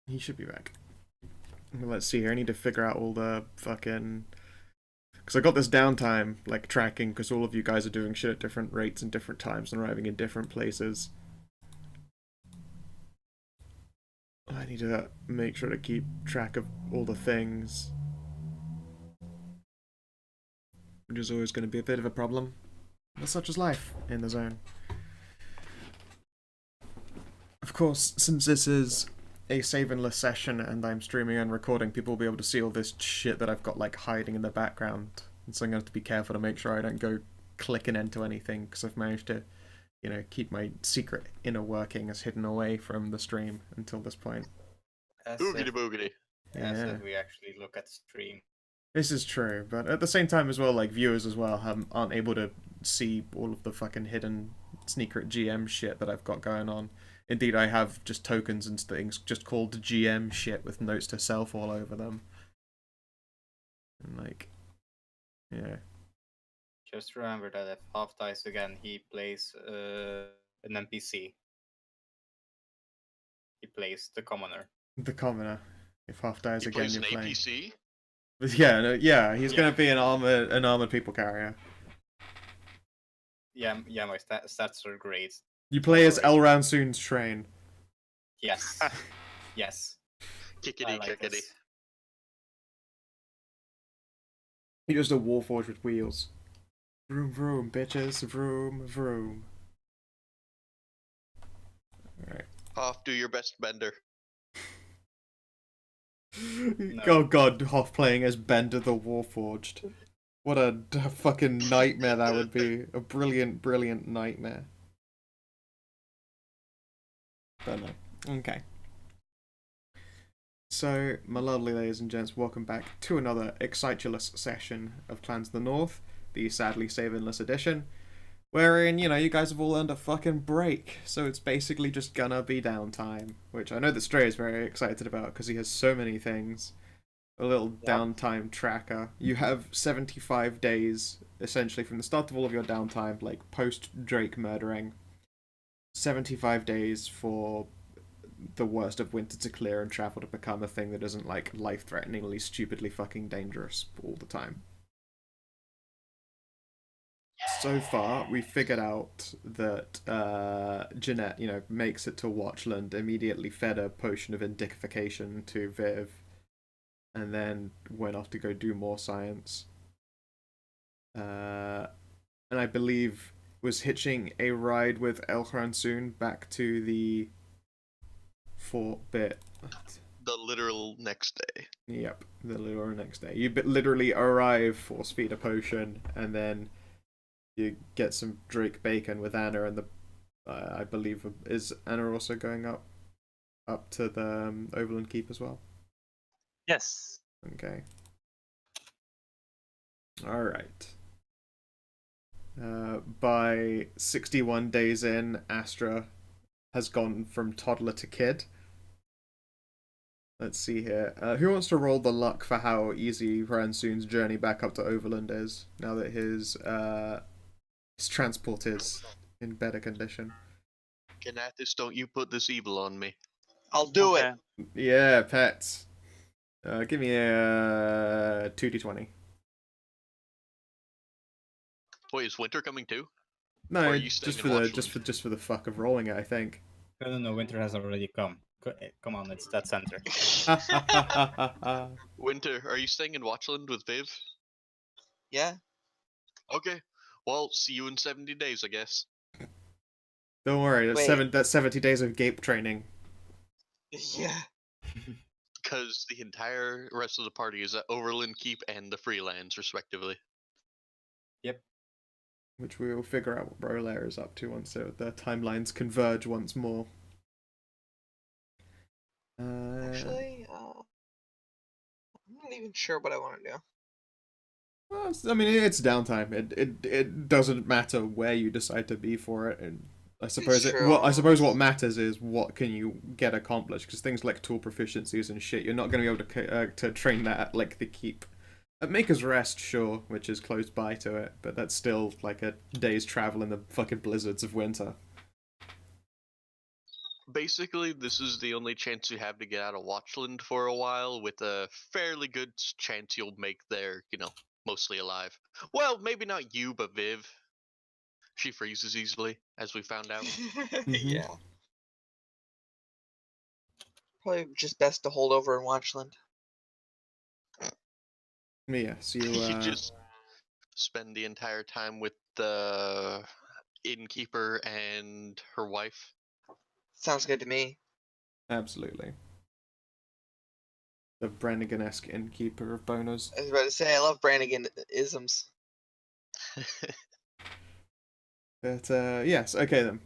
He should be back. Let's see here. I need to figure out all the fucking... Because I got this downtime, like, tracking, because all of you guys are doing shit at different rates and different times and arriving in different places. I need to make sure to keep track of all the things. Which is always going to be a bit of a problem. But such is life in the zone. Of course, since this is a Savinless session and I'm streaming and recording, people will be able to see all this shit that I've got like hiding in the background. And so I'm going to have to be careful to make sure I don't go clicking into anything, because I've managed to, you know, keep my secret inner workings hidden away from the stream until this point. Boogity boogity. As Yeah. if we actually look at the stream. This is true, but at the same time as well, like, viewers as well aren't able to see all of the fucking hidden secret GM shit that I've got going on. Indeed, I have just tokens and things just called GM shit with notes to self all over them. And like, yeah. Just remember that if Hoff dies again, he plays an NPC. He plays the commoner. The commoner. If Hoff dies He again, plays you're an playing. APC? But yeah, no, yeah, he's gonna be an armored people carrier. Yeah, my stats are great. You play as Elround Soon's train. Yes. Yes. Kickity, like kickity. this. You're just a warforged with wheels. Vroom vroom, bitches. Vroom vroom. Alright. Hoff, do your best bender. Oh god, Hoff playing as Bender the Warforged. What a fucking nightmare that would be. A brilliant, brilliant nightmare. But no. Okay. So, my lovely ladies and gents, welcome back to another excitulous session of Clans of the North, the sadly Savinless edition, wherein, you know, you guys have all earned a fucking break, so it's basically just gonna be downtime, which I know that Stray is very excited about because he has so many things. A little downtime tracker. You have 75 days, essentially, from the start of all of your downtime, like post-Drake murdering. 75 days for the worst of winter to clear and travel to become a thing that isn't, like, life-threateningly, stupidly fucking dangerous all the time. So far, we figured out that Jeanette, you know, makes it to Watchland, immediately fed a potion of indikification to Viv, and then went off to go do more science. And I believe was hitching a ride with Elchran soon back to the 4-bit. The literal next day. Yep, the literal next day. You literally arrive, force feed a potion, and then you get some Drake bacon with Anna, and the I believe is Anna also going up to the Overland Keep as well. Yes. Okay. Alright. By 61 days in, Astra has gone from toddler to kid. Let's see here. Who wants to roll the luck for how easy Ransoon's journey back up to Overland is, now that his transport is in better condition? Kinathis, don't you put this evil on me. I'll do it. Yeah, pets. Give me a 2d20. Wait, is winter coming too? Or No, are you staying just in for the Watchland? just for the fuck of rolling it, I think. No, winter has already come. Come on, it's that center. Winter, are you staying in Watchland with Viv? Yeah. Okay. Well, see you in 70 days, I guess. Don't worry, that's Wait. that's 70 days of gape training. Yeah. Because the entire rest of the party is at Overland Keep and the Freelands, respectively. Yep. Which we will figure out what Brolair is up to once the timelines converge once more. Actually, I'm not even sure what I want to do. Well, I mean, it's downtime. It doesn't matter where you decide to be for it, and I suppose True. I suppose what matters is what can you get accomplished. Because things like tool proficiencies and shit, you're not going to be able to train that at like the keep. At Maker's Rest, sure, which is close by to it, but that's still like a day's travel in the fucking blizzards of winter. Basically, this is the only chance you have to get out of Watchland for a while, with a fairly good chance you'll make there, mostly alive. Well, maybe not you, but Viv. She freezes easily, as we found out. Yeah. Probably just best to hold over in Watchland. Yes, you. You just spend the entire time with the innkeeper and her wife. Sounds good to me. Absolutely. The Brannigan-esque innkeeper of boners. I was about to say, I love Brannigan-isms. But, yes, okay then.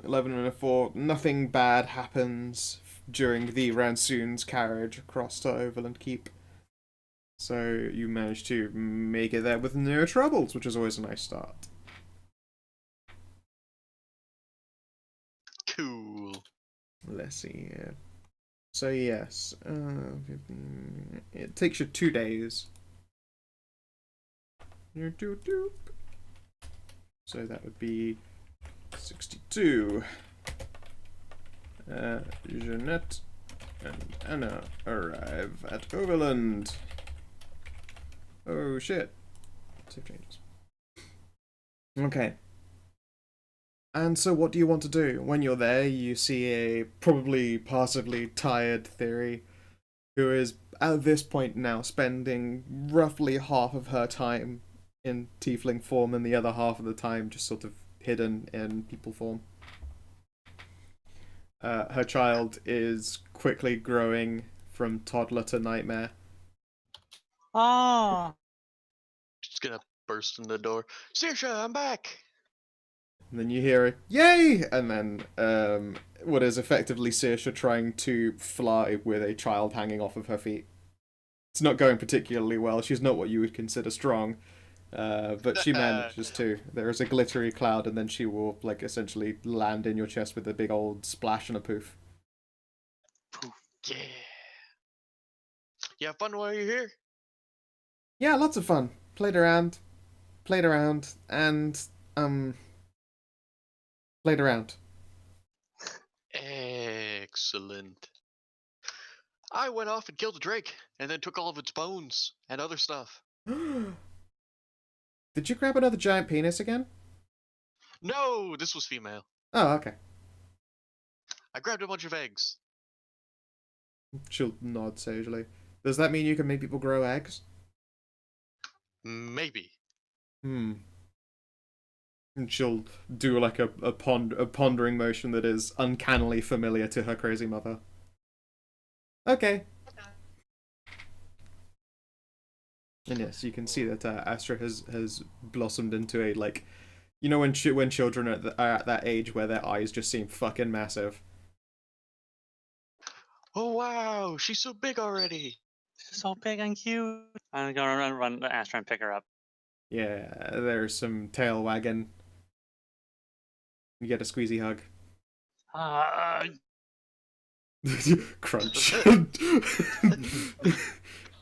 11 and a 4, nothing bad happens during the Ransoon's carriage across to Overland Keep. So you manage to make it there with no troubles, which is always a nice start. Cool. Let's see here. So yes, it takes you 2 days. So that would be 62. Jeanette and Anna arrive at Overland. Oh shit. Save changes. Okay. And so what do you want to do? When you're there, you see a probably passively tired Thyri, who is at this point now spending roughly half of her time in Tiefling form and the other half of the time just sort of hidden in people form. Her child is quickly growing from toddler to nightmare. Oh, Just gonna burst in the door. Saoirse, I'm back! And then you hear a yay! And then what is effectively Saoirse trying to fly with a child hanging off of her feet. It's not going particularly well. She's not what you would consider strong. But she manages to. There is a glittery cloud, and then she will, like, essentially land in your chest with a big old splash and a poof. Poof. Yeah. You have fun while you're here? Yeah, lots of fun. Played around, and, played around. Excellent. I went off and killed a drake, and then took all of its bones and other stuff. Did you grab another giant penis again? No, this was female. Oh, okay. I grabbed a bunch of eggs. She'll nod sagely. Does that mean you can make people grow eggs? Maybe. And she'll do like a pondering motion that is uncannily familiar to her crazy mother. Okay. And yes, you can see that Astra has blossomed into a, like, you know, when children are at that age where their eyes just seem fucking massive. Oh wow, she's so big already. she's so big and cute. I'm gonna run to Astra and pick her up. Yeah, there's some tail wagging. You get a squeezy hug. Crunch.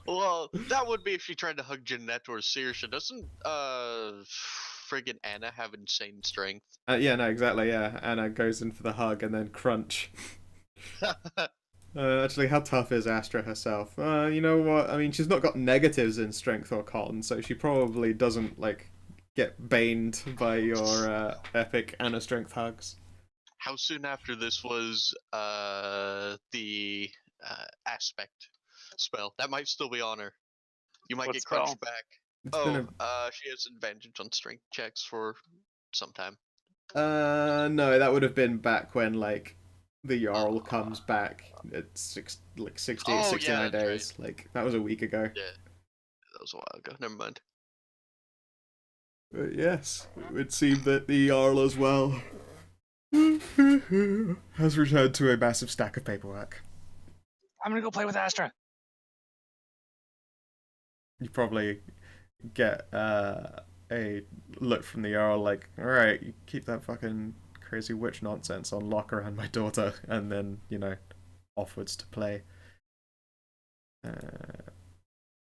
Well, that would be if she tried to hug Jeanette or Saoirse. Doesn't friggin' Anna have insane strength? Yeah, no, exactly, yeah. Anna goes in for the hug and then crunch. Actually, how tough is Astra herself? You know what? I mean, she's not got negatives in strength or con, so she probably doesn't, like, get baned by your epic Anna strength hugs. How soon after this was the aspect spell? That might still be on her. You might What get spell? crunched back. It's been She has advantage on strength checks for some time. no, that would have been back when, like, the Jarl comes back at 60, Oh, 69 yeah, that's days. Like, that was a week ago. Yeah, that was a while ago. Never mind. But yes, it would seem that the Jarl as well has returned to a massive stack of paperwork. I'm gonna go play with Astra. You probably get a look from the Jarl like, alright, you keep that fucking crazy witch nonsense on lock around my daughter, and then, you know, offwards to play.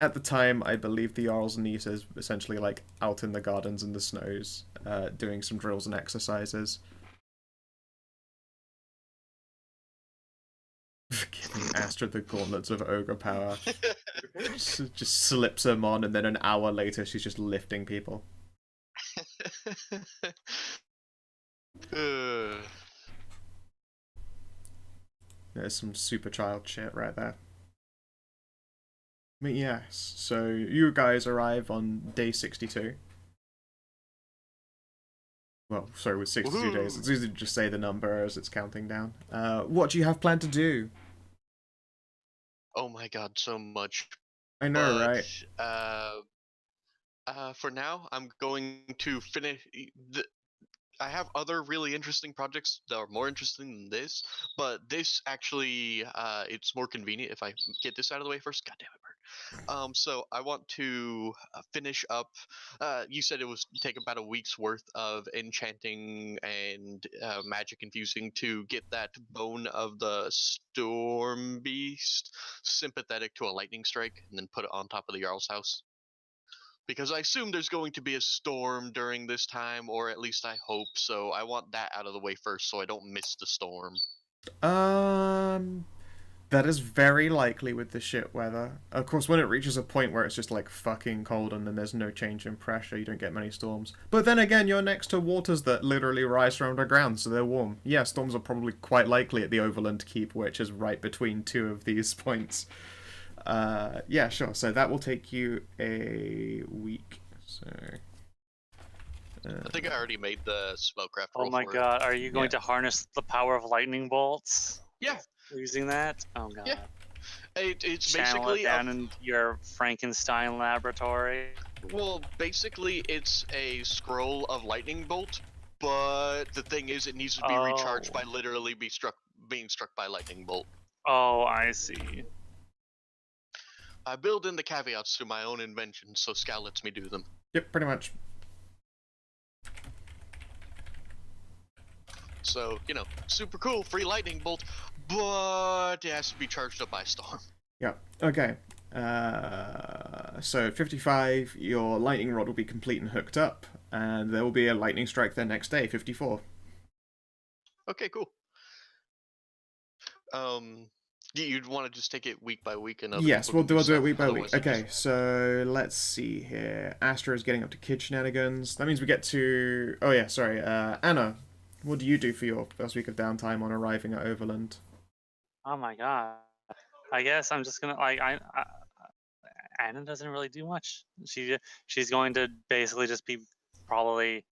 At the time, I believe the Jarl's niece is essentially, like, out in the gardens and the snows, doing some drills and exercises. Giving Astra the gauntlets of ogre power. Just slips them on, and then an hour later she's just lifting people. There's some super child shit right there. But yes, so you guys arrive on day 62. Well, sorry, with 62 days. It's easy to just say the number as it's counting down. What do you have planned to do? Oh my god, so much. I know, But, right? for now, I'm going to finish. I have other really interesting projects that are more interesting than this, but this actually, it's more convenient if I get this out of the way first. God damn it, Bert. So I want to finish up. You said it was take about a week's worth of enchanting and magic infusing to get that bone of the storm beast sympathetic to a lightning strike, and then put it on top of the Jarl's house. Because I assume there's going to be a storm during this time, or at least I hope so. I want that out of the way first so I don't miss the storm. That is very likely with the shit weather. Of course, when it reaches a point where it's just like fucking cold and then there's no change in pressure, you don't get many storms. But then again, you're next to waters that literally rise from underground, so they're warm. Yeah, storms are probably quite likely at the Overland Keep, which is right between two of these points. Yeah, sure. So that will take you a week. So I think I already made the spellcraft roll. Oh my for god, are you going to harness the power of lightning bolts? Yeah. Using that? Oh god. Yeah. It's Channel basically it down in your Frankenstein laboratory. Well, basically it's a scroll of lightning bolt, but the thing is it needs to be recharged by literally being struck by lightning bolt. Oh, I see. I build in the caveats to my own invention, so Skow lets me do them. Yep, pretty much. So, you know, super cool, free lightning bolt, but it has to be charged up by a storm. Yeah, okay. So 55, your lightning rod will be complete and hooked up, and there will be a lightning strike the next day, 54. Okay, cool. You'd want to just take it week by week, and yes, we'll do it week by week. Otherwise, Okay, so let's see here. Astra is getting up to kid shenanigans. That means we get to... Oh yeah, sorry. Anna, what do you do for your first week of downtime on arriving at Overland? Oh my god. I guess I'm just gonna Anna doesn't really do much. She's going to basically just be probably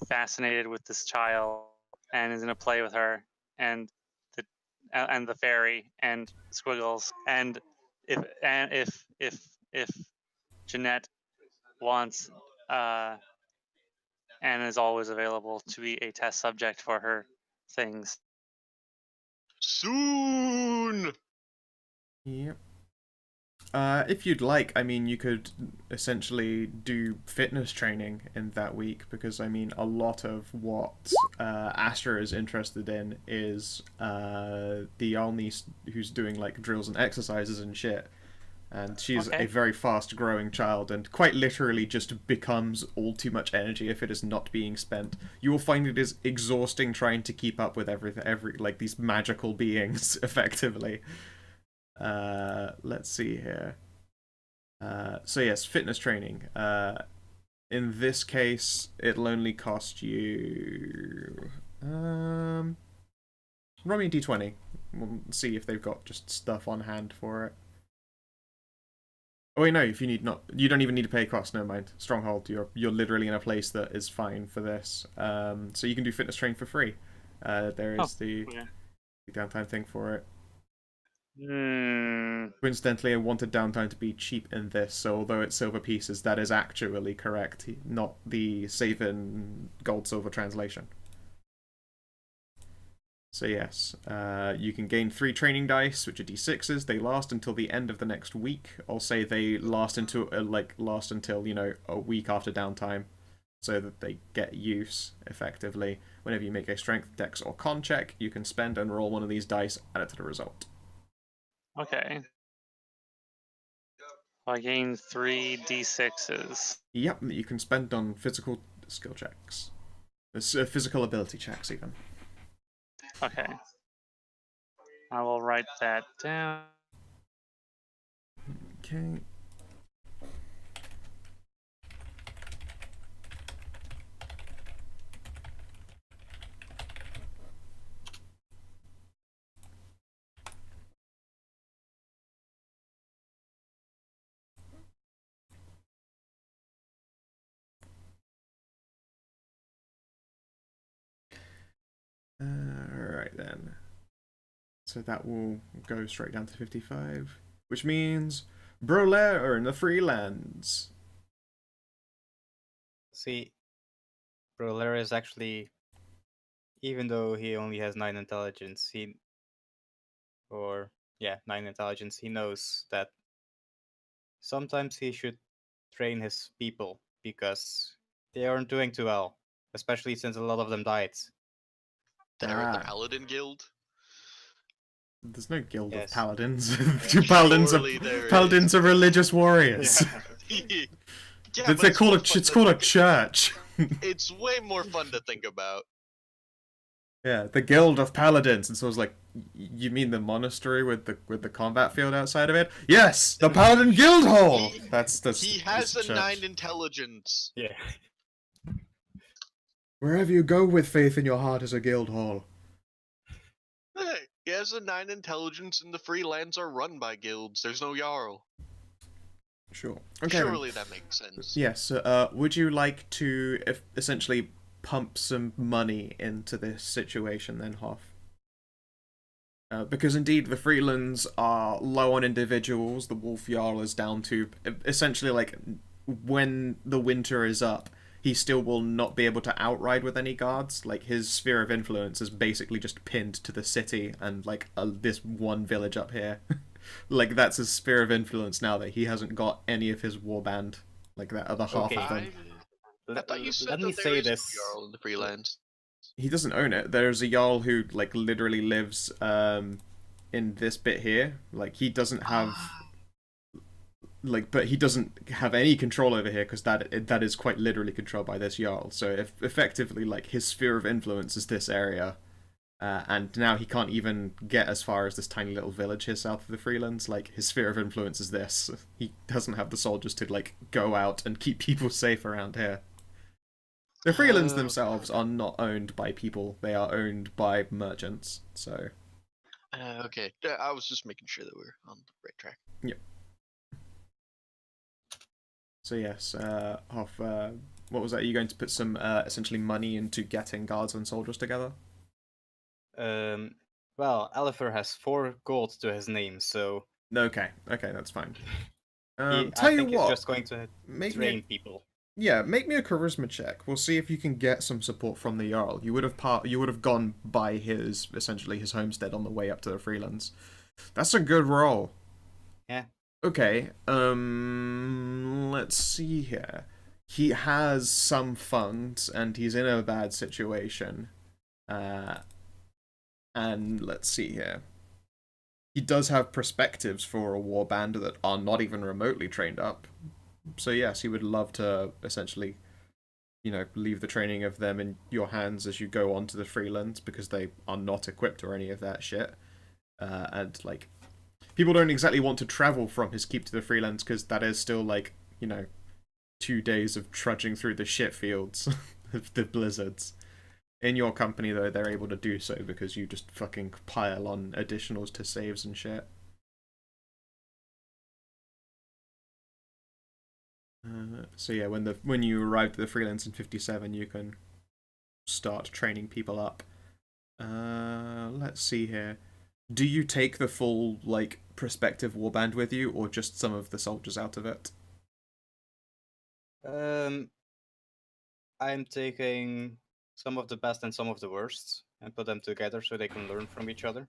fascinated with this child and is gonna play with her and the fairy and Squiggles, and if Jeanette wants, Anna is always available to be a test subject for her things. soon. Yep. If you'd like, I mean, you could essentially do fitness training in that week, because, I mean, a lot of what Astra is interested in is the Alni who's doing, like, drills and exercises and shit. And she's a very fast-growing child, and quite literally just becomes all too much energy if it is not being spent. You will find it is exhausting trying to keep up with like, these magical beings, effectively. Let's see here. So yes, fitness training. In this case, it'll only cost you... roll me a d20. We'll see if they've got just stuff on hand for it. Oh wait, no, if you need not... You don't even need to pay a cost, never mind. Stronghold, you're literally in a place that is fine for this. So you can do fitness training for free. There is the downtime thing for it. Coincidentally, I wanted downtime to be cheap in this, so although it's silver pieces, that is actually correct, not the Savin gold-silver translation. So yes, you can gain 3 training dice, which are d6s. They last until the end of the next week. I'll say they last until you know, a week after downtime, so that they get use effectively. Whenever you make a strength, dex, or con check, you can spend and roll one of these dice, add it to the result. Okay. I gain 3 d6s. Yep, that you can spend on physical skill checks. Physical ability checks, even. Okay. I will write that down. Okay. Alright then. So that will go straight down to 55, which means Brolaire are in the Freelands. See, Brolaire is actually, even though he only has 9 intelligence, 9 intelligence, he knows that sometimes he should train his people because they aren't doing too well, especially since a lot of them died. They're in the Ah. Paladin Guild. There's no guild of Yes. paladins. Surely there Paladins are religious warriors. Yeah, but It's called a think- church. It's way more fun to think about. Yeah, the guild of paladins. And so I was like, you mean the monastery with the combat field outside of it? Yes, the Paladin Guild Hall. That's He has that's a church. 9 intelligence. Yeah. Wherever you go with faith in your heart is a guild hall. Hey, he has a 9 intelligence, and the free lands are run by guilds. There's no Jarl. Sure. Okay. then. Surely that makes sense. Yes. Would you like to essentially pump some money into this situation then, Hoff? Because indeed the Freelands are low on individuals. The Wolf Jarl is down to essentially like when the winter is up, he still will not be able to outride with any guards. Like his sphere of influence is basically just pinned to the city and like this one village up here. Like that's his sphere of influence now that he hasn't got any of his warband, like that other half Okay. of them. I thought you said Let that me there say is no this. Jarl in the free lands. He doesn't own it. There's a Jarl who like literally lives in this bit here. Like he doesn't have but he doesn't have any control over here because that is quite literally controlled by this Jarl. So if effectively like his sphere of influence is this area, and now he can't even get as far as this tiny little village here south of the Freelands. Like his sphere of influence is this. He doesn't have the soldiers to like go out and keep people safe around here. The Freelands Oh, themselves are not owned by people; they are owned by merchants. So Okay, I was just making sure that we're on the right track. So yes, Hoff, what was that? Are you going to put some essentially money into getting guards and soldiers together? Well, Alifer has 4 gold to his name, so Okay, that's fine. I Tell you think he's what, just going to train people. make me a charisma check. We'll see if you can get some support from the Jarl. You would have gone by his homestead on the way up to the Freelands. That's a good roll. Yeah. Okay, let's see here. He has some funds, and he's in a bad situation. And let's see here. He does have perspectives for a warband that are not even remotely trained up. So yes, he would love to essentially, leave the training of them in your hands as you go on to the Freelands, because they are not equipped or any of that shit. And like, people don't exactly want to travel from his keep to the Freelands because that is still like, 2 days of trudging through the shit fields of the blizzards. In your company, though, they're able to do so because you just fucking pile on additionals to saves and shit. So yeah, when you arrive at the Freelance in 57, you can start training people up. Let's see here. Do you take the full, like, prospective warband with you, or just some of the soldiers out of it? I'm taking some of the best and some of the worst and put them together so they can learn from each other.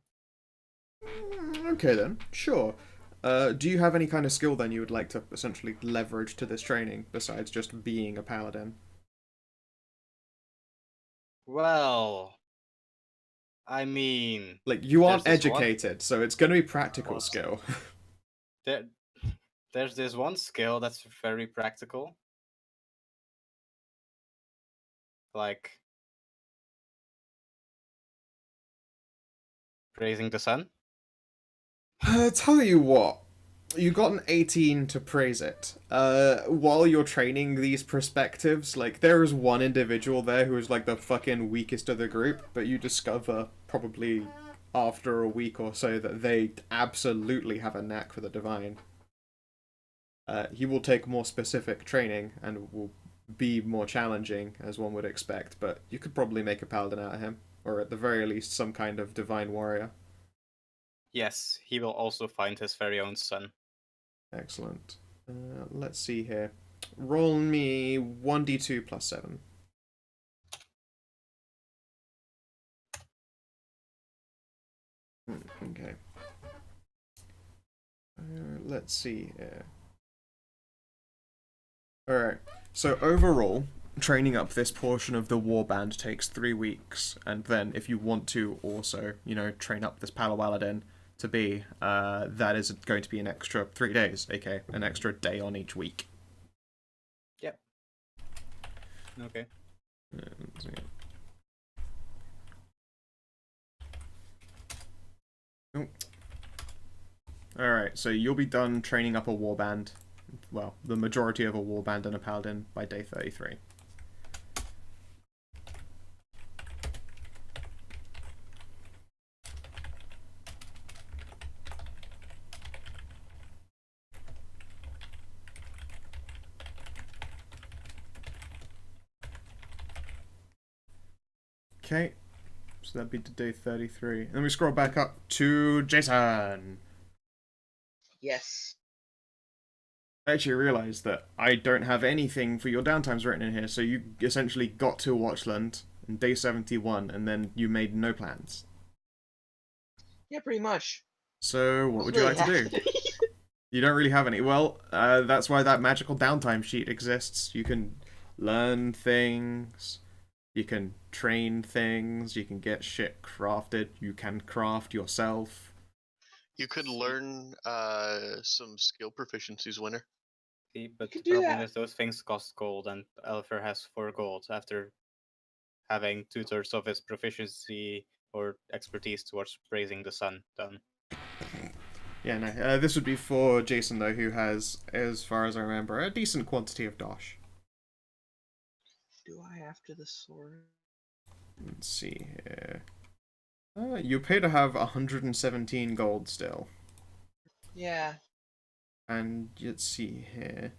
Okay then, sure. Do you have any kind of skill then you would like to essentially leverage to this training besides just being a paladin? Well, I mean, Like, you aren't There's this one- educated, so it's going to be practical skill. there's this one skill that's very practical. Like praising the sun. Tell you what, you got an 18 to praise it. While you're training these perspectives, like, there is one individual there who is, like, the fucking weakest of the group, but you discover, probably after a week or so, that they absolutely have a knack for the divine. He will take more specific training, and will be more challenging, as one would expect, but you could probably make a paladin out of him, or at the very least, some kind of divine warrior. Yes, he will also find his very own son. Excellent. Let's see here. Roll me 1d2 plus 7. Okay. Let's see here. Alright, so overall, training up this portion of the Warband takes 3 weeks, and then if you want to also, train up this Paladin to be, that is going to be an extra 3 days, aka an extra day on each week. Yep. Okay. Alright, so you'll be done training up a warband. Well, the majority of a warband and a paladin by day 33. Okay, so that'd be to day 33. And then we scroll back up to Jason. Yes. I actually realised that I don't have anything for your downtimes written in here, so you essentially got to Watchland on day 71, and then you made no plans. Yeah, pretty much. So, what would you like to do? You don't really have any. Well, that's why that magical downtime sheet exists. You can learn things, you can train things, you can get shit crafted, you can craft yourself. You could learn some skill proficiencies, Winter. See, but You the could do problem that. is those things cost gold, and Elfer has 4 gold after having 2/3 of his proficiency or expertise towards praising the sun done. Yeah, no, this would be for Jason, though, who has, as far as I remember, a decent quantity of dosh. Do I after the sword? Let's see here. You appear to have 117 gold still. Yeah. And let's see here.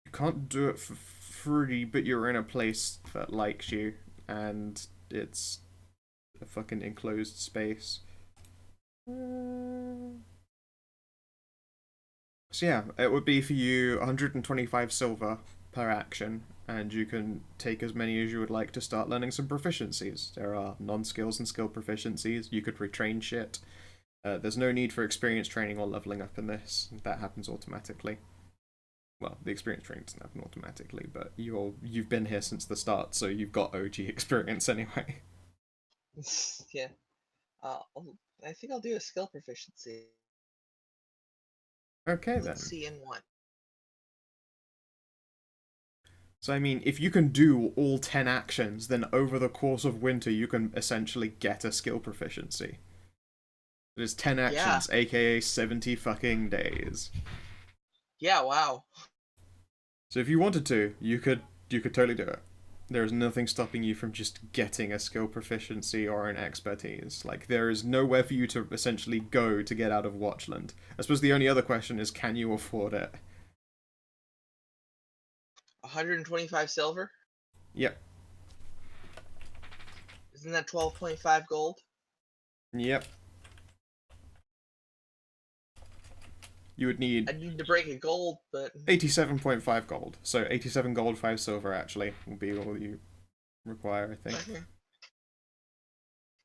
You can't do it for free, but you're in a place that likes you, and it's a fucking enclosed space. So yeah, it would be for you 125 silver per action, and you can take as many as you would like to start learning some proficiencies. There are non-skills and skill proficiencies. You could retrain shit. There's no need for experience training or leveling up in this. That happens automatically. Well, the experience training doesn't happen automatically, but you've been here since the start, so you've got OG experience anyway. Yeah. I think I'll do a skill proficiency. Okay then. Let's see in one. So I mean, if you can do all 10 actions, then over the course of winter you can essentially get a skill proficiency. It is 10 actions, aka 70 fucking days. Yeah, wow. So if you wanted to, you could totally do it. There is nothing stopping you from just getting a skill proficiency or an expertise. Like, there is nowhere for you to essentially go to get out of Watchland. I suppose the only other question is, can you afford it? 125 silver? Yep. Isn't that 12.5 gold? Yep. You would need I need to break a gold, but 87.5 gold. So 87 gold, 5 silver, actually, will be all you require, I think. okay.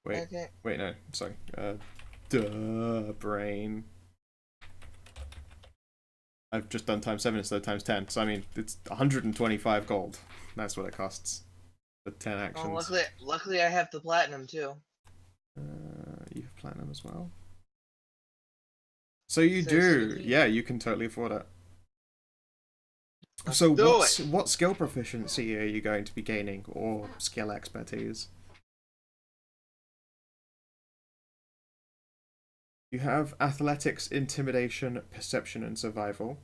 Wait, Okay. wait, no, sorry. Duh, brain. I've just done times 7 instead of times 10, so I mean, it's 125 gold. That's what it costs for 10 actions. Oh, luckily I have the platinum too. You have platinum as well? So you So do, 17. yeah, you can totally afford it. Let's So do what skill proficiency are you going to be gaining, or skill expertise? You have athletics, intimidation, perception, and survival.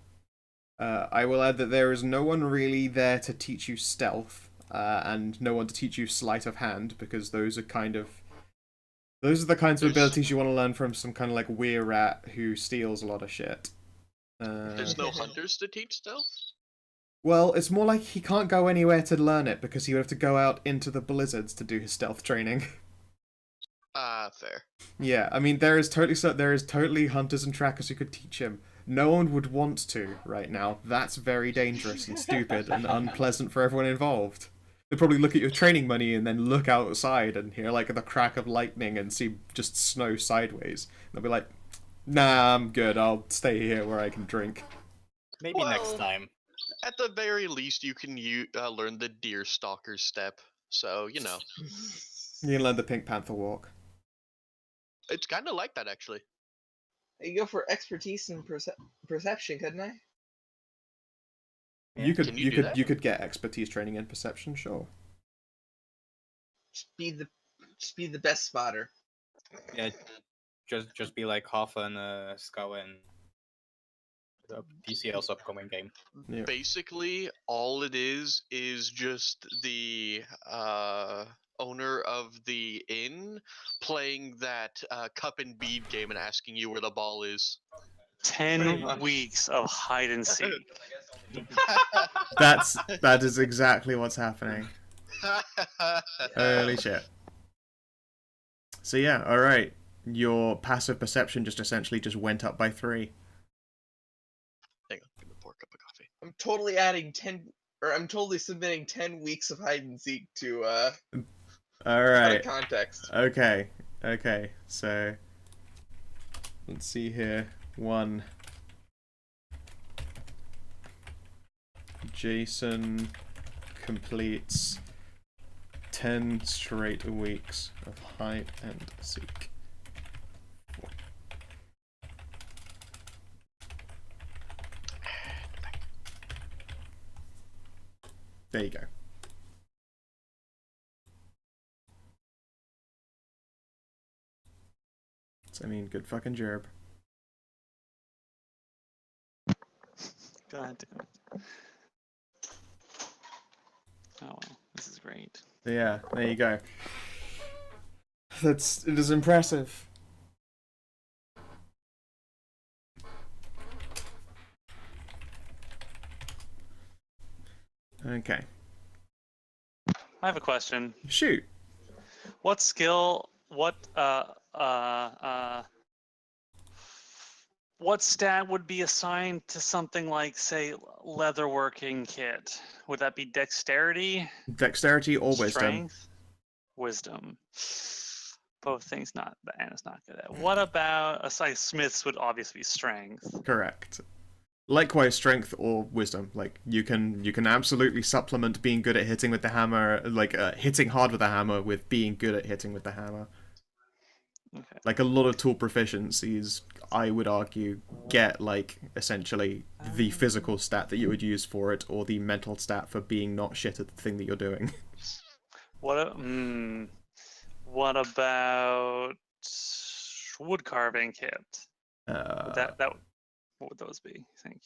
I will add that there is no one really there to teach you stealth, and no one to teach you sleight of hand, because those are the kinds of abilities you want to learn from some kind of like weird rat who steals a lot of shit. There's no hunters to teach stealth? Well, it's more like he can't go anywhere to learn it because he would have to go out into the blizzards to do his stealth training. Fair. Yeah, I mean there is totally hunters and trackers who could teach him. No one would want to right now. That's very dangerous and stupid and unpleasant for everyone involved. They'll probably look at your training money and then look outside and hear like the crack of lightning and see just snow sideways. And they'll be like, "Nah, I'm good. I'll stay here where I can drink." Maybe next time. At the very least, you can learn the deer stalker step. So, you know. You can learn the Pink Panther walk. It's kind of like that, actually. You go for expertise and perception, couldn't I? You could Can you do that? you could get expertise training in perception, sure. Just be the best spotter. Yeah, just be like Hoff and Skow and DCL's upcoming game. Yeah. Basically, all it is just the owner of the inn playing that cup and bead game and asking you where the ball is. 10 weeks of hide and seek. That is exactly what's happening. Holy shit. So yeah, alright. Your passive perception just essentially just went up by 3. Hang on, give me pour a cup of coffee. I'm totally submitting 10 weeks of hide and seek to out Alright. of context. Okay. So let's see here. 1. Jason completes 10 straight weeks of hide and seek. 4. There you go. I mean, good fucking job. God damn it. Oh well, this is great. Yeah, there you go. It is impressive. Okay. I have a question. Shoot. What skill, what stat would be assigned to something like, say, leatherworking kit? Would that be dexterity? Dexterity or wisdom? Strength? Wisdom. Both things not that Anna's not good at. What about aside smiths would obviously be strength. Correct. Likewise, strength or wisdom. Like you can absolutely supplement being good at hitting with the hammer, like hitting hard with the hammer, with being good at hitting with the hammer. Okay. Like a lot of tool proficiencies, I would argue, get like essentially the physical stat that you would use for it, or the mental stat for being not shit at the thing that you're doing. What about wood carving kit? What would those be, I think?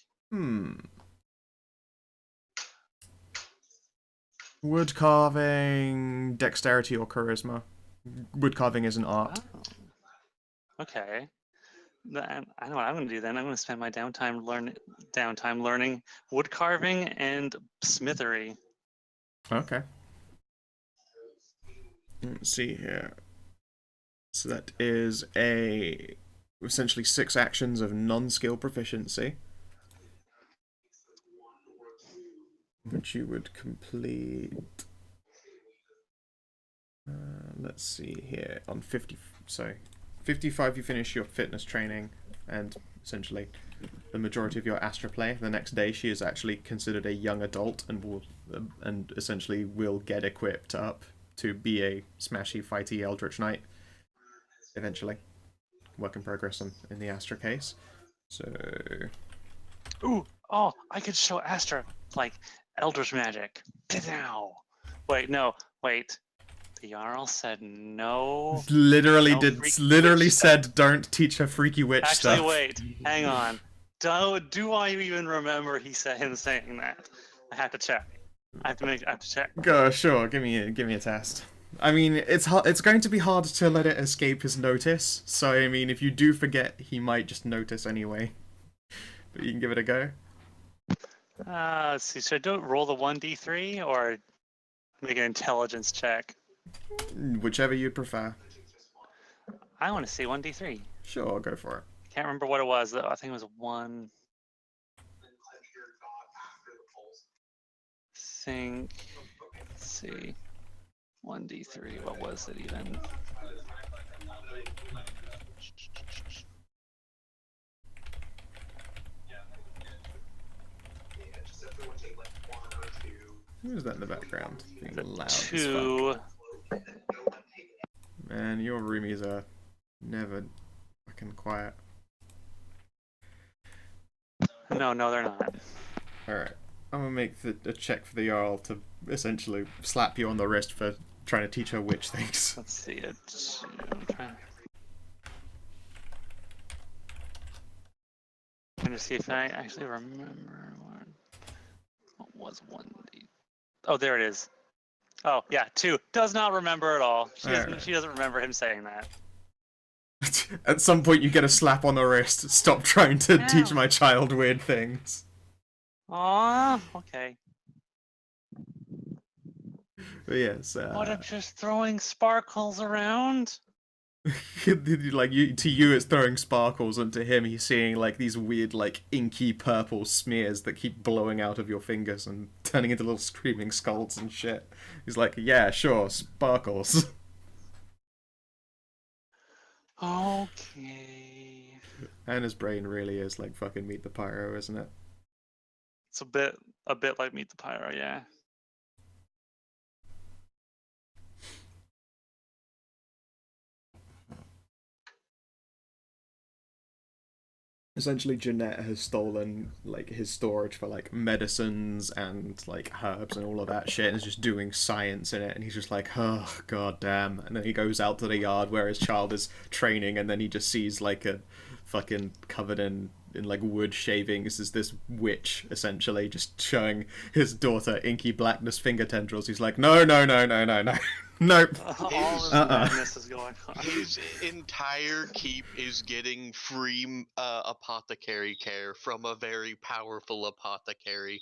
Wood carving, dexterity or charisma. Wood carving is an art. Oh. Okay. Then I know what I'm going to do then. I'm going to spend my downtime learning wood carving and smithery. Okay. Let's see here. So that is essentially 6 actions of non-skill proficiency, which you would complete. Let's see here on 50. So 55 you finish your fitness training, and essentially the majority of your Astra play. The next day she is actually considered a young adult and essentially will get equipped up to be a smashy fighty Eldritch Knight eventually. Work in progress in the Astra case. So I could show Astra like Eldritch magic. Now. Wait. The Jarl said no. Literally No did. freaky Literally witch said, "Don't teach her freaky witch Actually, stuff." wait. Hang on. Do I even remember him saying that? I have to check. I have to check. Go, sure. Give me a test. I mean, it's going to be hard to let it escape his notice. So I mean, if you do forget, he might just notice anyway. But you can give it a go. Let's see. Should I do roll the 1d3 or make an intelligence check? Whichever you prefer. I want to see 1d3. Sure, go for it. Can't remember what it was though. I think it was 1. Let's see. 1d3. What was it even? Who's that in the background? Being loud as 2. fuck. Man, your roomies are never fucking quiet. No, they're not. Alright. I'm gonna make a check for the Jarl to essentially slap you on the wrist for trying to teach her witch things. Let's see it. I'm trying to see if I actually remember what was 1d. Oh, there it is. Oh, yeah, 2. Does not remember at all. She doesn't remember him saying that. At some point you get a slap on the wrist. Stop trying to teach Ow. my child weird things. Aw, okay. But yes, What, I'm just throwing sparkles around? like to you it's throwing sparkles, and to him he's seeing like these weird like inky purple smears that keep blowing out of your fingers and turning into little screaming skulls and shit. He's like, yeah, sure, sparkles. Okay. And his brain really is like fucking Meet the Pyro, isn't it? It's a bit like Meet the Pyro, yeah. Essentially, Jeanette has stolen like his storage for like medicines and like herbs and all of that shit, and is just doing science in it. And he's just like, oh god damn. And then he goes out to the yard where his child is training, and then he just sees like a fucking covered in like wood shavings is this witch essentially just showing his daughter inky blackness finger tendrils. He's like, no. Nope. All this madness is going on. His entire keep is getting free apothecary care from a very powerful apothecary.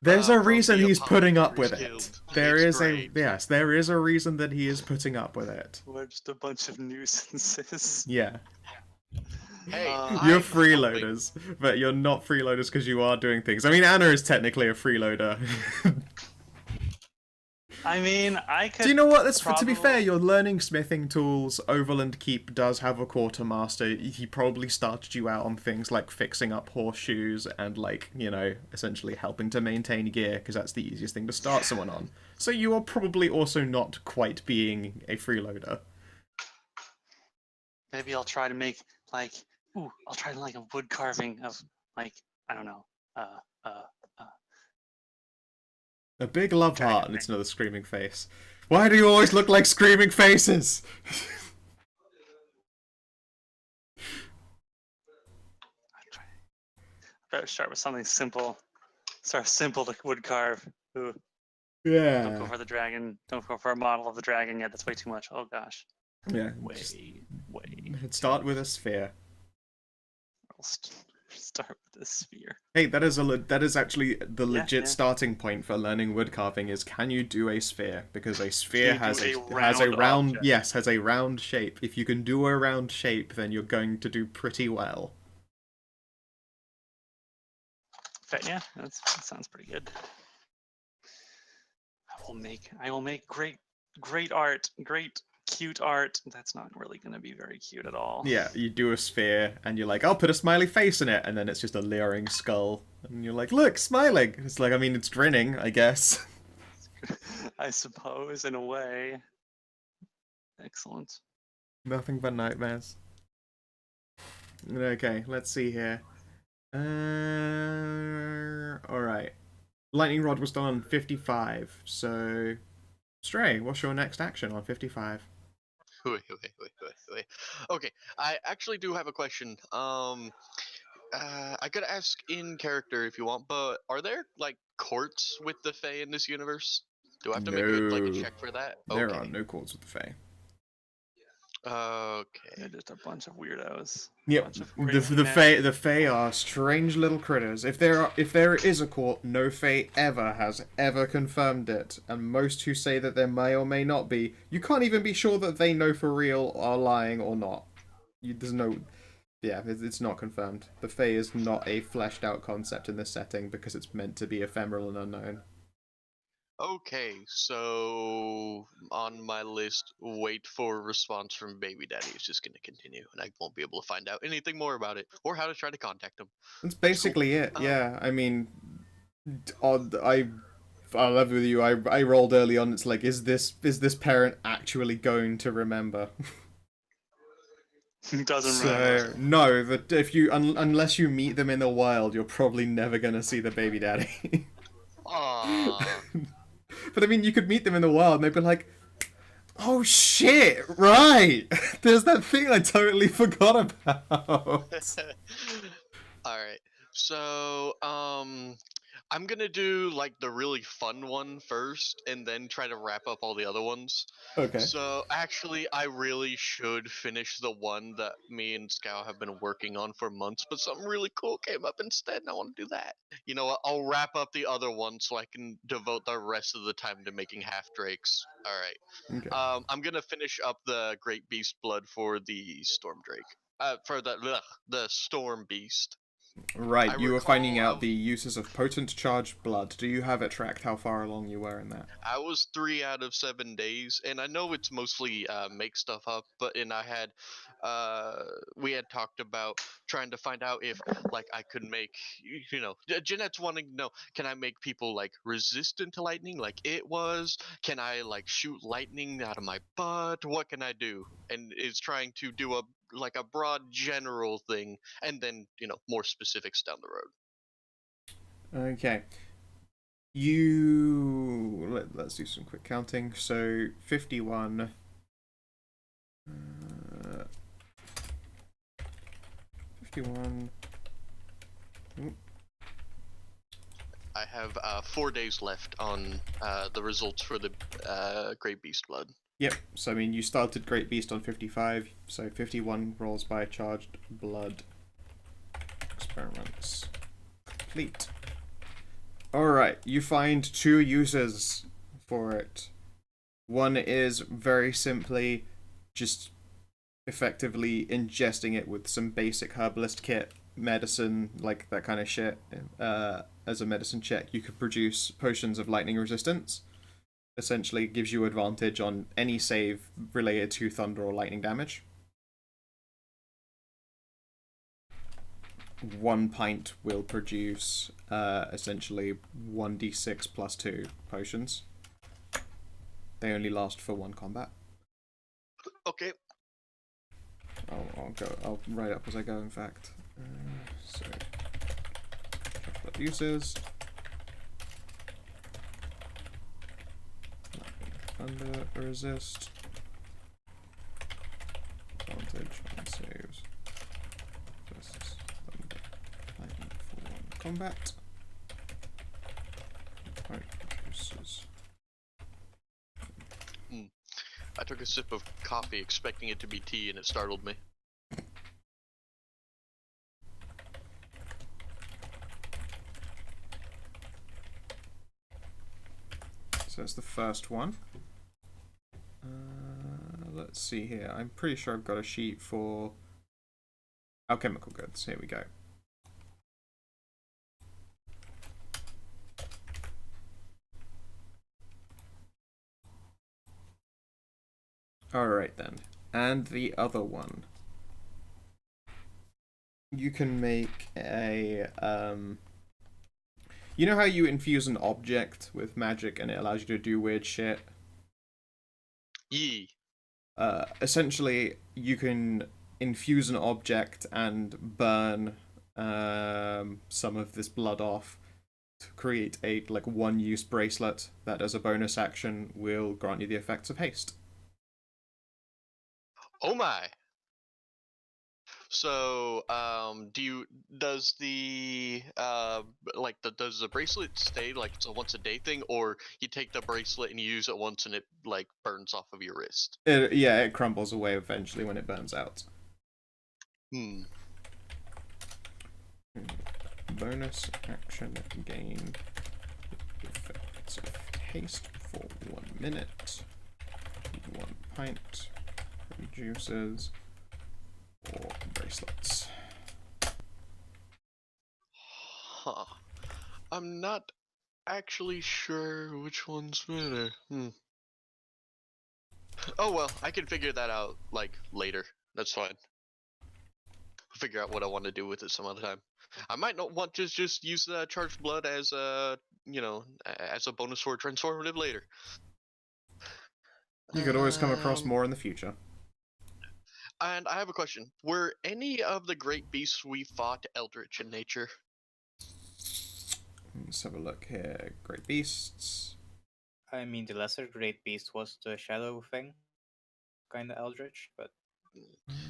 There's a from reason the he's putting up with Apothecator's it. Guild. There It's is great. there is a reason that he is putting up with it. We're just a bunch of nuisances. Yeah. Hey, You're I'm freeloaders, but you're not freeloaders because you are doing things. I mean, Anna is technically a freeloader. I mean, I could. Do you know what? That's to be probably- fair. You're learning smithing tools. Overland Keep does have a quartermaster. He probably started you out on things like fixing up horseshoes and like, you know, essentially helping to maintain gear, because that's the easiest thing to start someone on. So you are probably also not quite being a freeloader. Maybe I'll try to make like. I'll try like a wood carving of like, I don't know. A big love Dragon heart, and thing. it's another screaming face. Why do you always look like screaming faces? Better start with something simple. Start simple to wood carve. Ooh, don't go Yeah. for the dragon. Don't go for a model of the dragon yet. That's way too much. Oh gosh. Yeah. Wait. Start with a sphere. I'll start with this sphere. Hey, that is actually the Yeah, legit yeah. starting point for learning wood carving. Is can you do a sphere? Because a sphere you has do a a has a round round object? yes has a round shape. If you can do a round shape, then you're going to do pretty well. Yeah, that sounds pretty good. I will make great art, great cute art. That's not really going to be very cute at all. Yeah, you do a sphere, and you're like, I'll put a smiley face in it, and then it's just a leering skull, and you're like, look, smiling. It's like, I mean, it's grinning, I guess. I suppose, in a way. Excellent. Nothing but nightmares. Okay, let's see here. Alright. Lightning Rod was done on 55, so Stray, what's your next action on 55? Wait. Okay, I actually do have a question. I could ask in character if you want, but are there like courts with the Fae in this universe? Do I have to make a No. check for that? There Okay. are no calls with the Fae. Okay. They're just a bunch of weirdos. Yep, Bunch of the Fae are strange little critters. If there is a court, no Fae has ever confirmed it, and most who say that there may or may not be, you can't even be sure that they know for real are lying or not. There's no, yeah, it's not confirmed. The Fae is not a fleshed out concept in this setting because it's meant to be ephemeral and unknown. Okay, so on my list, wait for a response from Baby Daddy is just going to continue, and I won't be able to find out anything more about it or how to try to contact him. That's basically it. Yeah, I mean, I'll live with you. I rolled early on. It's like, is this parent actually going to remember? Doesn't remember. No, that if you unless you meet them in the wild, you're probably never gonna see the baby daddy. Aww. But I mean, you could meet them in the wild, and they'd be like, "Oh shit, right? There's that thing I totally forgot about." Alright, so, I'm gonna do, like, the really fun one first, and then try to wrap up all the other ones. Okay. So, actually, I really should finish the one that me and Skow have been working on for months, but something really cool came up instead, and I want to do that. You know what, I'll wrap up the other one so I can devote the rest of the time to making half-drakes. Alright. Okay. I'm gonna finish up the Great Beast Blood for the Storm Drake. For the Storm Beast. Right, you were finding recall out the uses of potent charged blood. Do you have it tracked how far along you were in that? I was 3 out of 7 days, and I know it's mostly make stuff up, we had talked about trying to find out if like I could make, Jeanette's wanting to know, can I make people like resistant to lightning like it was? Can I like shoot lightning out of my butt? What can I do? And is trying to do a broad general thing, and then more specifics down the road. Okay. Let's do some quick counting. So 51. 51. I have 4 days left on the results for the Great Beast Blood. Yep, so I mean, you started Great Beast on 55, so 51 rolls by charged blood. Experiments complete. Alright, you find 2 uses for it. One is very simply just effectively ingesting it with some basic herbalist kit, medicine, like that kind of shit. As a medicine check, you could produce potions of lightning resistance. Essentially gives you advantage on any save related to thunder or lightning damage. 1 pint will produce essentially 1d6 plus 2 potions. They only last for 1 combat. Okay. I'll write up as I go, in fact. So, uses. Thunder resist. Advantage on saves. Versus thunder. Lightning for 1 combat. Right, produces. I took a sip of coffee expecting it to be tea, and it startled me. So that's the first one. Let's see here. I'm pretty sure I've got a sheet for alchemical goods. Here we go. Alright then. And the other one. You can make a you know how you infuse an object with magic and it allows you to do weird shit? Yee. Essentially, you can infuse an object and burn some of this blood off, to create a one-use bracelet that, as a bonus action, will grant you the effects of haste. Oh my. So, does the does the bracelet stay like it's a once a day thing, or you take the bracelet and you use it once and it like burns off of your wrist? It crumbles away eventually when it burns out. Bonus action gain effects of haste for 1 minute. 1 pint reduces or bracelets. Huh. I'm not actually sure which one's better. Oh well, I can figure that out like later. That's fine. Figure out what I want to do with it some other time. I might not want to just use the charged blood as a as a bonus for transformative later. You could always come across more in the future. And I have a question. Were any of the great beasts we fought eldritch in nature? Let's have a look here. Great beasts. I mean, the lesser great beast was the shadow thing, kind of eldritch, but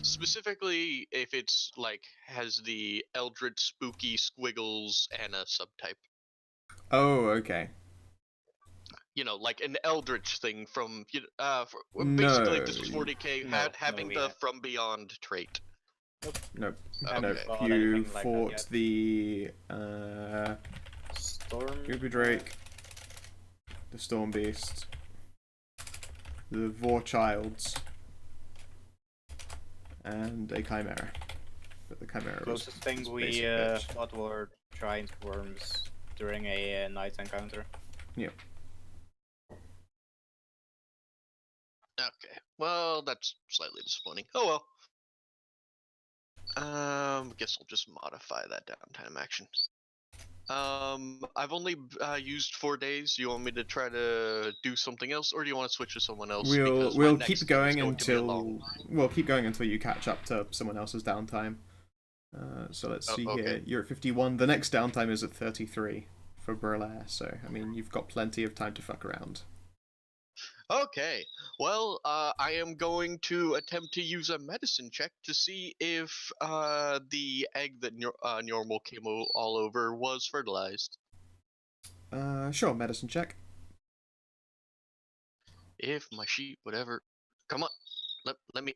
Specifically, if it's like has the eldritch spooky squiggles and a subtype. Oh, okay. You know, like an eldritch thing from No. basically this was 40k having we the had- from beyond trait. Nope. Okay. Nope. Not You anything like that fought yet. the Storm. Ruby Drake, the Storm Beast, the Vorchilds, and a Chimera. But the Chimera was Closest thing was we basic bitch. fought were giant worms during a night encounter. Yep. Okay. Well, that's slightly disappointing. Oh well. Guess I'll just modify that downtime action. I've only used 4 days. You want me to try to do something else, or do you want to switch to someone else? Because my We'll next keep thing is going going to be a long- until you catch up to someone else's downtime. So let's see okay. here. You're at 51. The next downtime is at 33 for Burlair. So I mean, you've got plenty of time to fuck around. Okay. Well, I am going to attempt to use a medicine check to see if the egg that Normal came all over was fertilized. Sure. Medicine check. If my sheet would ever come on, let me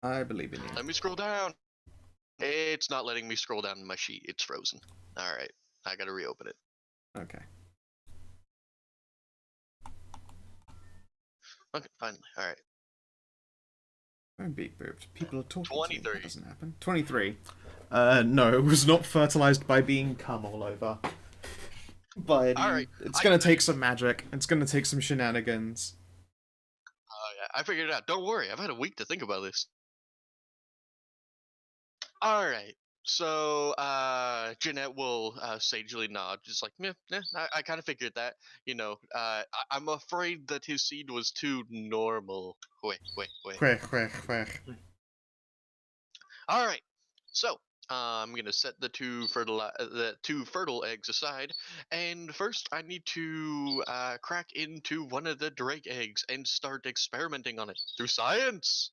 I believe in you. let me scroll down. It's not letting me scroll down in my sheet. It's frozen. All right, I gotta reopen it. Okay. Okay, finally. All right. Don't be booped. People are talking. 23. To me. That doesn't happen. 23. No, it was not fertilized by being cum all over. But Alright, it's gonna take some magic. It's gonna take some shenanigans. Yeah, I figured it out. Don't worry. I've had a week to think about this. All right. So, Jeanette will sagely nod, just like, I kind of figured that. You know, I'm afraid that his seed was too normal. Wait. Quick. All right. So, I'm gonna set the two fertile eggs aside, and first I need to crack into one of the Drake eggs and start experimenting on it through science.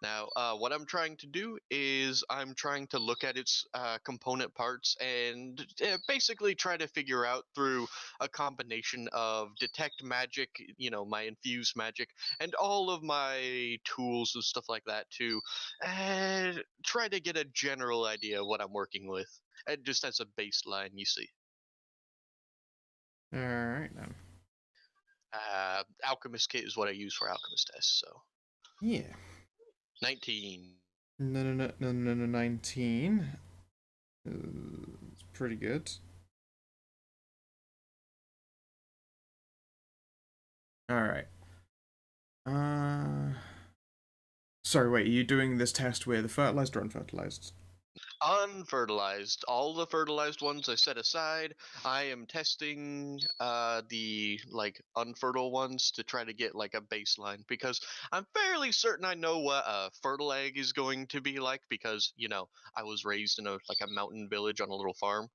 Now, what I'm trying to do is I'm trying to look at its component parts and basically try to figure out through a combination of detect magic, you know, my infused magic, and all of my tools and stuff like that to try to get a general idea of what I'm working with, and just as a baseline, you see. Alright then. Alchemist kit is what I use for alchemist tests, so Yeah. 19. No, 19. It's pretty good. Alright. Sorry, wait, are you doing this test with fertilized or unfertilized? Unfertilized. All the fertilized ones I set aside. I am testing the like unfertile ones to try to get like a baseline because I'm fairly certain I know what a fertile egg is going to be like because I was raised in a mountain village on a little farm.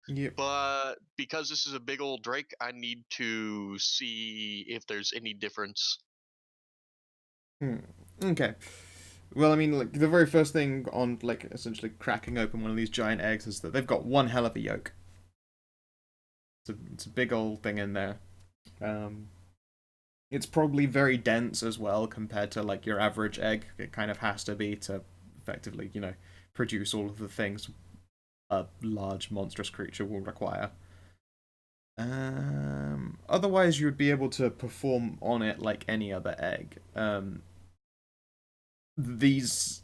Yep. But because this is a big old drake, I need to see if there's any difference. Okay. Well, I mean, like, the very first thing on, like, essentially cracking open one of these giant eggs is that they've got one hell of a yolk. It's a big old thing in there. It's probably very dense as well compared to, like, your average egg. It kind of has to be to effectively, produce all of the things a large monstrous creature will require. Otherwise, you would be able to perform on it like any other egg. These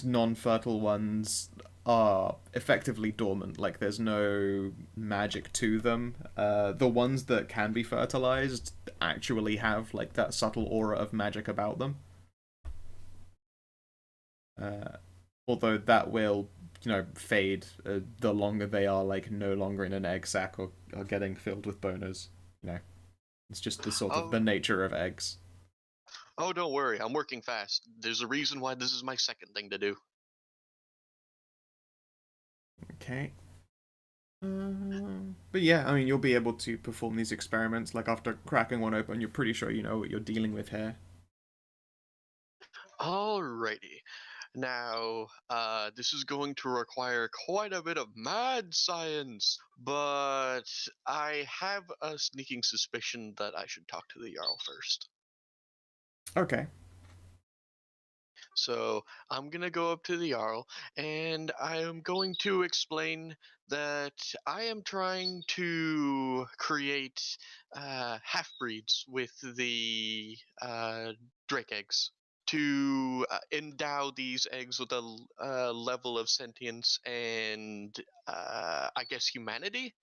non-fertile ones are effectively dormant. Like, there's no magic to them. The ones that can be fertilized actually have like that subtle aura of magic about them. Although that will, fade the longer they are like no longer in an egg sac or are getting filled with boners. It's just the sort of the nature of eggs. Oh, don't worry, I'm working fast. There's a reason why this is my second thing to do. Okay. But yeah, I mean, you'll be able to perform these experiments. Like, after cracking one open, you're pretty sure you know what you're dealing with here. Alrighty. Now, this is going to require quite a bit of mad science, but I have a sneaking suspicion that I should talk to the Jarl first. Okay. So I'm going to go up to the Jarl, and I am going to explain that I am trying to create half-breeds with the drake eggs to endow these eggs with a level of sentience and I guess humanity.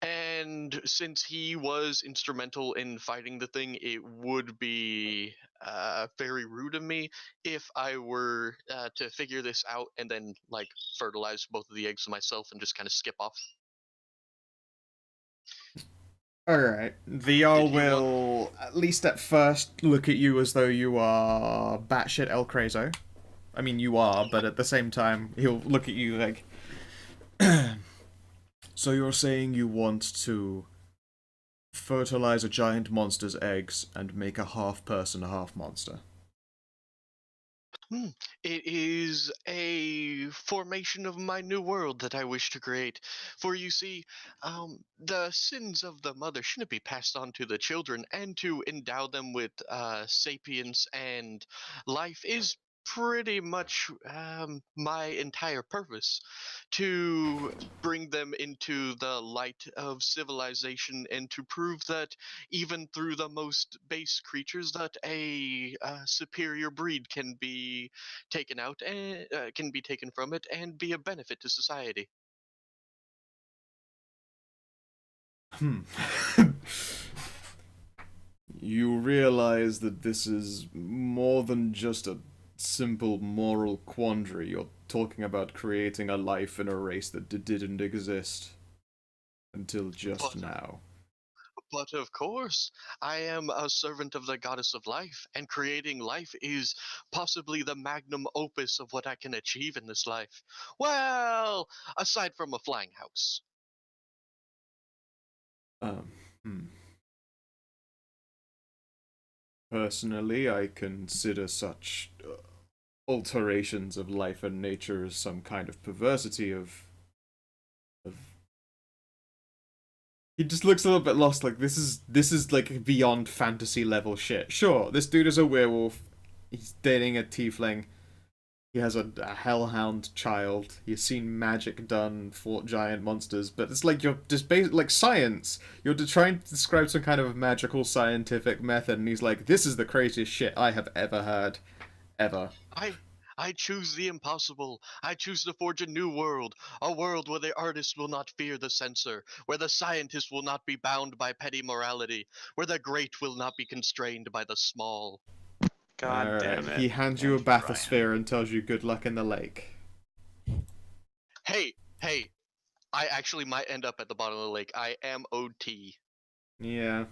And since he was instrumental in fighting the thing, it would be very rude of me if I were to figure this out and then like fertilize both of the eggs myself and just kind of skip off. Alright. The Jarl will, at least at first, look at you as though you are batshit El Crazo. I mean, you are, but at the same time, he'll look at you like... So you're saying you want to fertilize a giant monster's eggs and make a half person, a half monster? It is a formation of my new world that I wish to create. For you see, the sins of the mother shouldn't be passed on to the children, and to endow them with sapience and life is pretty much my entire purpose, to bring them into the light of civilization and to prove that even through the most base creatures that a superior breed can be taken out and can be taken from it and be a benefit to society. You realize that this is more than just a simple moral quandary. You're talking about creating a life in a race that didn't exist until just now. But of course, I am a servant of the goddess of life, and creating life is possibly the magnum opus of what I can achieve in this life. Well, aside from a flying house. Personally, I consider such alterations of life and nature as some kind of perversity of... He just looks a little bit lost, like, this is like beyond fantasy level shit. Sure, this dude is a werewolf, he's dating a tiefling, he has a hellhound child, he's seen magic done, fought giant monsters, but it's like you're just like science. You're trying to describe some kind of magical scientific method, and he's like, this is the craziest shit I have ever heard. Ever. I choose the impossible. I choose to forge a new world. A world where the artist will not fear the censor, where the scientist will not be bound by petty morality, where the great will not be constrained by the small. God damn it. He hands you a bathysphere and tells you good luck in the lake. Hey, hey! I actually might end up at the bottom of the lake. I am OT. Yeah.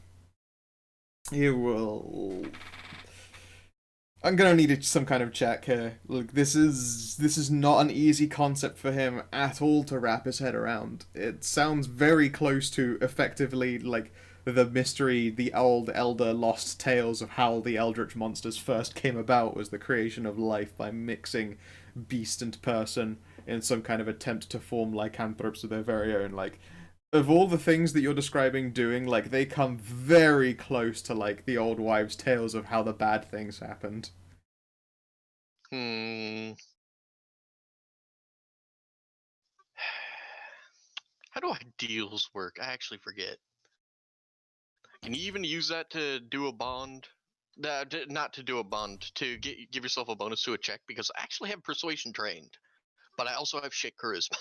You will. I'm gonna need some kind of check here. Look, this is not an easy concept for him at all to wrap his head around. It sounds very close to effectively like the mystery, the old elder lost tales of how the Eldritch monsters first came about was the creation of life by mixing beast and person in some kind of attempt to form lycanthropes of their very own. Like, of all the things that you're describing doing, like, they come very close to, like, the old wives' tales of how the bad things happened. Hmm. How do ideals work? I actually forget. Can you even use that to do a bond? Not to do a bond, to give yourself a bonus to a check, because I actually have persuasion trained, but I also have shit charisma.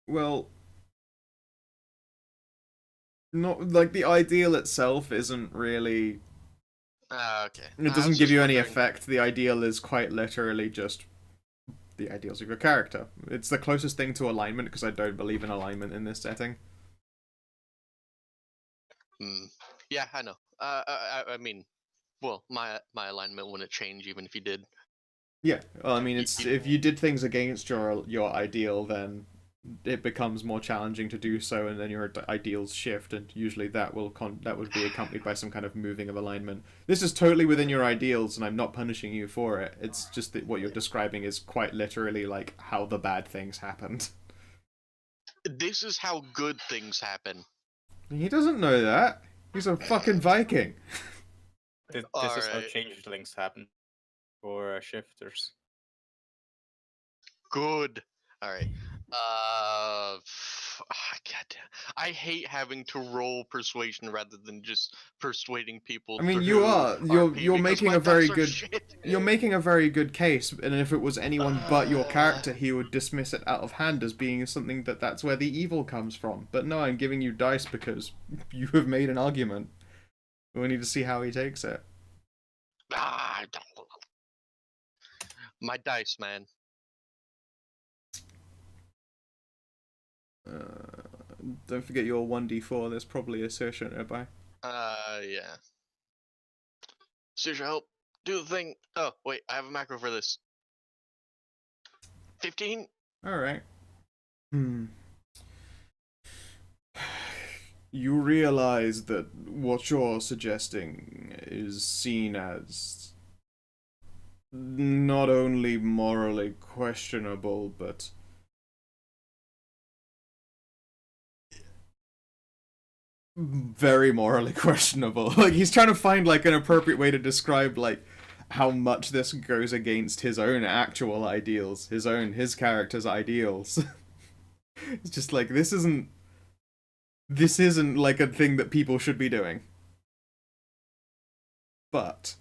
Well, not like the ideal itself isn't really. Okay. It I doesn't was give just you any wondering- effect. The ideal is quite literally just the ideals of your character. It's the closest thing to alignment because I don't believe in alignment in this setting. Yeah, I know. I mean, well, my alignment wouldn't change even if you did. Yeah, well, I mean, it's if you did things against your ideal, then it becomes more challenging to do so, and then your ideals shift, and usually that would be accompanied by some kind of moving of alignment. This is totally within your ideals, and I'm not punishing you for it. It's just that what you're describing is quite literally like how the bad things happened. This is how good things happen. He doesn't know that. He's a fucking Viking. This is how Alright. changelings happen for shifters. Good. All right. Goddamn. I hate having to roll persuasion rather than just persuading people. I mean, through you are. You're RP you're because making my a very dice are good. shit. You're making a very good case, and if it was anyone but your character, he would dismiss it out of hand as being something that's where the evil comes from. But no, I'm giving you dice because you have made an argument. We need to see how he takes it. My dice, man. Don't forget your 1d4. There's probably a session nearby. Yeah. Seriously, help. Do the thing. Oh, wait, I have a macro for this. 15? All right. You realize that what you're suggesting is seen as not only morally questionable, but very morally questionable. Like, he's trying to find like an appropriate way to describe like how much this goes against his own actual ideals, his character's ideals. It's just like this isn't like a thing that people should be doing. But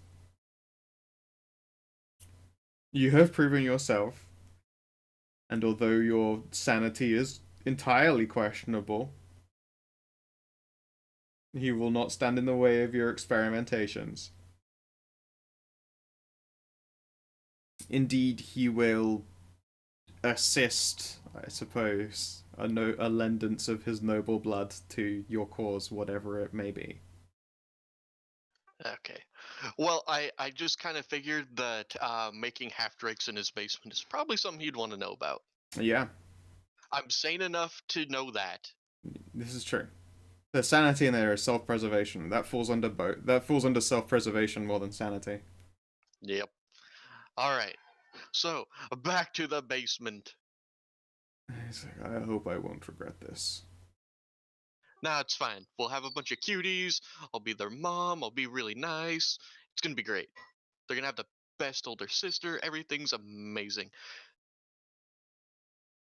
you have proven yourself, and although your sanity is entirely questionable, he will not stand in the way of your experimentations. Indeed, he will assist, I suppose, a lendance of his noble blood to your cause, whatever it may be. Okay. Well, I just kind of figured that making half-drakes in his basement is probably something he'd want to know about. Yeah, I'm sane enough to know that. this is true. The sanity in there is self-preservation. That falls under both. That falls under self-preservation more than sanity. Yep. All right. So, back to the basement. He's like, I hope I won't regret this. Nah, it's fine. We'll have a bunch of cuties. I'll be their mom. I'll be really nice. It's gonna be great. They're gonna have the best older sister. Everything's amazing.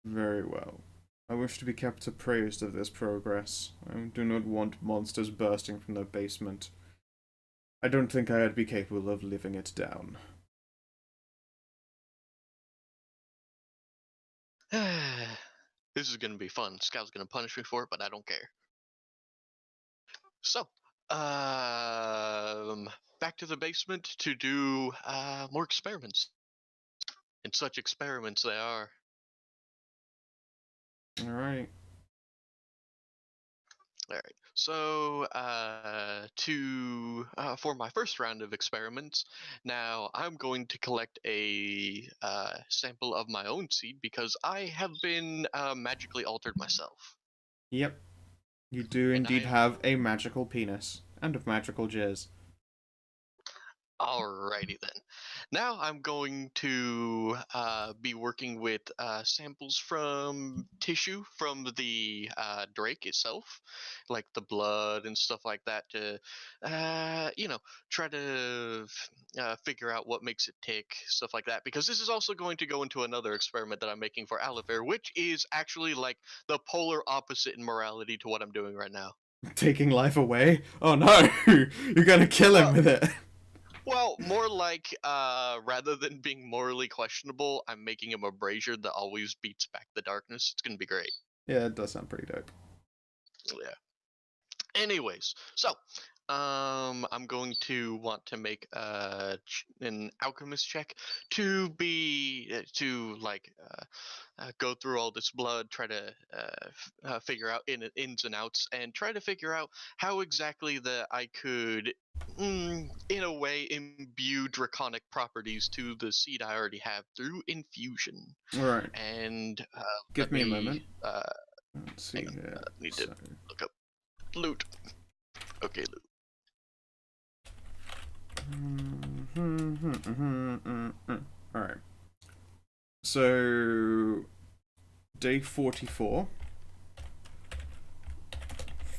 Very well. I wish to be kept appraised of this progress. I do not want monsters bursting from the basement. I don't think I'd be capable of living it down. This is gonna be fun. Scout's gonna punish me for it, but I don't care. So, back back to the basement to do more experiments. And such experiments they are. All right. All right. So, for my first round of experiments, now I'm going to collect a sample of my own seed because I have been magically altered myself. Yep. You do And indeed I- have a magical penis and a magical jizz. Alrighty then. Now I'm going to be working with samples from tissue from the drake itself, like the blood and stuff like that, to try to figure out what makes it tick, stuff like that. Because this is also going to go into another experiment that I'm making for Alifair, which is actually like the polar opposite in morality to what I'm doing right now. Taking life away? Oh no! You're gonna kill him with it. Well, more like, rather than being morally questionable, I'm making him a brazier that always beats back the darkness. It's gonna be great. Yeah, it does sound pretty dope. Yeah. Anyways, so, I'm going to want to make an alchemist check to go through all this blood, try to figure out ins and outs, and try to figure out how exactly that I could, in a way, imbue draconic properties to the seed I already have through infusion. Alright, And give me a moment. Uh, Let's see hang on, here. need to look up loot. Okay, loot. Alright. So, day 44.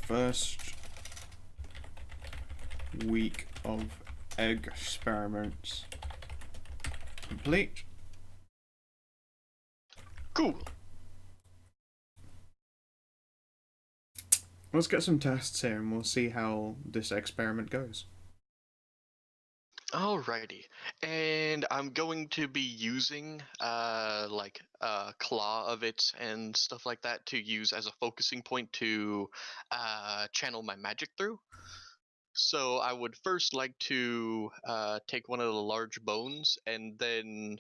First week of egg experiments complete. Cool. Let's get some tests here and we'll see how this experiment goes. Alrighty, and I'm going to be using claw of it and stuff like that to use as a focusing point to channel my magic through. So I would first like to take one of the large bones and then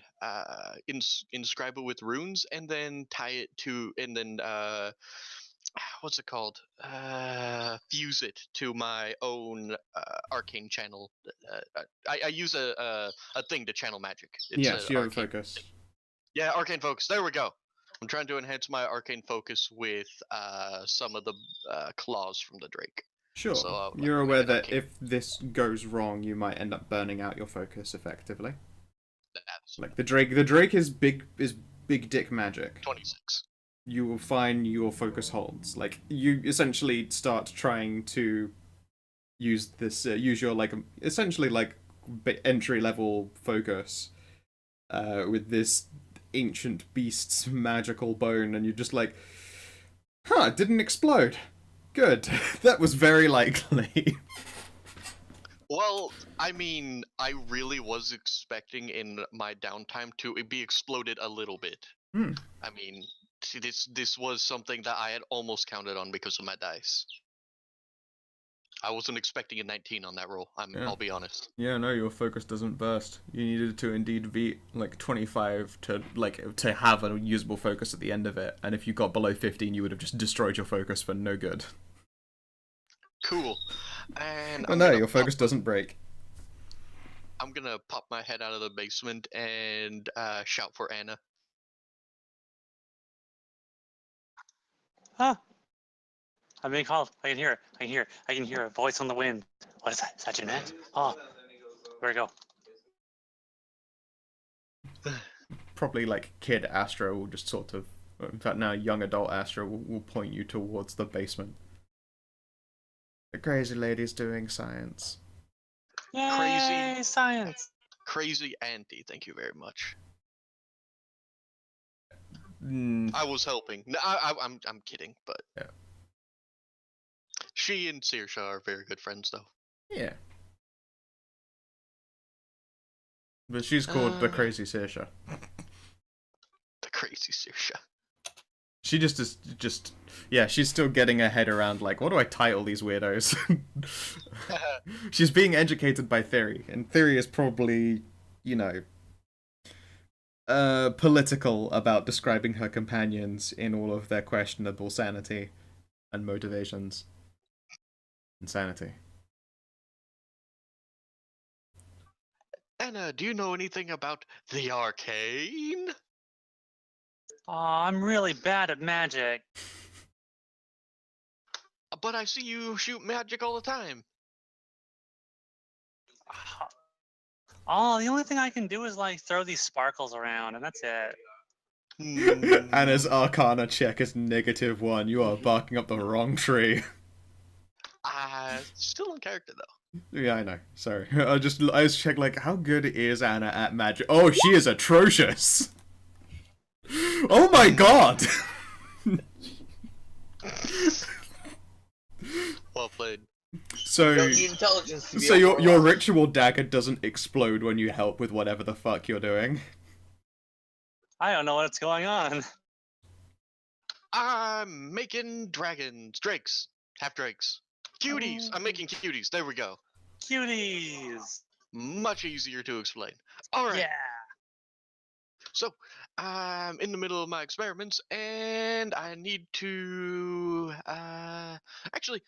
inscribe it with runes, and then tie it to, and then what's it called? Fuse it to my own arcane channel. I use a thing to channel magic. It's Yes, you have a arcane focus. thing. Yeah, arcane focus. There we go. I'm trying to enhance my arcane focus with some of the claws from the drake. Sure. So, You're aware that arcane. if this goes wrong, you might end up burning out your focus effectively. That's Like the drake is big dick magic. 26. You will find your focus holds. Like you essentially start trying to use this, use your like essentially like entry level focus, with this ancient beast's magical bone, and you're just like, huh, it didn't explode. Good. That was very likely. Well, I mean, I really was expecting in my downtime to it be exploded a little bit. Hmm. I mean, see, this was something that I had almost counted on because of my dice. I wasn't expecting a 19 on that roll. Yeah. I'll be honest. Yeah, no, your focus doesn't burst. You needed to indeed be like 25 to have a usable focus at the end of it, and if you got below 15, you would have just destroyed your focus for no good. Cool. And Oh no, your focus doesn't break. I'm gonna pop my head out of the basement and shout for Anna. Huh? I'm being called. I can hear it. I can hear a voice on the wind. What is that? Is that Jeanette? Oh, where'd it go? Probably like kid Astra will just sort of, in fact now young adult Astra will point you towards the basement. The crazy lady's doing science. Yay, Crazy. science! Crazy auntie, thank you very much. Mm, I was helping. No, I'm kidding, but Yeah. She and Saoirse are very good friends, though. yeah. But she's called the Crazy Saoirse. The crazy Saoirse. She yeah, she's still getting her head around, like, what do I title these weirdos? She's being educated by Thyri, and Thyri is probably, you know, political about describing her companions in all of their questionable sanity and motivations. Insanity. Anna, do you know anything about the Arcane? Aw, I'm really bad at magic. But I see you shoot magic all the time. Oh, the only thing I can do is like throw these sparkles around, and that's it. Anna's Arcana check is -1. You are barking up the wrong tree. Still in character though. Yeah, I know. Sorry. I was check like, how good is Anna at magic? Oh, she is atrocious. Oh my god. Well played. So, You don't need intelligence to be so a your warlock. ritual dagger doesn't explode when you help with whatever the fuck you're doing. I don't know what's going on. I'm making dragons, drakes, half drakes, cuties. I'm making cuties. There we go. Cuties. Much easier to explain. All right. Yeah. So, I'm in the middle of my experiments, and I need to. Actually,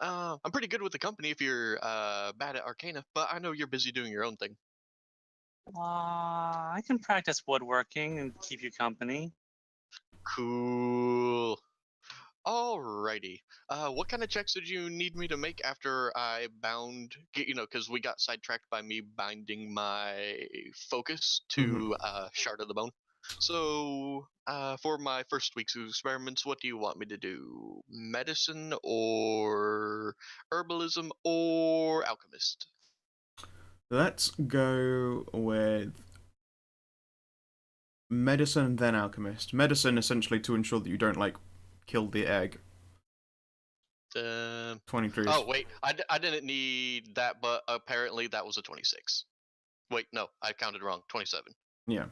I'm pretty good with the company if you're bad at Arcana, but I know you're busy doing your own thing. I can practice woodworking and keep you company. Cool. Alrighty. What kind of checks did you need me to make after I bound? Because we got sidetracked by me binding my focus to Shard of the Bone. So, for my first week's experiments, what do you want me to do? Medicine or herbalism or alchemist? Let's go with medicine, then alchemist. Medicine, essentially, to ensure that you don't, like, kill the egg. 23. Oh, wait. I didn't need that, but apparently that was a 26. Wait, no. I counted wrong. 27. Yeah.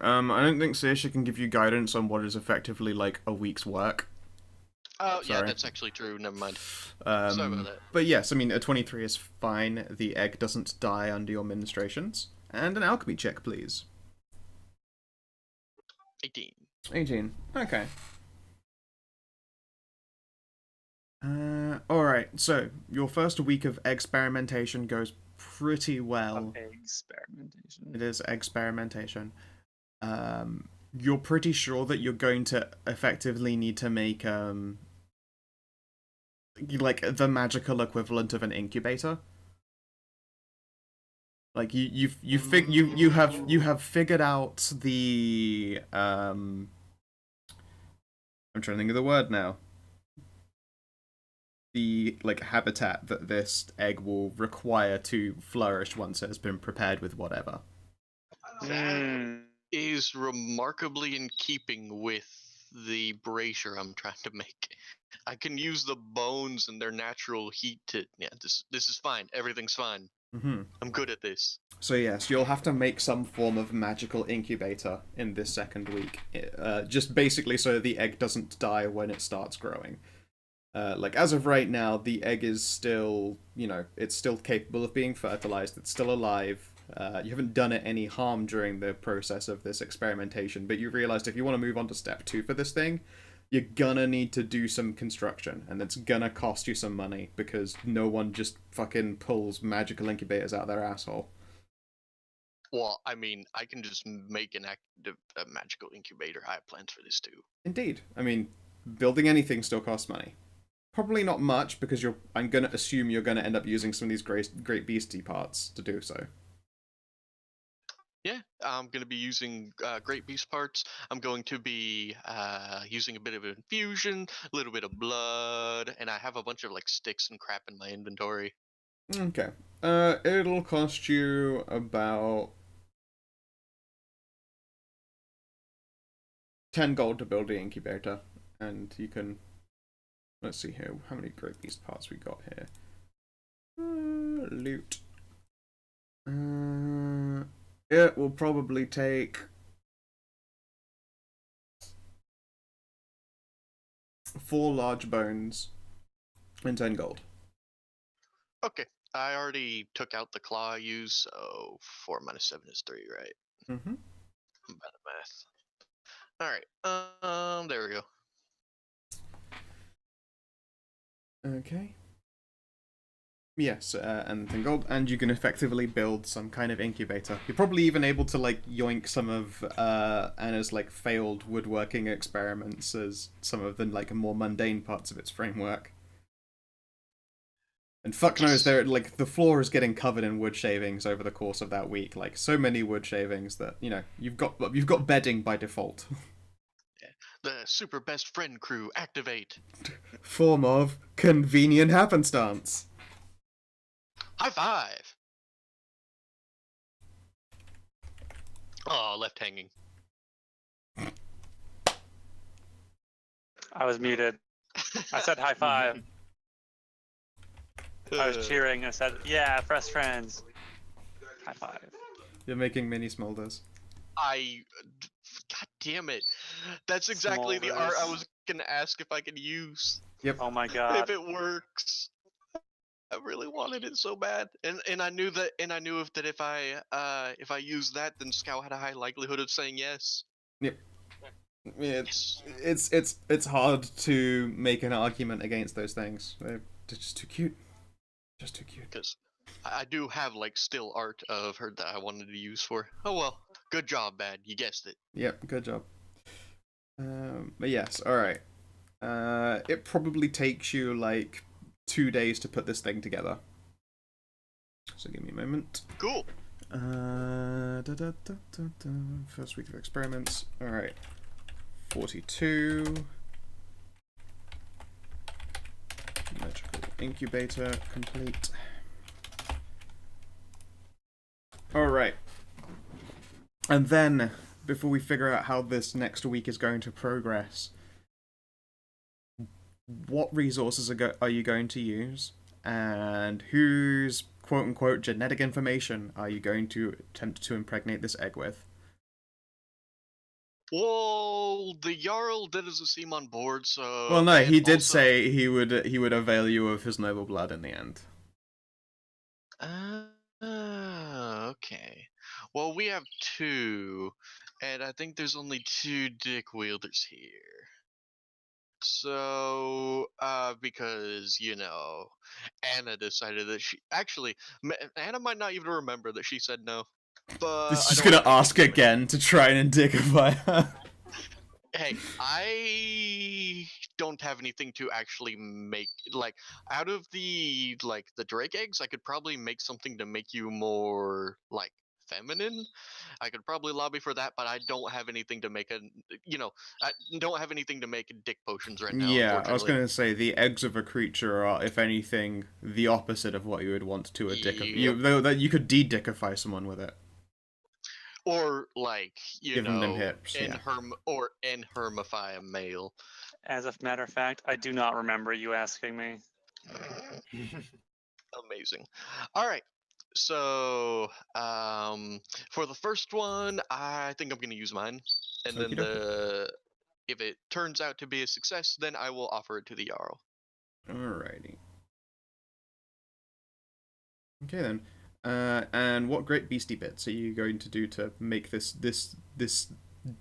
I don't think Saoirse can give you guidance on what is effectively, like, a week's work. Oh, yeah, Sorry. that's actually true. Never mind. Sorry about that. But yes, I mean, a 23 is fine. The egg doesn't die under your ministrations. And an alchemy check, please. 18. 18. Okay. Alright, so your first week of experimentation goes pretty well. Experimentation. It is experimentation. You're pretty sure that you're going to effectively need to make, like, the magical equivalent of an incubator. Like, you have figured out the, I'm trying to think of the word now. The, like, habitat that this egg will require to flourish once it has been prepared with whatever. That is remarkably in keeping with the brazier I'm trying to make. I can use the bones and their natural heat to... Yeah, this is fine. Everything's fine. I'm good at this. So yes, you'll have to make some form of magical incubator in this second week. Just basically so the egg doesn't die when it starts growing. Like, as of right now, the egg is still, it's still capable of being fertilized. It's still alive. You haven't done it any harm during the process of this experimentation, but you realized if you want to move on to step 2 for this thing, you're gonna need to do some construction, and it's gonna cost you some money, because no one just fucking pulls magical incubators out of their asshole. Well, I mean, I can just make a magical incubator. I have plans for this too. Indeed. I mean, building anything still costs money. Probably not much, because I'm gonna assume you're gonna end up using some of these great beastie parts to do so. Yeah, I'm going to be using Great Beast parts. I'm going to be using a bit of infusion, a little bit of blood, and I have a bunch of like sticks and crap in my inventory. Okay. It'll cost you about 10 gold to build the incubator, and you can... Let's see here, how many Great Beast parts we got here. Loot. It will probably take 4 large bones and 10 gold. Okay, I already took out the claw I used, so 4 minus 7 is 3, right? Mm-hmm. I'm bad at math. Alright, there we go. Okay. Yes, and 10 gold, and you can effectively build some kind of incubator. You're probably even able to, like, yoink some of Anna's, like, failed woodworking experiments as some of the, like, more mundane parts of its framework. And fuck knows, like, the floor is getting covered in wood shavings over the course of that week. Like, so many wood shavings that, you know, you've got bedding by default. The super best friend crew, activate! Form of convenient happenstance. High five! Oh, left hanging. I was muted. I said high five. I was cheering. I said, yeah, fresh friends. High five. You're making mini smolders. God damn it. That's exactly the art I Smolders. was gonna ask if I could use. Yep. Oh my god. If it works. I really wanted it so bad. And I knew that if I used that, then Skow had a high likelihood of saying yes. Yep. Yes. It's hard to make an argument against those things. They're just too cute. Just too cute. Because I do have like still art of her that I wanted to use for. Oh well. Good job, Bad. You guessed it. Yep, good job. But yes, alright. It probably takes you like 2 days to put this thing together. So give me a moment. Cool. First week of experiments. Alright. 42. Magical incubator complete. Alright. And then, before we figure out how this next week is going to progress, what resources are you going to use? And whose quote-unquote genetic information are you going to attempt to impregnate this egg with? Well, the Jarl doesn't seem on board, so. Well, no, he and did also- say he would avail you of his noble blood in the end. Okay. Well, we have 2, and I think there's only 2 dick wielders here. So, because, you know, Anna decided that Anna might not even remember that she said no. But She's gonna ask again to try and indicify her. Hey, I don't have anything to actually make, like, out of the Drake eggs, I could probably make something to make you more, like, feminine. I could probably lobby for that, but I don't have anything to make I don't have anything to make dick potions right now, Yeah, I was unfortunately. gonna say the eggs of a creature are, if anything, the opposite of what you would want to Yep. that you could de-dickify someone with it. Or, like, Give them hips, yeah. enhermify a male. As a matter of fact, I do not remember you asking me. Amazing. All right. So, for the first one, I think I'm going to use mine, and then Okey-dokey. if it turns out to be a success, then I will offer it to the Jarl. Alrighty. Okay then. And what great beastie bits are you going to do to make this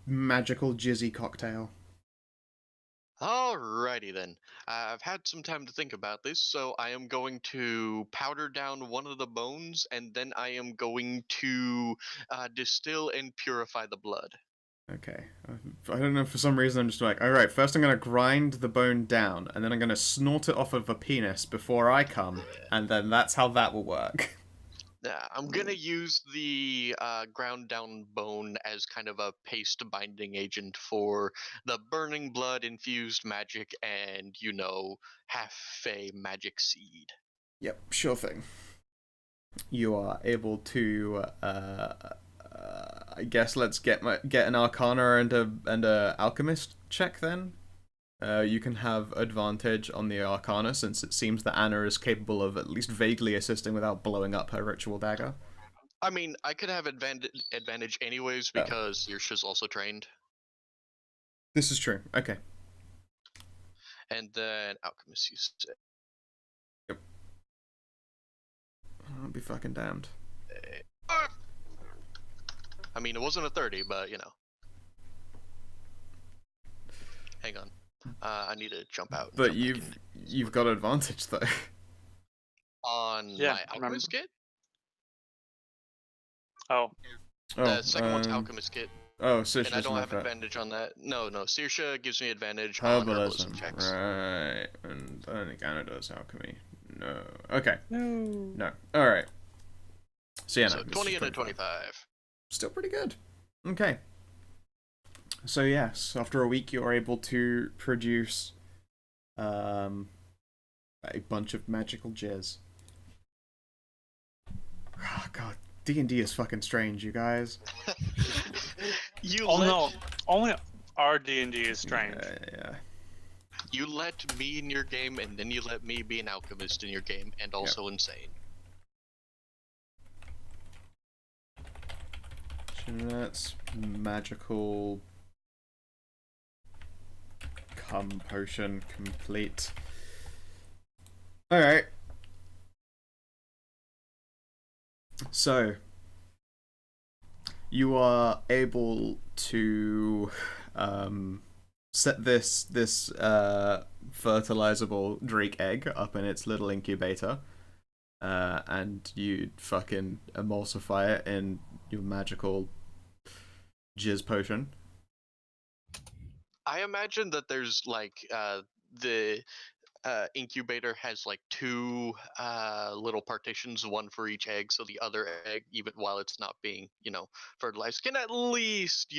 magical jizzy cocktail? Alrighty then. I've had some time to think about this, so I am going to powder down one of the bones, and then I am going to distill and purify the blood. Okay. I don't know, for some reason I'm just like, alright, first I'm gonna grind the bone down, and then I'm gonna snort it off of a penis before I come, and then that's how that will work. I'm gonna use the ground down bone as kind of a paste binding agent for the burning blood infused magic and, half-fey magic seed. Yep, sure thing. You are able to, I guess let's get an Arcana and a Alchemist check then. You can have advantage on the Arcana since it seems that Anna is capable of at least vaguely assisting without blowing up her ritual dagger. I mean, I could have advantage anyways because Yirsha's also trained. This is true. Okay. And then Alchemist, you said. I'll be fucking damned. I mean, it wasn't a 30, but you know. Hang on. I need to jump out. But you've got advantage though. On Yeah, my Alchemist kit? Oh, The second one's Alchemist kit. Oh, so And I don't have advantage on that. No, Saoirse gives me advantage on herbalism checks. Right. And I don't think Anna does alchemy. No. Okay. no. No. Alright. So yeah, So no, this 20 is and a 25. 25. Still pretty good. Okay. So yes, after a week you're able to produce a bunch of magical jizz. Oh god, D&D is fucking strange, you guys. Only our D&D is strange. Yeah. You let me in your game, and then you let me be an alchemist in your game, and also insane. Jeanette's magical cum potion complete. Alright. So, you are able to set this fertilizable drake egg up in its little incubator, and you fucking emulsify it in your magical jizz potion. I imagine that there's like the incubator has like two little partitions, one for each egg, so the other egg, even while it's not being, fertilized, can at least,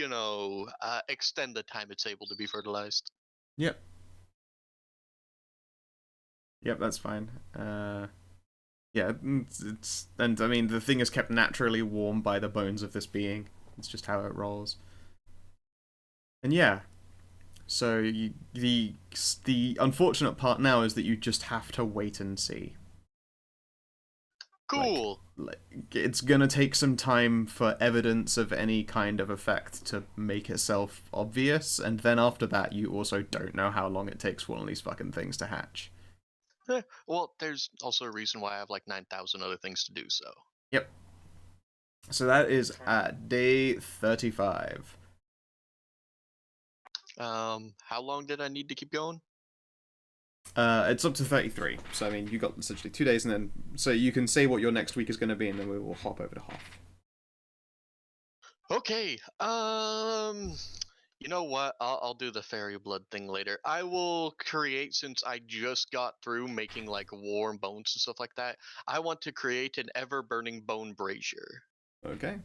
extend the time it's able to be fertilized. Yep, that's fine. Yeah, it's and I mean the thing is kept naturally warm by the bones of this being. It's just how it rolls. And yeah, so the unfortunate part now is that you just have to wait and see. Cool. Like it's gonna take some time for evidence of any kind of effect to make itself obvious, and then after that, you also don't know how long it takes for one of these fucking things to hatch. Well, there's also a reason why I have like 9,000 other things to do, so. Yep. So that is at day 35. How long did I need to keep going? It's up to 33. So I mean, you got essentially 2 days, and then so you can say what your next week is going to be, and then we will hop over to Hoff. Okay. You know what? I'll do the fairy blood thing later. I will create, since I just got through making like warm bones and stuff like that, I want to create an ever-burning bone brazier. Okay.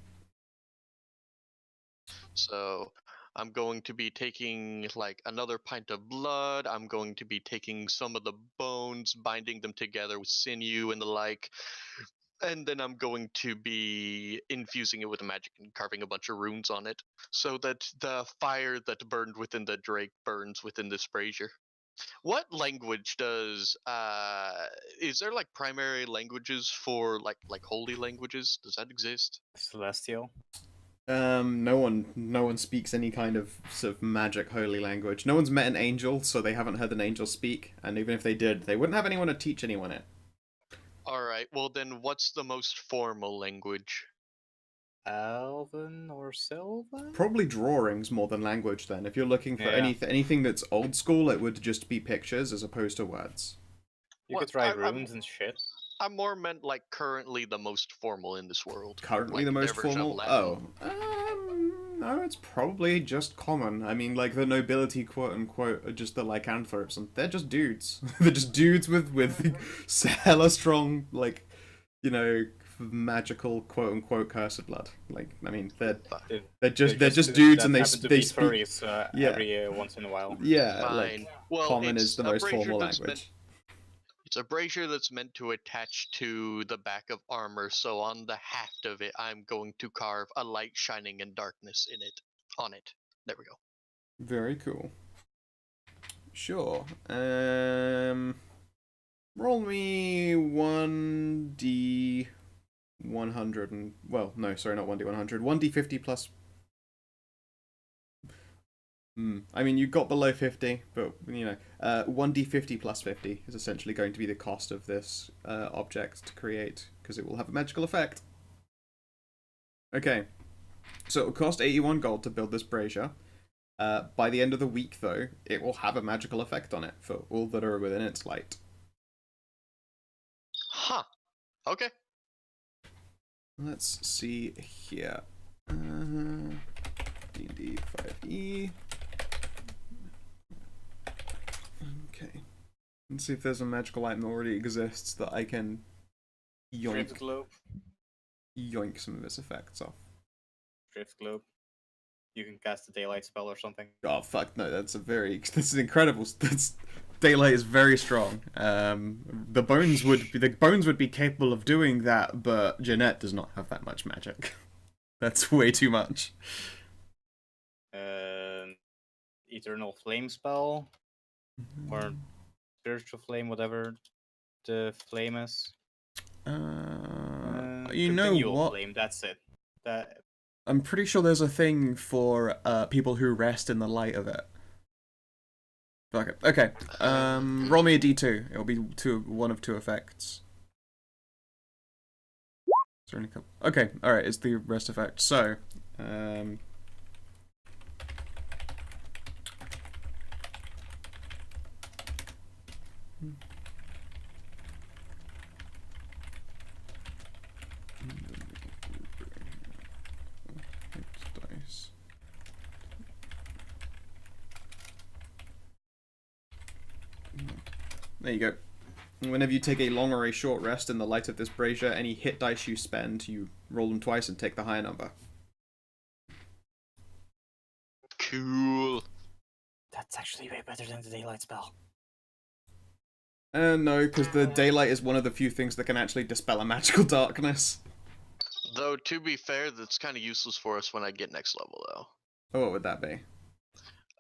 So I'm going to be taking like another pint of blood. I'm going to be taking some of the bones, binding them together with sinew and the like. And then I'm going to be infusing it with magic and carving a bunch of runes on it, so that the fire that burned within the drake burns within this brazier. What language does is there like primary languages for like holy languages? Does that exist? Celestial. No one speaks any kind of sort of magic holy language. No one's met an angel, so they haven't heard an angel speak, and even if they did, they wouldn't have anyone to teach anyone it. Alright, well then what's the most formal language? Elven or Sylvan? Probably drawings more than language then. If you're looking for Yeah. anything that's old school, it would just be pictures as opposed to words. You Well, could write I'm- runes and shit. I more meant like currently the most formal in this world. Currently Like the most their version of formal? Latin. No, it's probably just common. I mean, like, the nobility, quote-unquote, are just the lycanthropes, and they're just dudes. They're just dudes with hella strong, like, magical, quote-unquote, cursed blood. Like, I mean, they're just dudes, and they speak... Furries, every once in a while. Yeah, Fine. like, Well, common it's is the a most brazier formal that's language. It's a brazier that's meant to attach to the back of armor, so on the haft of it, I'm going to carve a light shining in darkness on it. There we go. Very cool. Sure. Roll me 1d 100 and... Well, no, sorry, not 1d 100. 1d50 plus... I mean, you got below 50, but, 1d50 plus 50 is essentially going to be the cost of this object to create, because it will have a magical effect. Okay, so it will cost 81 gold to build this brazier. By the end of the week, though, it will have a magical effect on it for all that are within its light. Huh. Okay. Let's see here. D&D 5e. Okay. Let's see if there's a magical item that already exists that I can Drift globe. yoink some of its effects off. Drift globe. You can cast a daylight spell or something. Oh fuck no! This is incredible. Daylight is very strong. The bones would be capable of doing that, but Jeanette does not have that much magic. That's way too much. Eternal flame spell, or spiritual flame, whatever the flame is. You know what? Flame. That's it. I'm pretty sure there's a thing for people who rest in the light of it. Fuck it. Okay. Roll me a d2. It'll be one of two effects. Is there any couple? Okay. All right. It's the rest effect. So, dice. There you go. Whenever you take a long or a short rest in the light of this brazier, any hit dice you spend, you roll them twice and take the higher number. Cool. That's actually way better than the daylight spell. No, because the daylight is one of the few things that can actually dispel a magical darkness. Though, to be fair, that's kind of useless for us when I get next level, though. Oh, what would that be?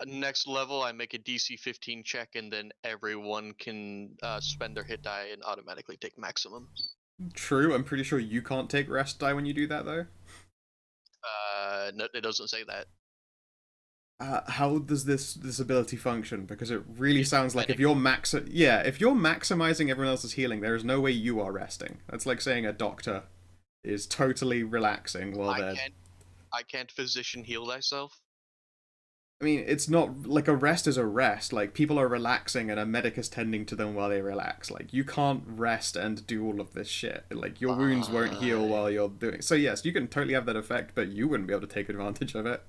Next level, I make a DC 15 check, and then everyone can spend their hit die and automatically take maximum. True, I'm pretty sure you can't take rest die when you do that, though. No, it doesn't say that. How does this ability function? Because it really sounds like if you're maximizing everyone else's healing, there is no way you are resting. That's like saying a doctor is totally relaxing while they're... I can't physician heal thyself. I mean, it's not like a rest is a rest. Like, people are relaxing and a medic is tending to them while they relax. Like, you can't rest and do all of this shit. Like, your wounds won't heal while you're doing it. So yes, you can totally have that effect, but you wouldn't be able to take advantage of it.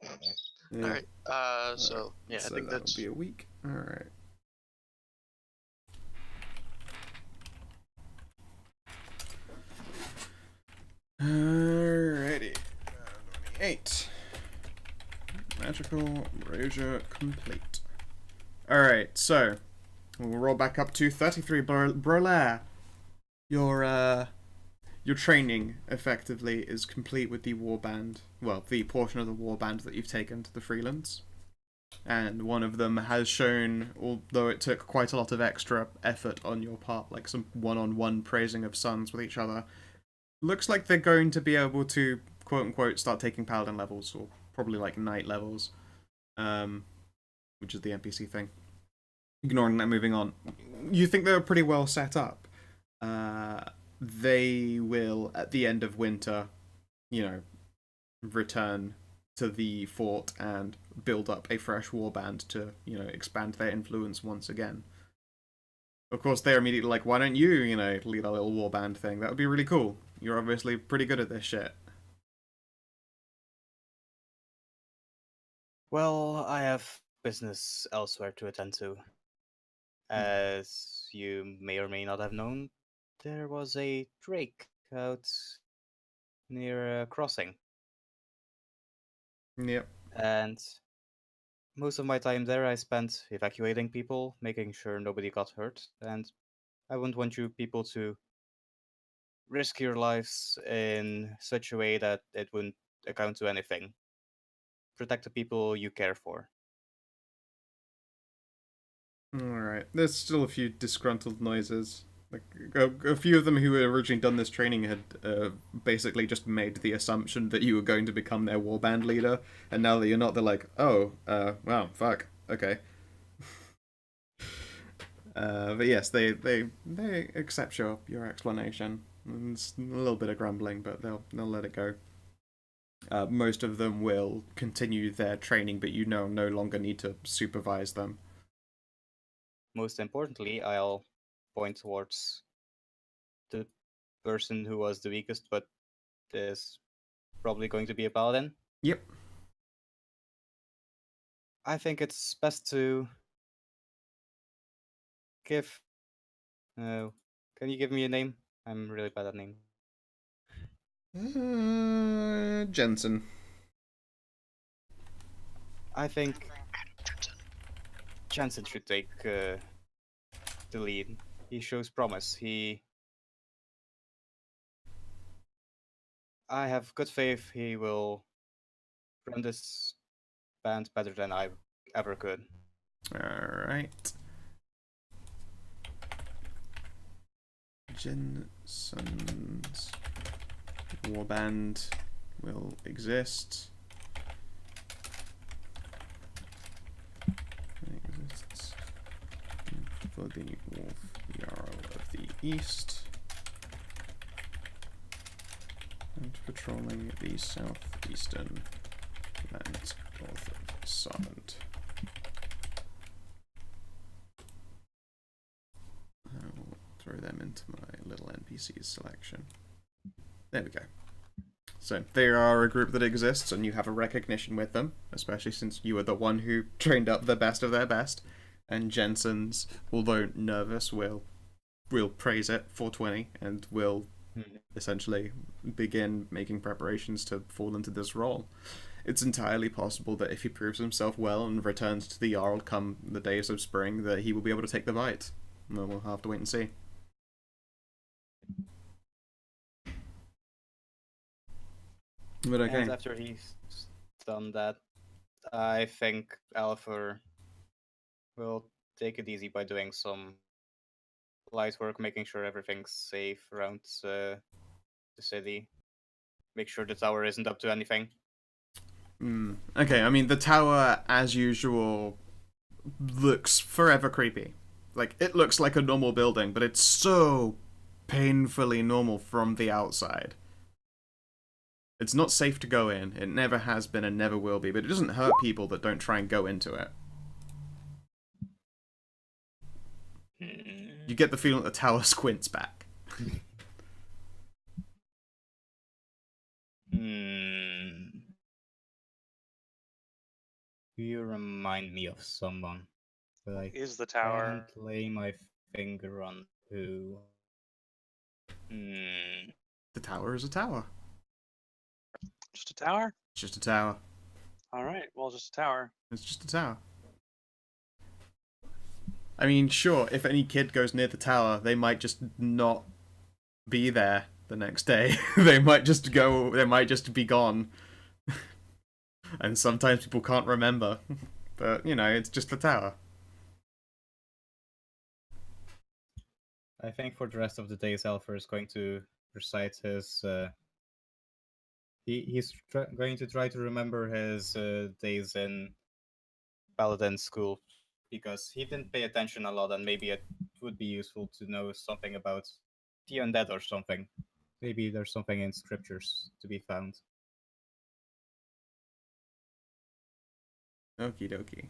Fine. Yeah. Alright, so, yeah, so I think that'll that's... be a week. Alright. Alrighty. 28. Magical brazier complete. Alright, so we'll roll back up to 33 Brolaire. Your training effectively is complete with the warband. Well, the portion of the warband that you've taken to the Freelands. And one of them has shown, although it took quite a lot of extra effort on your part, like some one-on-one praising of suns with each other, looks like they're going to be able to, quote-unquote, start taking paladin levels, or probably like knight levels, which is the NPC thing. Ignoring that, moving on. You think they're pretty well set up. They will, at the end of winter, return to the fort and build up a fresh warband to, expand their influence once again. Of course, they're immediately like, why don't you, lead a little warband thing? That would be really cool. You're obviously pretty good at this shit. Well, I have business elsewhere to attend to. As you may or may not have known, there was a drake out near a crossing. Yep. And most of my time there I spent evacuating people, making sure nobody got hurt, and I wouldn't want you people to risk your lives in such a way that it wouldn't account to anything. Protect the people you care for. Alright. There's still a few disgruntled noises. Like a few of them who had originally done this training had basically just made the assumption that you were going to become their warband leader, and now that you're not, they're like, oh, wow, fuck, okay. But yes, they accept your explanation. It's a little bit of grumbling, but they'll let it go. Most of them will continue their training, but you no longer need to supervise them. Most importantly, I'll point towards the person who was the weakest, but is probably going to be a paladin. Yep. I think it's best to give. Can you give me a name? I'm really bad at names. Jensen. I think Jensen should take the lead. He shows promise. I have good faith he will run this band better than I ever could. Alright. Jensen's warband will exist. Exists for the Wolf Jarl of the East. And patrolling the southeastern lands north of Savin. I'll throw them into my little NPCs selection. There we go. So they are a group that exists, and you have a recognition with them, especially since you are the one who trained up the best of their best. And Jensen's, although nervous, will praise it 420 and will essentially begin making preparations to fall into this role. It's entirely possible that if he proves himself well and returns to the Jarl come the days of spring, that he will be able to take the bite. Well, we'll have to wait and see. But okay. And after he's done that, I think Alpha will take it easy by doing some light work, making sure everything's safe around the city. Make sure the tower isn't up to anything. Okay, I mean, the tower, as usual, looks forever creepy. Like, it looks like a normal building, but it's so painfully normal from the outside. It's not safe to go in. It never has been and never will be, but it doesn't hurt people that don't try and go into it. You get the feeling that the tower squints back. You remind me of someone, but I Is the tower? can't lay my finger on who. The tower is a tower. Just a tower? It's just a tower. Alright, well, just a tower. It's just a tower. I mean, sure, if any kid goes near the tower, they might just not be there the next day. They might just be gone. And sometimes people can't remember. But, you know, it's just a tower. I think for the rest of the days, Alpha is going to recite his. He's going to try to remember his days in Paladin school, because he didn't pay attention a lot, and maybe it would be useful to know something about the undead or something. Maybe there's something in scriptures to be found. Okie dokie.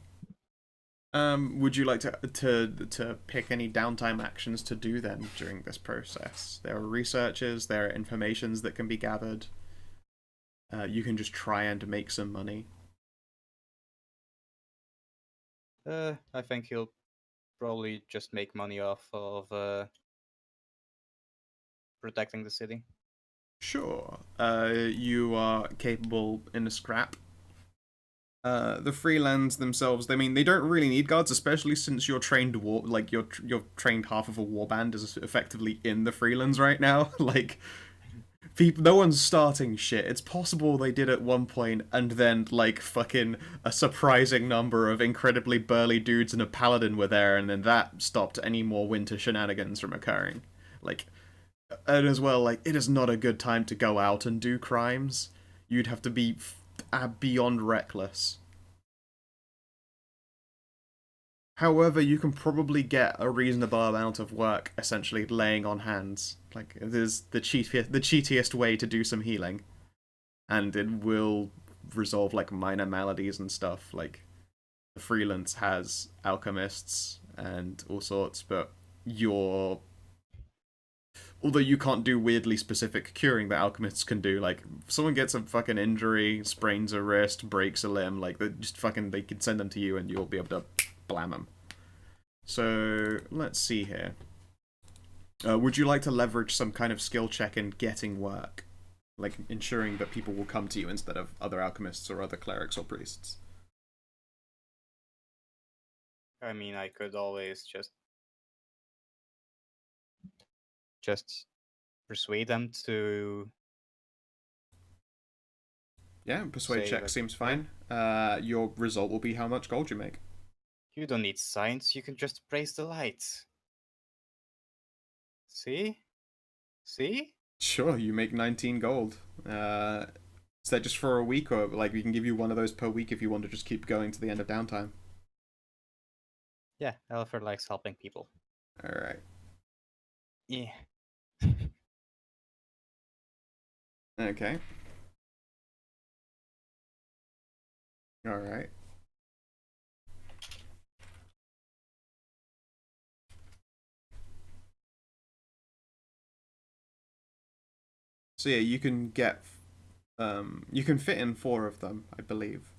Would you like to pick any downtime actions to do then during this process? There are researches, there are informations that can be gathered. You can just try and make some money. I think he'll probably just make money off of protecting the city. Sure. You are capable in a scrap. The freelands themselves, I mean, they don't really need guards, especially since you're trained you're trained half of a warband is effectively in the freelands right now. Like, no one's starting shit. It's possible they did at one point, and then like fucking a surprising number of incredibly burly dudes and a paladin were there, and then that stopped any more winter shenanigans from occurring. Like, and as well, like, it is not a good time to go out and do crimes. You'd have to be beyond reckless. However, you can probably get a reasonable amount of work essentially laying on hands. Like, it is the cheatiest way to do some healing. And it will resolve, like, minor maladies and stuff. Like, the freelance has alchemists and all sorts, but although you can't do weirdly specific curing that alchemists can do, like, if someone gets a fucking injury, sprains a wrist, breaks a limb, like, they can send them to you and you'll be able to blam them. So, let's see here. Would you like to leverage some kind of skill check in getting work? Like, ensuring that people will come to you instead of other alchemists or other clerics or priests? I mean, I could always just persuade them to... Yeah, persuade Say check that- seems fine. Your result will be how much gold you make. You don't need science, you can just praise the light. See? See? Sure, you make 19 gold. Is that just for a week, or like we can give you one of those per week if you want to just keep going to the end of downtime? Yeah, Elephant likes helping people. Alright. Yeah. Okay. Alright. So yeah, you can get... you can fit in 4 of them, I believe.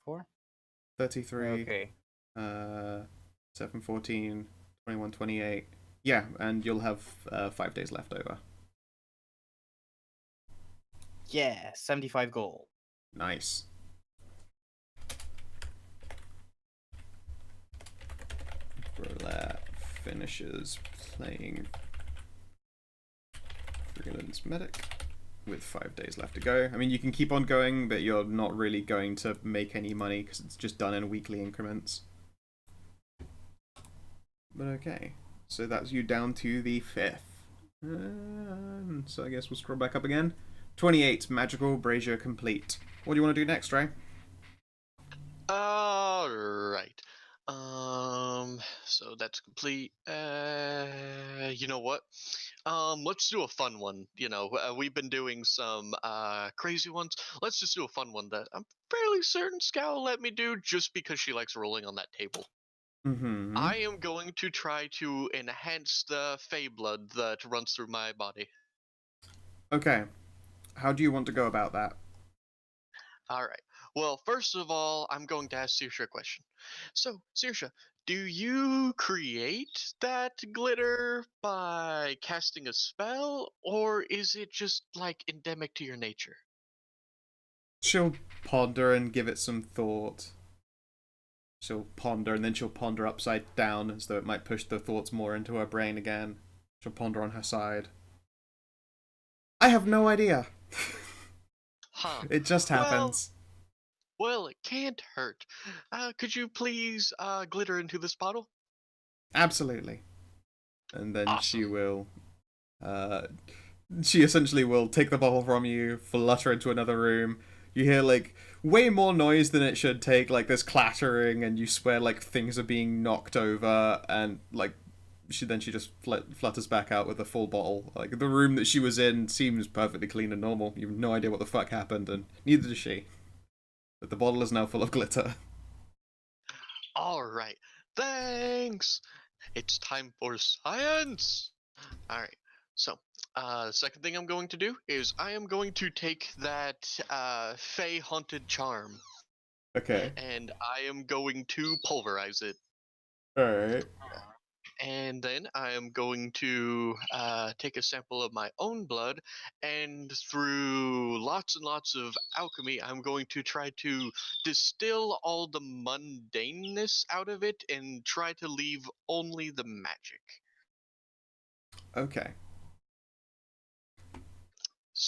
4? 33, Okay. 7, 14, 21, 28. Yeah, and you'll have 5 days left over. Yeah, 75 gold. Nice. Burlap finishes playing freelance medic with 5 days left to go. I mean, you can keep on going, but you're not really going to make any money because it's just done in weekly increments. But okay, so that's you down to the 5th. So I guess we'll scroll back up again. 28, magical brazier complete. What do you want to do next, Ray? Alright. So that's complete. You know what? Let's do a fun one. You know, we've been doing some crazy ones. Let's just do a fun one that I'm fairly certain Skow will let me do just because she likes rolling on that table. Mm-hmm. I am going to try to enhance the Fey blood that runs through my body. Okay. How do you want to go about that? Alright. Well, first of all, I'm going to ask Saoirse a question. So, Saoirse, do you create that glitter by casting a spell, or is it just, like, endemic to your nature? She'll ponder and give it some thought. She'll ponder, and then she'll ponder upside down as though it might push the thoughts more into her brain again. She'll ponder on her side. I have no idea. Huh. It just happens. Well, it can't hurt. Could you please glitter into this bottle? Absolutely. And then Awesome. she will... she essentially will take the bottle from you, flutter into another room. You hear, like, way more noise than it should take. Like, there's clattering, and you swear, like, things are being knocked over, and, like, she just flutters back out with a full bottle. Like, the room that she was in seems perfectly clean and normal. You have no idea what the fuck happened, and neither does she. But the bottle is now full of glitter. Alright. Thanks! It's time for science! Alright. So, the second thing I'm going to do is I am going to take that Fey Haunted Charm. Okay. And I am going to pulverize it. Alright. And then I am going to take a sample of my own blood, and through lots and lots of alchemy, I'm going to try to distill all the mundaneness out of it and try to leave only the magic. Okay.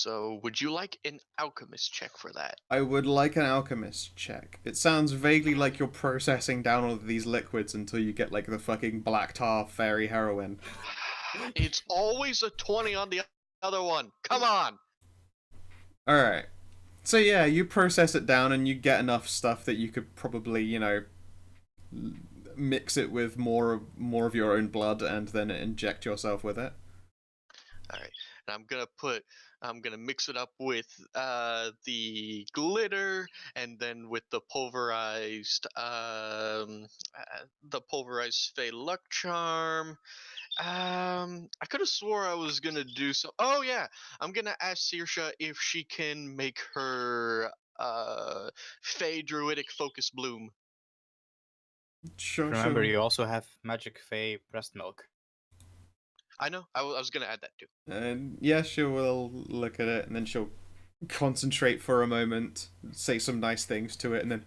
So, would you like an alchemist check for that? I would like an alchemist check. It sounds vaguely like you're processing down all of these liquids until you get like the fucking black tar fairy heroin. It's always a 20 on the other one. Come on. Alright. So yeah, you process it down and you get enough stuff that you could probably, you know, mix it with more of your own blood and then inject yourself with it. All right, and I'm gonna mix it up with the glitter, and then with the pulverized Fey Luck Charm. I could have swore I was gonna do so. Oh yeah, I'm gonna ask Saoirse if she can make her Fey Druidic Focus Bloom. Sure, Remember, sure. you also have Magic Fey breast milk. I know. I was gonna add that too. And yeah, she will look at it and then she'll concentrate for a moment, say some nice things to it, and then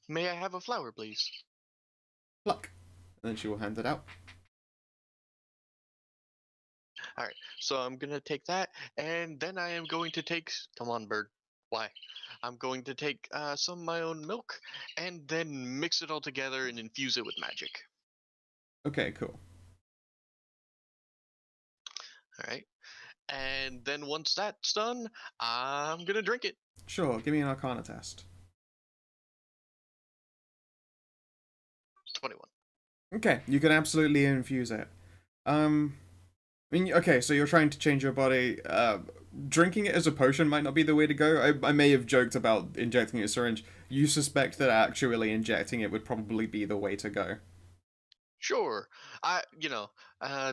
May I have a flower, please? pluck. And then she will hand it out. All right. So I'm gonna take that, and then I am going to take. Come on, bird. Why? I'm going to take some of my own milk, and then mix it all together and infuse it with magic. Okay, cool. All right. And then once that's done, I'm gonna drink it. Sure, give me an Arcana test. 21. Okay, you can absolutely infuse it. I mean, okay, so you're trying to change your body. Drinking it as a potion might not be the way to go. I may have joked about injecting it as a syringe. You suspect that actually injecting it would probably be the way to go. Sure.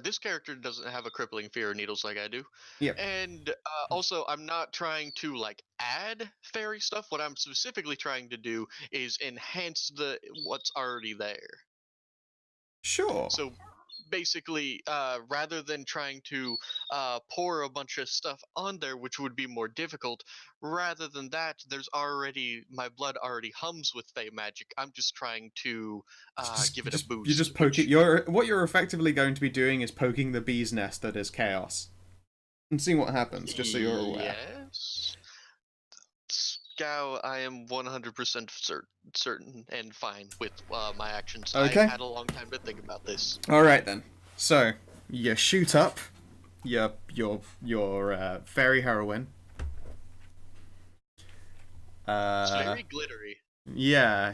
This character doesn't have a crippling fear of needles like I do. Yep. And also, I'm not trying to like add fairy stuff. What I'm specifically trying to do is enhance what's already there. Sure. So basically, rather than trying to pour a bunch of stuff on there, which would be more difficult, rather than that, my blood already hums with Fey magic. I'm just trying to give it a boost. You just poke it. What you're effectively going to be doing is poking the bee's nest that is chaos, and seeing what happens. Just so you're aware. Yes. Skow, I am 100% certain and fine with my actions. Okay. I had a long time to think about this. All right then. So you shoot up your fairy heroine. It's very glittery. Yeah.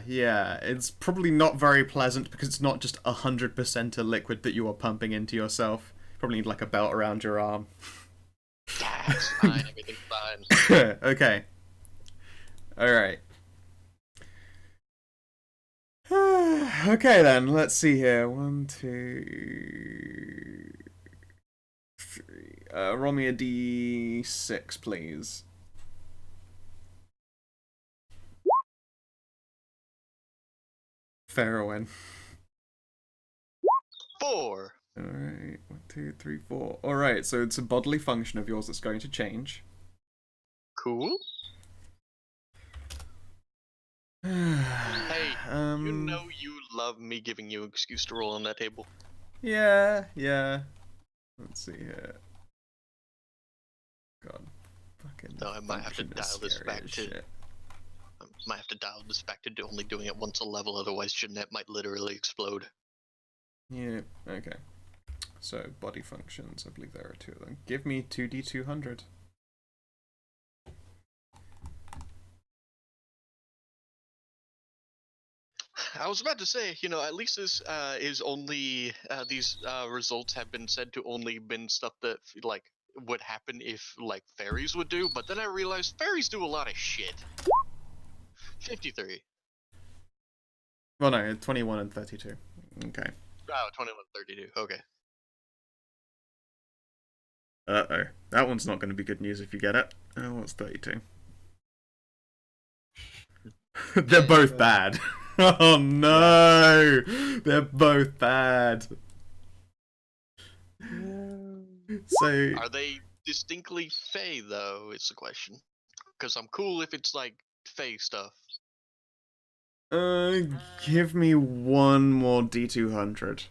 It's probably not very pleasant because it's not just 100% a liquid that you are pumping into yourself. You probably need like a belt around your arm. That's fine. Everything's fine. Okay. All right. Okay then, let's see here. 1, 2, 3. Roll me a d6, please. Heroin. 4. Alright, 1, 2, 3, 4. Alright, so it's a bodily function of yours that's going to change. Cool. Hey, you know you love me giving you an excuse to roll on that table. Yeah. Let's see here. God, fucking. No, I might have to function is dial this scary back as to. shit. I might have to dial this back to only doing it once a level, otherwise Jeanette might literally explode. Yeah. Okay. So body functions. I believe there are 2 of them. Give me 2d200. I was about to say, at least this is only these results have been said to only been stuff that like would happen if like fairies would do, but then I realized fairies do a lot of shit. 53. Well, no, 21 and 32. Okay. Oh, 21, 32. Okay. Uh-oh. That one's not going to be good news if you get it. Oh, what's 32? They're both bad. Oh no! They're both bad. So Are they distinctly Fey though? Is the question. Because I'm cool if it's like Fey stuff. give me one more D200.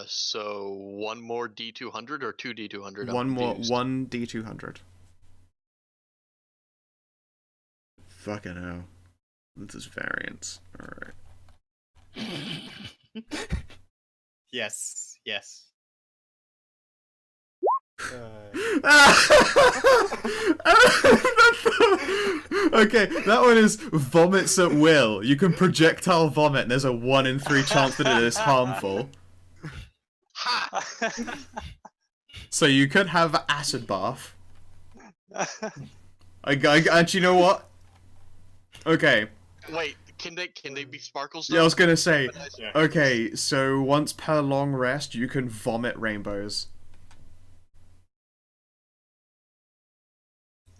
So one more D200 or two D200? One D200. Fucking hell. This is variance. Alright. Yes. Okay, that one is vomits at will. You can projectile vomit, and there's a 1 in 3 chance that it is harmful. Ha! So you could have acid bath. And you know what? Okay. Wait, can they be sparkles? Yeah, I was gonna say. Yeah. Okay, so once per long rest, you can vomit rainbows.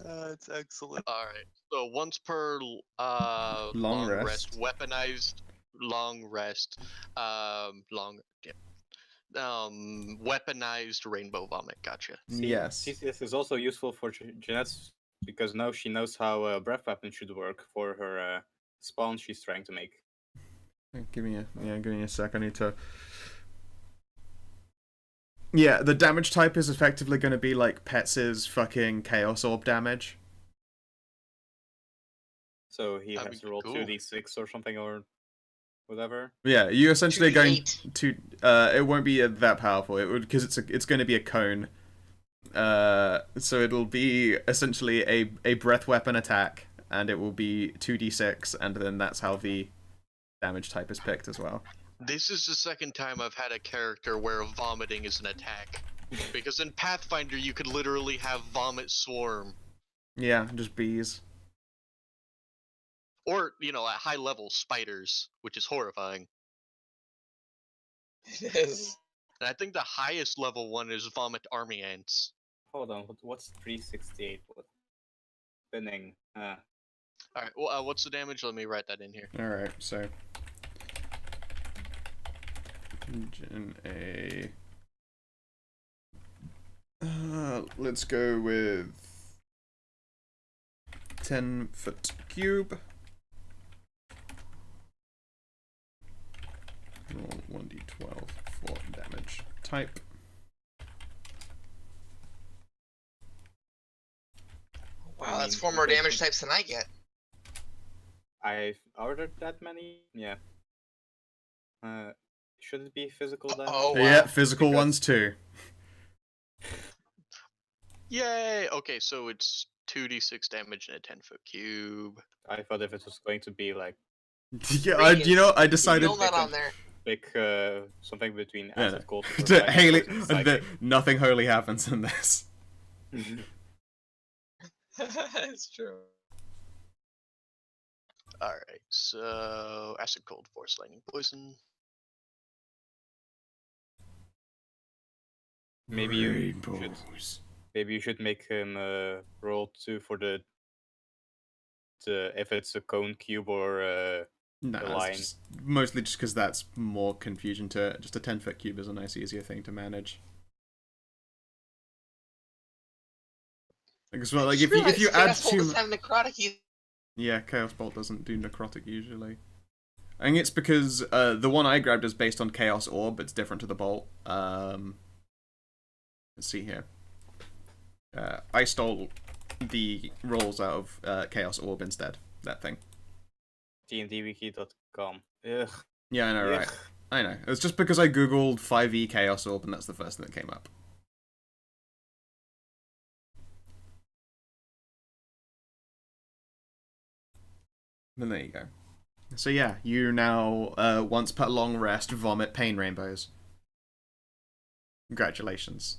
It's excellent. All right. So once per Long rest. weaponized long rest, weaponized rainbow vomit. Gotcha. Yes. This is also useful for Jeanette because now she knows how a breath weapon should work for her spawn she's trying to make. Give me a sec. I need to. Yeah, the damage type is effectively going to be like Pets' fucking Chaos Orb damage. So he That'd has be to roll cool. 2d6 or something or whatever. Yeah, you essentially are going 2d8. to. It won't be that powerful. It would because it's going to be a cone. So it'll be essentially a breath weapon attack, and it will be 2d6, and then that's how the damage type is picked as well. This is the second time I've had a character where vomiting is an attack. Because in Pathfinder, you could literally have vomit swarm. Yeah, just bees. Or, at high level, spiders, which is horrifying. It is. And I think the highest level one is vomit army ants. Hold on, what's 368? What? Spinning. Alright, well, what's the damage? Let me write that in here. Alright, so. Gen A. Let's go with 10-foot cube. Roll 1d12 for damage type. Wow, that's 4 more damage types than I get. I've ordered that many? Yeah. Should it be physical damage? Oh, wow. Yeah, physical Because- ones too. Yay! Okay, so it's 2d6 damage in a 10-foot cube. I thought if it was going to be like Yeah, I decided. Roll that on there. big something between Yeah. acid cold. Haley, nothing holy happens in this. It's true. Alright, so acid, cold, force, lightning, poison. Maybe you Rainbows. Maybe you should make him roll 2 for the if it's a cone cube or No, the line. mostly just because that's more confusion to it. Just a 10-foot cube is a nice, easier thing to manage. Because, well, like if you add Chaos Bolt too, doesn't have necrotic either. yeah, Chaos Bolt doesn't do necrotic usually. I think it's because the one I grabbed is based on Chaos Orb. It's different to the bolt. Let's see here. I stole the rolls out of Chaos Orb instead. That thing. dndwiki.com. Ugh. Yeah, I know, Ugh. right? I know. It's just because I googled 5e Chaos Orb and that's the first thing that came up. And there you go. So yeah, you now, once per long rest, vomit pain rainbows. Congratulations.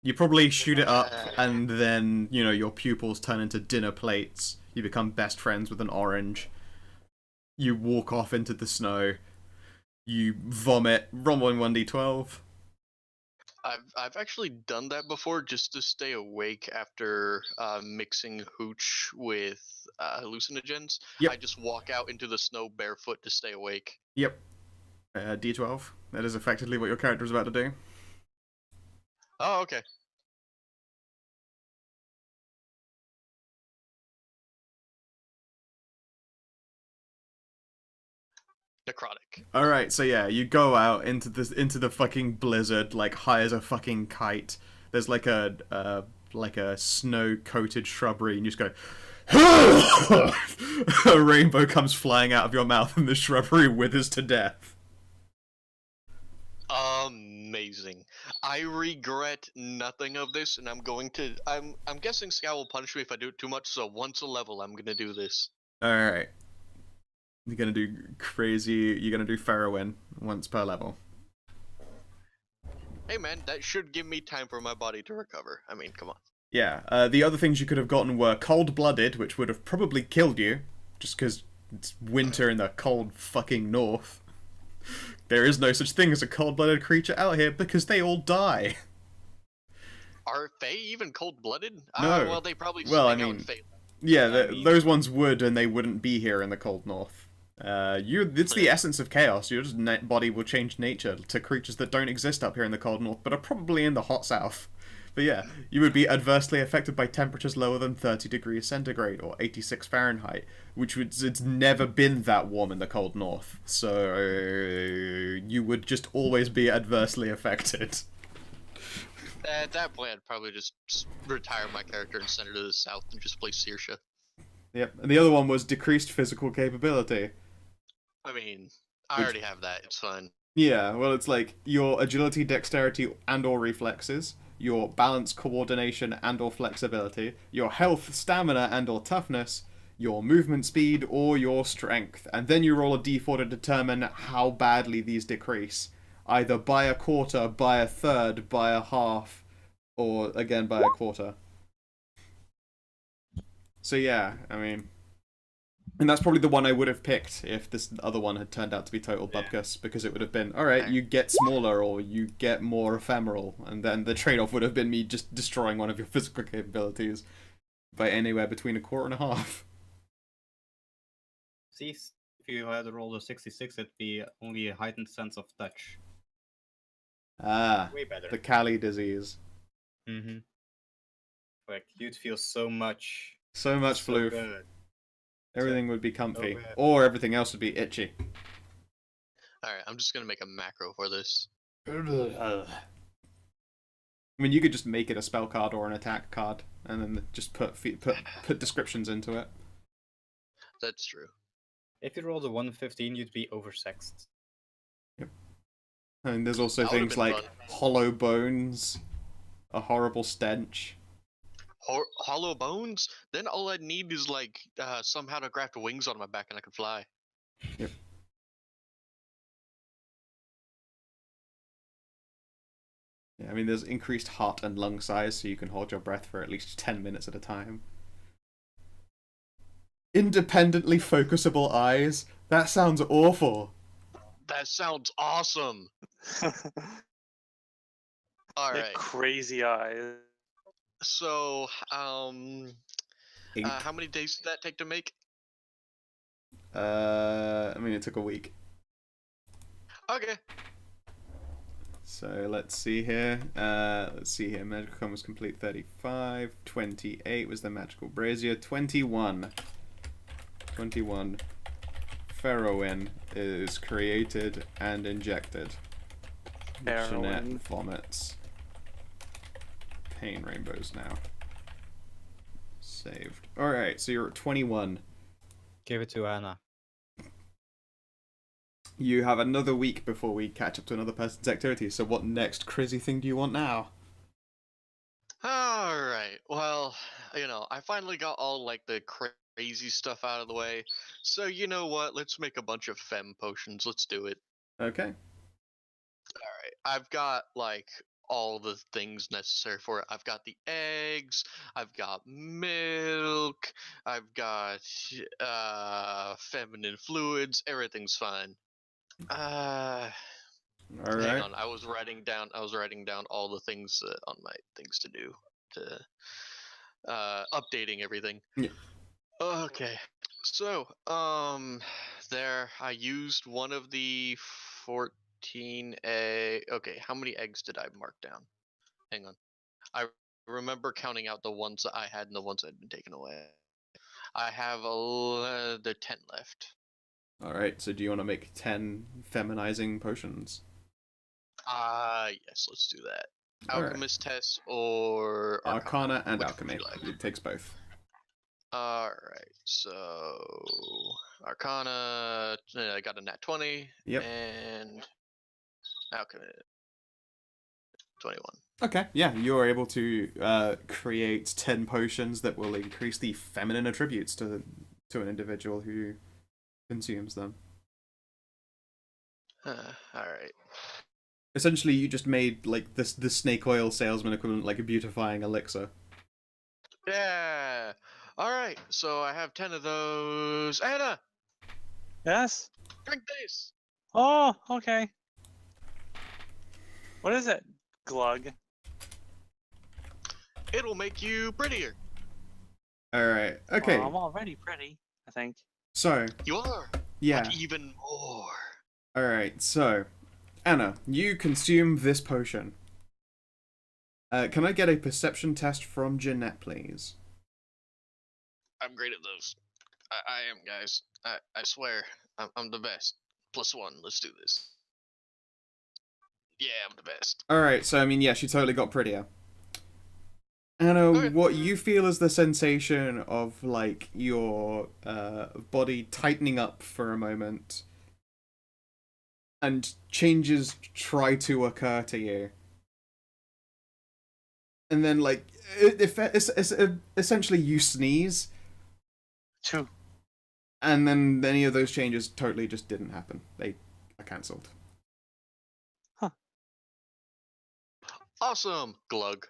You probably shoot it up, and then, your pupils turn into dinner plates. You become best friends with an orange. You walk off into the snow. You vomit. Rolling 1d12. I've actually done that before just to stay awake after mixing hooch with hallucinogens. Yep. I just walk out into the snow barefoot to stay awake. Yep. D12. That is effectively what your character is about to do. Oh, okay. necrotic. All right, so yeah, you go out into the fucking blizzard, like high as a fucking kite. There's like a snow-coated shrubbery, and you just go. A rainbow comes flying out of your mouth, and the shrubbery withers to death. Amazing. I regret nothing of this, and I'm guessing Skow will punish me if I do it too much. So once a level, I'm gonna do this. All right, you're gonna do crazy. You're gonna do Farrowin once per level. Hey man, that should give me time for my body to recover. I mean, come on. Yeah. The other things you could have gotten were cold-blooded, which would have probably killed you, just because it's winter in the cold fucking north. There is no such thing as a cold-blooded creature out here because they all die. Are Fae even cold-blooded? No. Well, they probably Well, I hang out in mean, Fae. Yeah, I mean- those ones would, and they wouldn't be here in the cold north. It's the essence of chaos. Your body will change nature to creatures that don't exist up here in the cold north, but are probably in the hot south. But yeah, you would be adversely affected by temperatures lower than 30 degrees centigrade or 86 Fahrenheit, it's never been that warm in the cold north. So you would just always be adversely affected. At that point, I'd probably just retire my character and send her to the south and just play Saoirse. Yep, and the other one was decreased physical capability. I mean, I already have that. It's fine. Yeah, well, it's like your agility, dexterity, and/or reflexes, your balance, coordination, and/or flexibility, your health, stamina, and/or toughness, your movement speed, or your strength, and then you roll a d4 to determine how badly these decrease, either by a quarter, by a third, by a half, or again by a quarter. So yeah, I mean. And that's probably the one I would have picked if this other one had turned out to be total bubkus, because it would have been, alright, you get smaller or you get more ephemeral, and then the trade-off would have been me just destroying one of your physical capabilities by anywhere between a quarter and a half. See, if you had rolled a 66, it'd be only a heightened sense of touch. Ah, Way better. the Cali disease. Mm-hmm. Like, you'd feel so much... So much so floof. good. Everything would be comfy. good. Or everything else would be itchy. Alright, I'm just gonna make a macro for this. I mean, you could just make it a spell card or an attack card, and then just put descriptions into it. That's true. If you rolled a 115, you'd be oversexed. And there's also That would've things been like fun. hollow bones, a horrible stench. Hollow bones? Then all I need is like somehow to graft wings on my back and I can fly. Yep. Yeah, I mean, there's increased heart and lung size, so you can hold your breath for at least 10 minutes at a time. Independently focusable eyes? That sounds awful. That sounds awesome. All Like right. crazy eyes. So, Ink. how many days did that take to make? I mean, it took a week. Okay. So let's see here. Magical Con was complete 35. 28 was the Magical Brazier. 21. Farrowin is created and injected. Jeanette Farrowin. vomits. Pain rainbows now. Saved. Alright, so you're at 21. Give it to Anna. You have another week before we catch up to another person's activity, so what next crazy thing do you want now? Alright. Well, I finally got all like the crazy stuff out of the way. So you know what? Let's make a bunch of fem potions. Let's do it. Okay. Alright. I've got like all the things necessary for it. I've got the eggs, I've got milk, I've got feminine fluids, everything's fine. Hang Alright. on, I was writing down all the things on my things to do to updating everything. Yeah. Okay. So, there I used one of the 14 egg. Okay, how many eggs did I mark down? Hang on. I remember counting out the ones that I had and the ones that had been taken away. I have the 10 left. Alright, so do you want to make 10 feminizing potions? Yes, let's do that. Alright. Alchemist test or Arcana and Which Alchemy. would you like? It takes both. Alright, so Arcana, I got a nat 20. Yep. And Alchemy, 21. Okay, yeah, you're able to create 10 potions that will increase the feminine attributes to an individual who consumes them. Alright. Essentially, you just made like the snake oil salesman equivalent, like a beautifying elixir. Yeah! Alright, so I have 10 of those. Anna! Yes. Drink this! Oh, okay. What is it? Glug. It'll make you prettier. Alright, okay. Well, I'm already pretty, I think. So, You are. yeah. But even more. Alright, so, Anna, you consume this potion. Can I get a perception test from Jeanette, please? I'm great at those. I am, guys. I swear. I'm the best. +1. Let's do this. Yeah, I'm the best. Alright, so I mean, yeah, she totally got prettier. Anna, Okay. what you feel is the sensation of, like, your body tightening up for a moment, and changes try to occur to you. And then, like, essentially you sneeze, Two. and then any of those changes totally just didn't happen. They are cancelled. Awesome! Glug.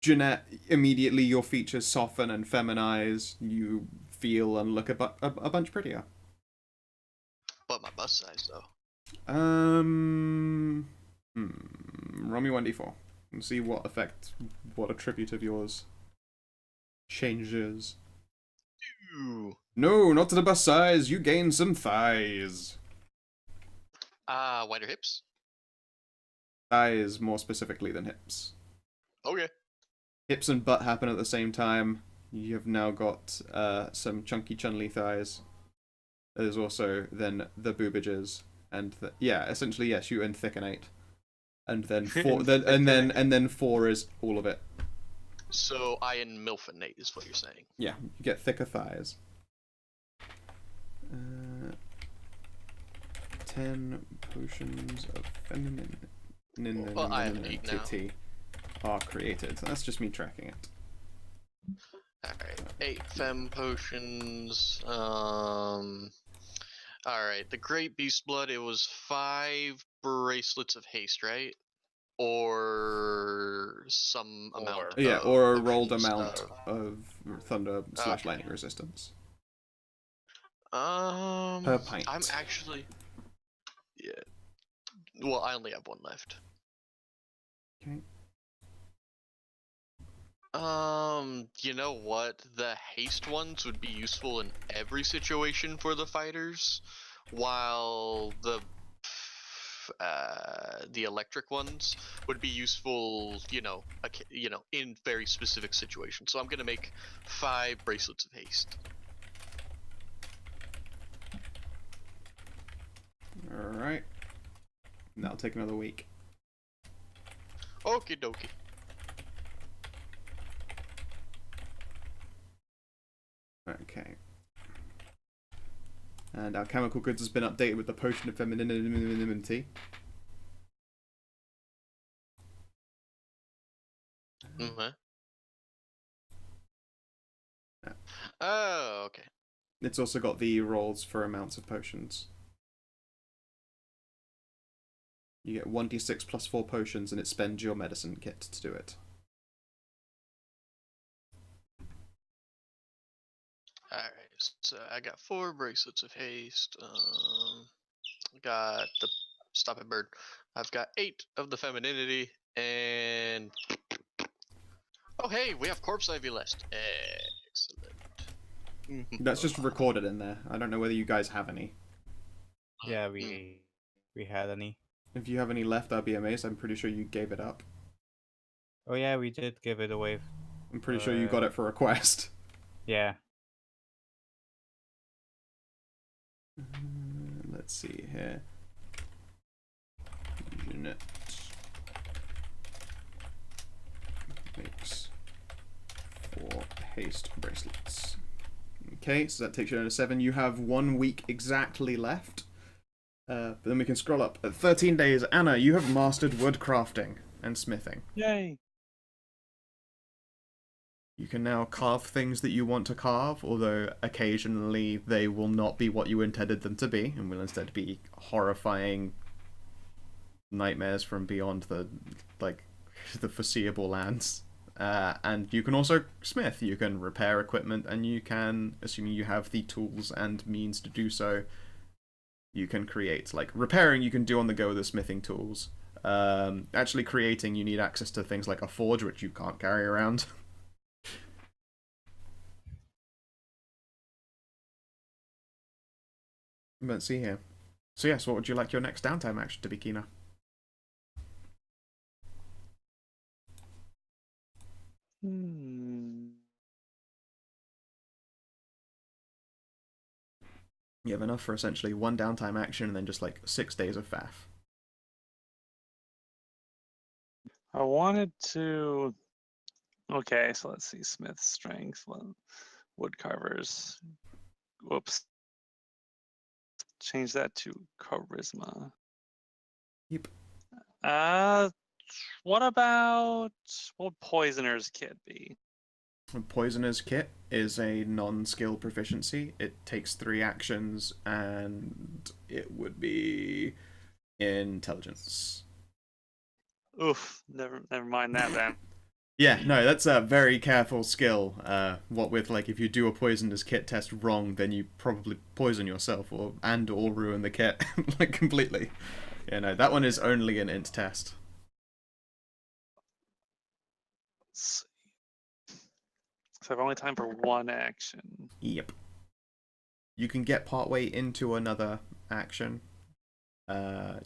Jeanette, immediately your features soften and feminize. You feel and look a bunch prettier. But my bust size, though. Roll me 1d4 and see what effect, what attribute of yours changes. Ooh. No, not to the bust size. You gain some thighs. Wider hips? Thighs more specifically than hips. Okay. Hips and butt happen at the same time. You have now got some chunky chunly thighs. There's also then the boobages and essentially yes, you and thickenate. And then four then 4 is all of it. So I and Milfinate is what you're saying. Yeah, you get thicker thighs. 10 potions of femininity Well, I have 8 now. are created. That's just me tracking it. Alright, 8 fem potions. Alright, the Great Beast Blood, it was 5 bracelets of haste, right? Or some amount. Yeah, or a of rolled haste, amount of thunder / lightning resistance. Per pint. I'm actually... Yeah. Well, I only have 1 left. Okay. You know what? The haste ones would be useful in every situation for the fighters, while the electric ones would be useful, in very specific situations. So I'm gonna make 5 bracelets of haste. Alright. That'll take another week. Okie dokie. Okay. And our chemical goods has been updated with the potion of femininity. Mm-hmm. Oh, okay. It's also got the rolls for amounts of potions. You get 1d6 plus 4 potions, and it spends your medicine kit to do it. Alright, so I got 4 bracelets of haste. Got the stop it bird. I've got 8 of the femininity, and oh hey, we have corpse ivy left. Excellent. That's just recorded in there. I don't know whether you guys have any. Yeah, we had any. If you have any left, I'd be amazed. I'm pretty sure you gave it up. Oh yeah, we did give it away. I'm pretty sure you got it for a quest. Yeah. let's see here. Jeanette makes 4 haste bracelets. Okay, so that takes you down to 7. You have 1 week exactly left. But then we can scroll up. At 13 days, Anna, you have mastered woodcrafting and smithing. Yay! You can now carve things that you want to carve, although occasionally they will not be what you intended them to be, and will instead be horrifying nightmares from beyond the foreseeable lands. And you can also smith. You can repair equipment, and you can, assuming you have the tools and means to do so, you can create. Like, repairing you can do on the go with the smithing tools. Actually creating, you need access to things like a forge, which you can't carry around. Let's see here. So yes, what would you like your next downtime action to be, Kina? You have enough for essentially 1 downtime action and then just like 6 days of faff. I wanted to. Okay, so let's see. Smith strength, wood carvers. Whoops. Change that to charisma. Yep. What about what would poisoner's kit be? Poisoner's Kit is a non-skill proficiency. It takes 3 actions, and it would be intelligence. Oof, never mind that then. Yeah, no, that's a very careful skill. What with, like, if you do a Poisoner's Kit test wrong, then you probably poison yourself or ruin the kit, like, completely. Yeah, no, that one is only an int test. Let's see. So I've only time for 1 action. Yep. You can get partway into another action.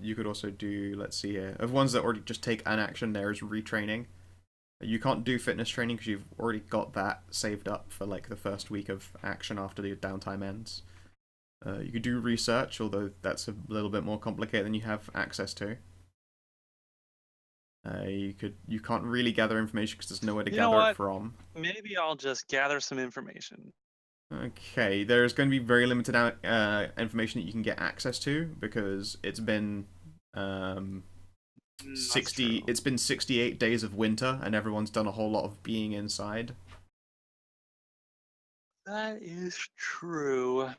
You could also do, let's see here, of ones that already just take an action, there is retraining. You can't do fitness training because you've already got that saved up for like the first week of action after the downtime ends. You could do research, although that's a little bit more complicated than you have access to. You can't really gather information because there's nowhere to gather it from. Maybe I'll just gather some information. Okay, there's going to be very limited information that you can get access to because it's been 60. It's been 68 days of winter, and everyone's done a whole lot of being inside. That is true.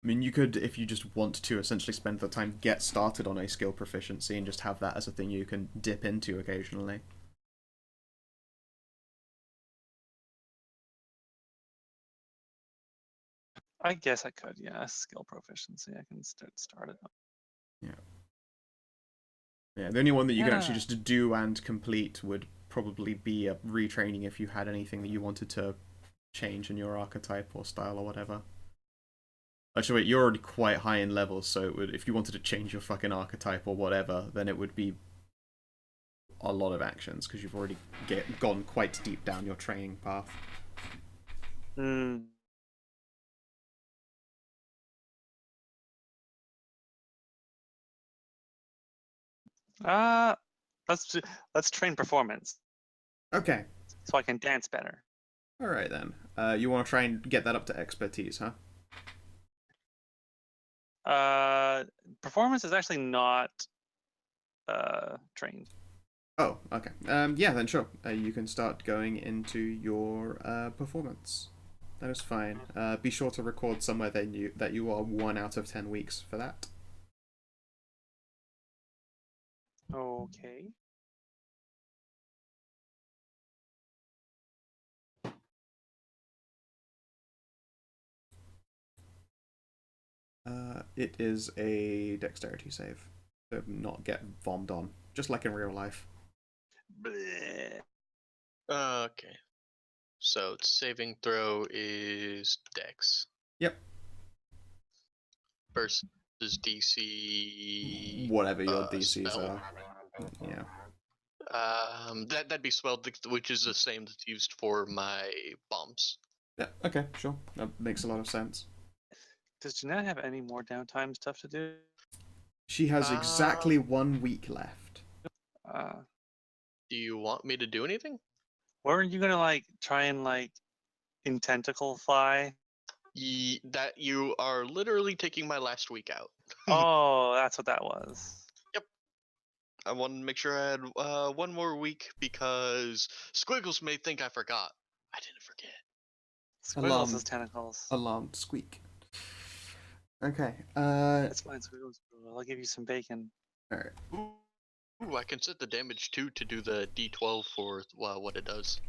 I mean, you could, if you just want to, essentially spend the time, get started on a skill proficiency and just have that as a thing you can dip into occasionally. I guess I could, yeah. Skill proficiency. I can start it up. Yeah. Yeah, the only one that you can actually just do and complete would probably be a retraining if you had anything that you wanted to change in your archetype or style or whatever. Actually, wait, you're already quite high in levels, so it would, if you wanted to change your fucking archetype or whatever, then it would be a lot of actions, because you've already gone quite deep down your training path. Let's train performance. Okay. So I can dance better. Alright then. You want to try and get that up to expertise, huh? Performance is actually not trained. Oh, okay. Yeah, then sure. You can start going into your performance. That is fine. Be sure to record somewhere that you are 1 out of 10 weeks for that. Okay. It is a dexterity save. To not get vommed on. Just like in real life. Bleh. Okay. So saving throw is Dex. Yep. Versus DC. Whatever your DCs spell. are. Yeah. That'd be swelled, which is the same that's used for my bombs. Yeah. Okay. Sure. That makes a lot of sense. Does Jeanette have any more downtime stuff to do? She has exactly 1 week left. Do you want me to do anything? Weren't you gonna like try and like intentacle fly? That you are literally taking my last week out. Oh, that's what that was. I wanted to make sure I had 1 more week because Squiggles may think I forgot. I didn't forget. Squiggles his tentacles. Alarmed squeak. Okay. That's fine, Squiggles. I'll give you some bacon. Alright. Ooh, I can set the damage too to do the D12 for what it does.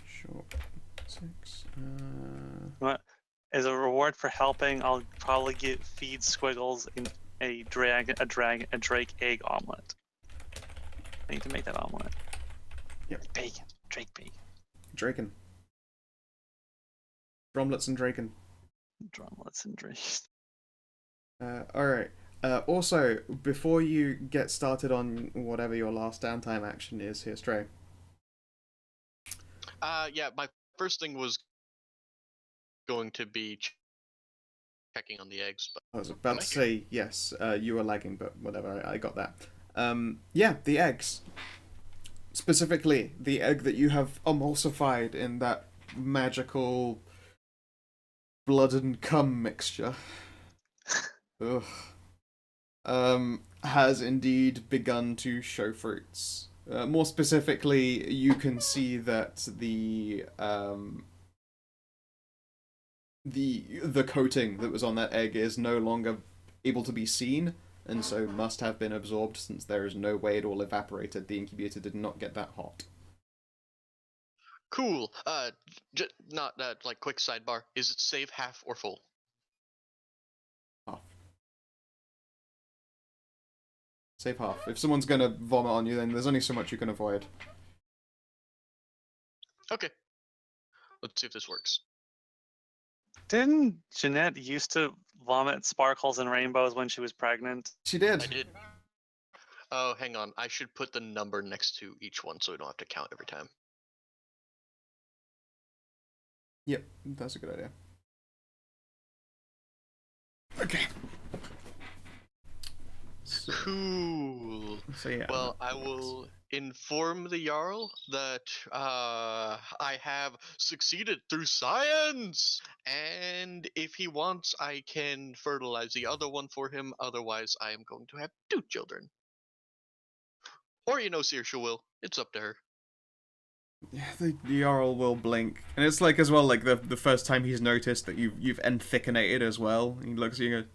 Sure. 6. What? As a reward for helping, I'll probably feed Squiggles in a drake egg omelet. I need to make that omelet. Yep. Bacon. Drake bacon. Draken. Drumlets and Draken. Drumlets and drakes. Alright. Also, before you get started on whatever your last downtime action is here, Stray. Yeah, my first thing was going to be checking on the eggs, but I was about to say, yes, you were lagging, but whatever, I got that. Yeah, the eggs. Specifically, the egg that you have emulsified in that magical blood and cum mixture. Ugh. Has indeed begun to show fruits. More specifically, you can see that the coating that was on that egg is no longer able to be seen, and so must have been absorbed since there is no way it all evaporated. The incubator did not get that hot. cool. Not like quick sidebar. Is it save half or full? Half. Save half. If someone's gonna vomit on you, then there's only so much you can avoid. Okay. Let's see if this works. Didn't Jeanette used to vomit sparkles and rainbows when she was pregnant? She did. I did. Oh, hang on. I should put the number next to each one so we don't have to count every time. Yep, that's a good idea. Okay. Cool. So yeah. Well, I will inform the Jarl that I have succeeded through science, and if he wants, I can fertilize the other one for him. Otherwise, I am going to have 2 children. Or, Saoirse will. It's up to her. Yeah, the Jarl will blink, and it's like as well, like the first time he's noticed that you've enthickenated as well. He looks at you and goes,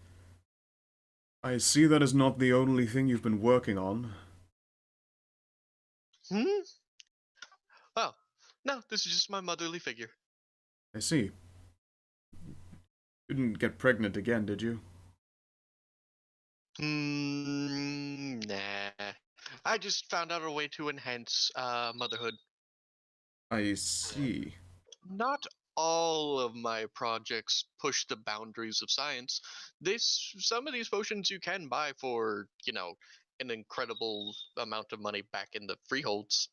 "I see that is not the only thing you've been working on." Well, no, this is just my motherly figure. I see. You didn't get pregnant again, did you? Nah. I just found out a way to enhance motherhood. I see. Not all of my projects push the boundaries of science. Some of these potions you can buy for, an incredible amount of money back in the freeholds.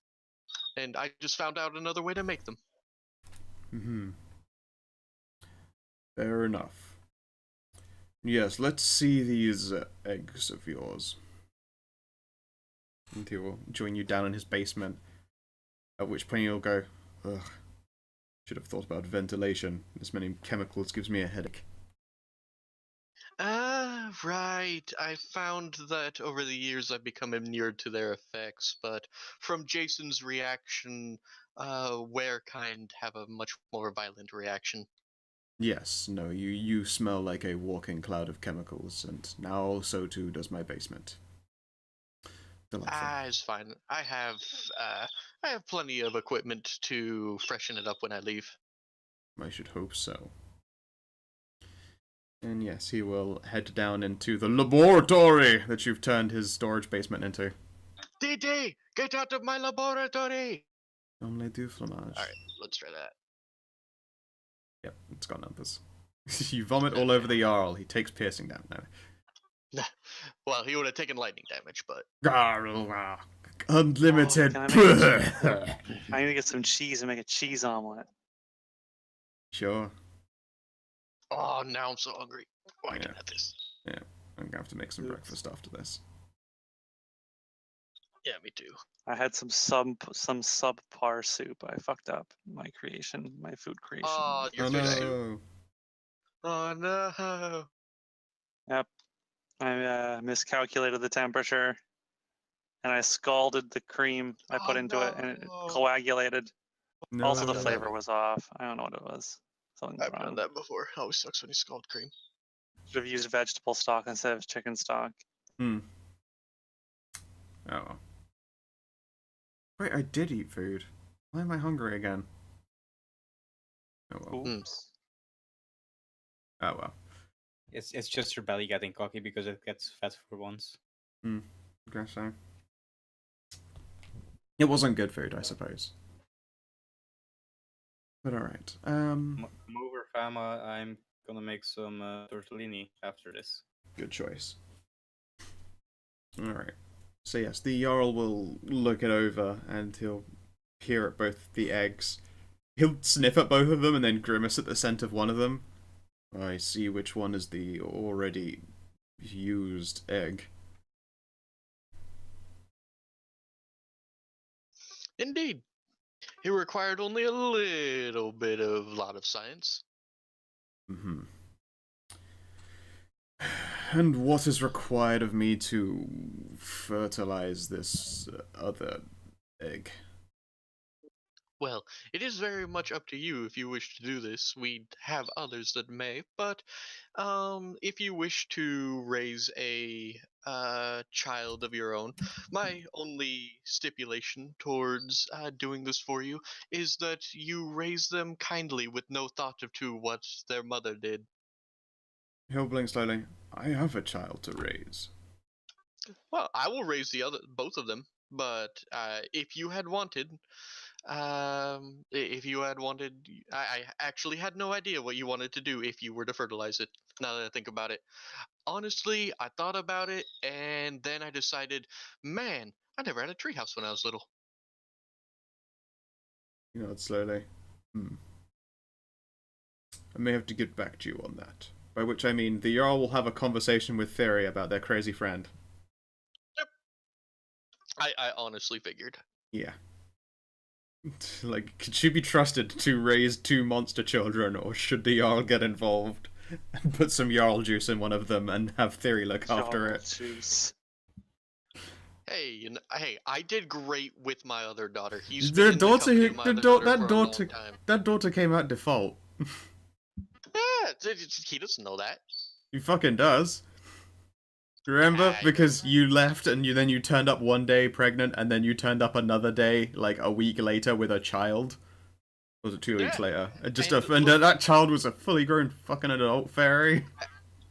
And I just found out another way to make them. Fair enough. Yes, let's see these eggs of yours. And he will join you down in his basement. At which point you'll go, ugh. Should have thought about ventilation. This many chemicals gives me a headache. Right. I found that over the years I've become inured to their effects, but from Jason's reaction, Werekind have a much more violent reaction. Yes, no, you smell like a walking cloud of chemicals, and now so too does my basement. Delightful. It's fine. I have plenty of equipment to freshen it up when I leave. I should hope so. And yes, he will head down into the laboratory that you've turned his storage basement into. DD, get out of my laboratory! Only du fromage. Alright, let's try that. Yep, it's got numbers. You vomit all over the Jarl. He takes piercing down now. Well, he would have taken lightning damage, but Unlimited. Oh, I need to get some cheese and make a cheese omelet. Sure. oh, now I'm so hungry. Why Yeah. can't I have this? Yeah, I'm gonna have to make some Oops. breakfast after this. Yeah, me too. I had some subpar soup. I fucked up my food creation. Oh, your Oh food soup. no. Oh no. Yep. I miscalculated the temperature, and I scalded the cream I put into it, and it no. coagulated. No. Also, the done flavor that. was off. I don't know what it was. Something I've wrong. done that before. It always sucks when you scald cream. Should have used vegetable stock instead of chicken stock. Hmm. Oh well. Wait, I did eat food. Why am I hungry again? Oh well. Oops. Oh well. It's just your belly getting cocky because it gets fat for once. Guess so. It wasn't good food, I suppose. But alright. Come over, Fama. I'm gonna make some tortellini after this. Good choice. Alright. So yes, the Jarl will look it over and he'll peer at both the eggs. He'll sniff at both of them and then grimace at the scent of one of them. I see which one is the already used egg. Indeed. It required only a little bit of lot of science. Mm-hmm. And what is required of me to fertilize this other egg? Well, it is very much up to you if you wish to do this. We have others that may, but if you wish to raise a child of your own, my only stipulation towards doing this for you is that you raise them kindly with no thought to what their mother did. He'll blink slowly. I have a child to raise. Well, I will raise both of them, but if you had wanted, if you had wanted, I actually had no idea what you wanted to do if you were to fertilize it. Now that I think about it, honestly, I thought about it, and then I decided, man, I never had a treehouse when I was little. You nod slowly. I may have to get back to you on that. By which I mean, the Jarl will have a conversation with Thyri about their crazy friend. Yep. I honestly figured. Yeah. Like, could she be trusted to raise 2 monster children, or should the Jarl get involved and put some Jarl juice in one of them and have Thyri look after it? Juice. Hey, hey, I did great with my other daughter. He's The been daughter, the company of my other daughter for a long time. that daughter came out default. Yeah, he doesn't know that. He fucking does. Remember? Because you left and then you turned up one day pregnant and then you turned up another day, like a week later with a child. Or was it 2 weeks later? And that child was a fully grown fucking adult fairy.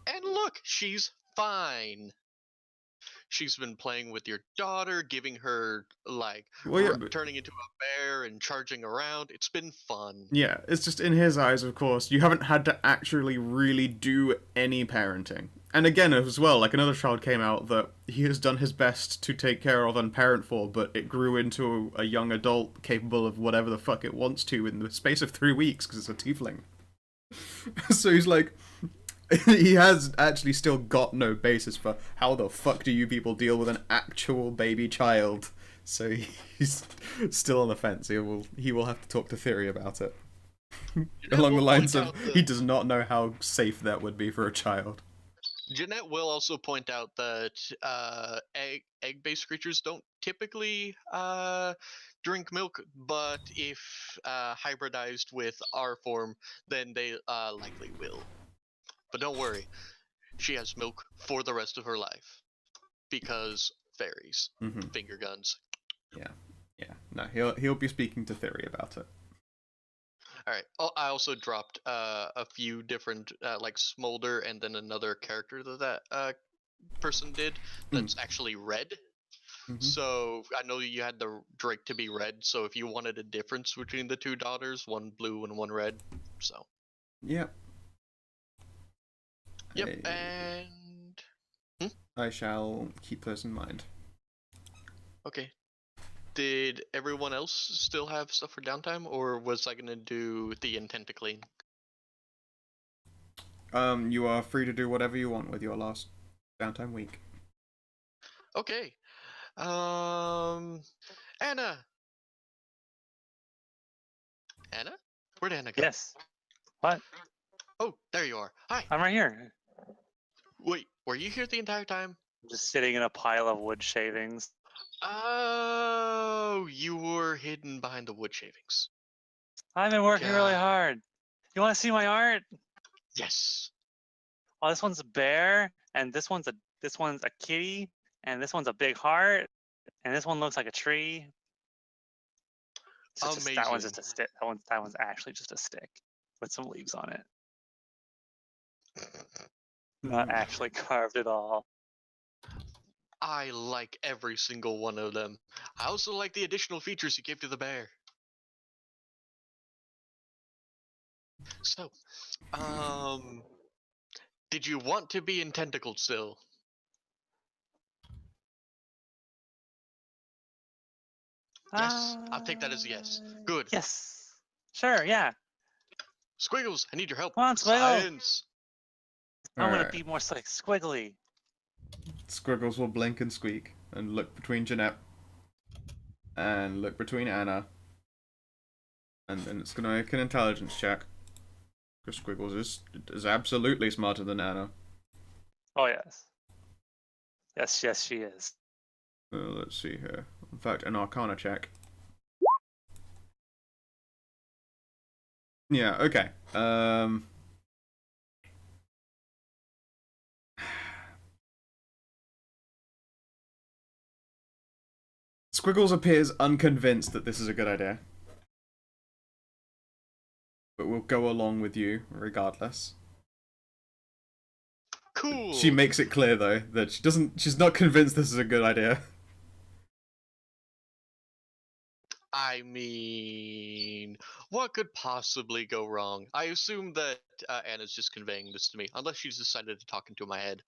And look, she's fine. She's been playing with your daughter, giving her, like, turning into a bear and charging around. It's been fun. Yeah, it's just in his eyes, of course, you haven't had to actually really do any parenting. And again, as well, like, another child came out that he has done his best to take care of and parent for, but it grew into a young adult capable of whatever the fuck it wants to in the space of 3 weeks, because it's a tiefling. So he's like... he has actually still got no basis for how the fuck do you people deal with an actual baby child. So he's still on the fence. He will have to talk to Thyri about it. Along the lines of, he does not know how safe that would be for a child. Jeanette will also point out that egg-based creatures don't typically drink milk, but if hybridized with our form, then they likely will. But don't worry, she has milk for the rest of her life. Because fairies. Finger guns. Yeah. No, he'll be speaking to Thyri about it. Alright, I also dropped a few different, like Smolder and then another character that person did that's actually red. So I know you had the Drake to be red, so if you wanted a difference between the 2 daughters, one blue and one red, so. Yep. Yep, and... I shall keep those in mind. Okay. Did everyone else still have stuff for downtime, or was I gonna do the intent to clean? You are free to do whatever you want with your last downtime week. Okay. Anna. Anna? Where'd Anna go? Yes. What? Oh, there you are. Hi. I'm right here. Wait, were you here the entire time? I'm just sitting in a pile of wood shavings. Oh, you were hidden behind the wood shavings. I've been working really God. hard. You want to see my art? Yes. Oh, this one's a bear, and this one's a kitty, and this one's a big heart, and this one looks like a tree. That one's Amazing. just a stick. That one's actually just a stick with some leaves on it. Not actually carved at all. I like every single one of them. I also like the additional features you gave to the bear. So, did you want to be in tentacled still? Yes, I'll take that as a yes. Good. Yes. Sure, yeah. Squiggles, I need your help. Come on, Squiggle. Science. I want to Alright. be more like squiggly. Squiggles will blink and squeak and look between Jeanette and look between Anna. And then it's gonna make an intelligence check. Because Squiggles is absolutely smarter than Anna. Oh, yes. Yes, she is. Let's see here. In fact, an Arcana check. Yeah, okay. Squiggles appears unconvinced that this is a good idea. But we'll go along with you regardless. Cool. She makes it clear though that she's not convinced this is a good idea. I mean, what could possibly go wrong? I assume that Anna's just conveying this to me, unless she's decided to talk into my head.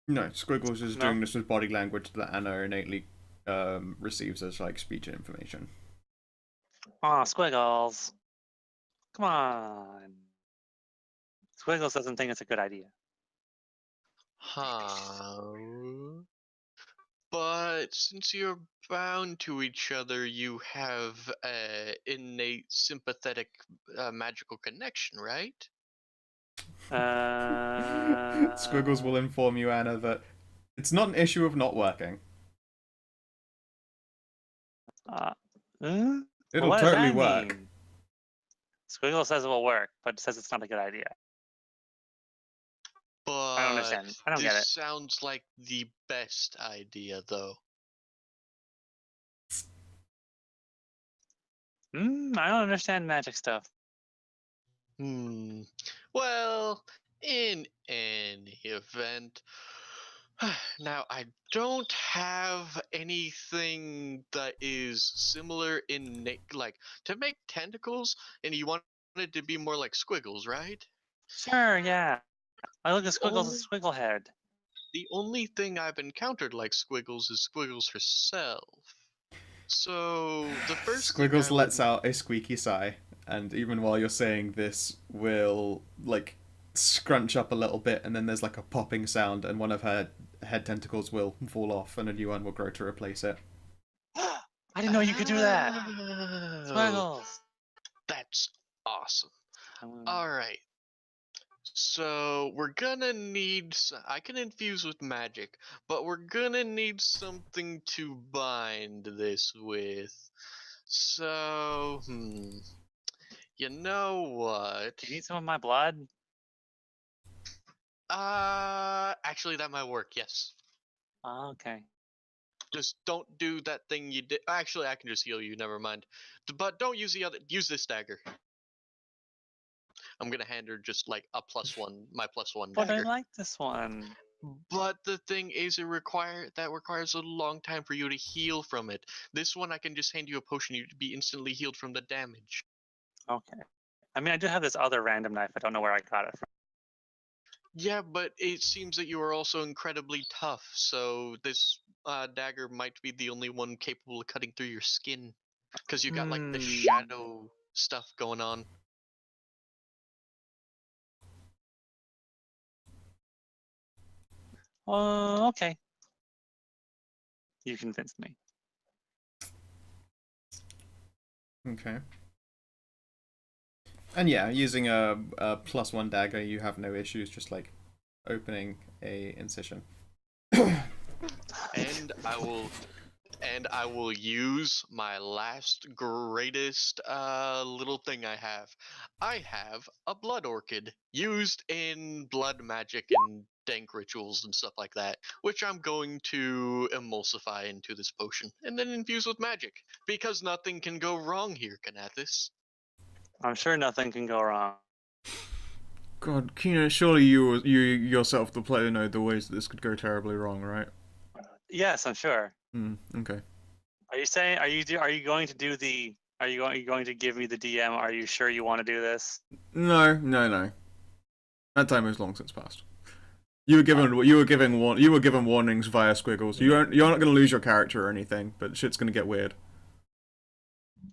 No, Squiggles is No. doing this with body language that Anna innately receives as like speech and information. Aw, Squiggles. Come on. Squiggles doesn't think it's a good idea. Huh. But since you're bound to each other, you have an innate sympathetic magical connection, right? Squiggles will inform you, Anna, that it's not an issue of not working. It'll what does totally that work. mean? Squiggle says it will work, but says it's not a good idea. But I don't understand. I don't this get it. sounds like the best idea, though. I don't understand magic stuff. Well, in any event, now I don't have anything that is similar in like to make tentacles, and you want it to be more like squiggles, right? Sure, yeah. I look at Squiggles as Squiggle Head. The only thing I've encountered like Squiggles is Squiggles herself. So the first Squiggles thing lets out a squeaky sigh, and even while you're saying this, will like scrunch up a little bit, and then there's like a popping sound, and one of her head tentacles will fall off, and a new one will grow to replace it. I didn't know you could do that. Oh, Squiggles. that's awesome. All right. So we're gonna need. I can infuse with magic, but we're gonna need something to bind this with. So, you know what? Do you need some of my blood? Actually, that might work. Yes. Oh, okay. Just don't do that thing you did. Actually, I can just heal you. Never mind. But don't use the other. Use this dagger. I'm gonna hand her just like a +1, my +1 But I dagger. like this one. But the thing is, that requires a long time for you to heal from it. This one, I can just hand you a potion. You'd be instantly healed from the damage. Okay. I mean, I do have this other random knife. I don't know where I got it from. Yeah, but it seems that you are also incredibly tough, so this dagger might be the only one capable of cutting through your skin. Because you got, like, the shadow stuff going on. Okay. You convinced me. Okay. And yeah, using a +1 dagger, you have no issues just like opening a incision. And I will use my last greatest little thing I have. I have a blood orchid used in blood magic and dank rituals and stuff like that, which I'm going to emulsify into this potion and then infuse with magic because nothing can go wrong here, Kinathis. I'm sure nothing can go wrong. God, Kina, surely you yourself, the player, know the ways that this could go terribly wrong, right? Yes, I'm sure. Okay. Are you saying? Are you going to do the? Are you going to give me the DM? Are you sure you want to do this? No. That time has long since passed. You were given warnings via squiggles. You're not going to lose your character or anything, but shit's going to get weird.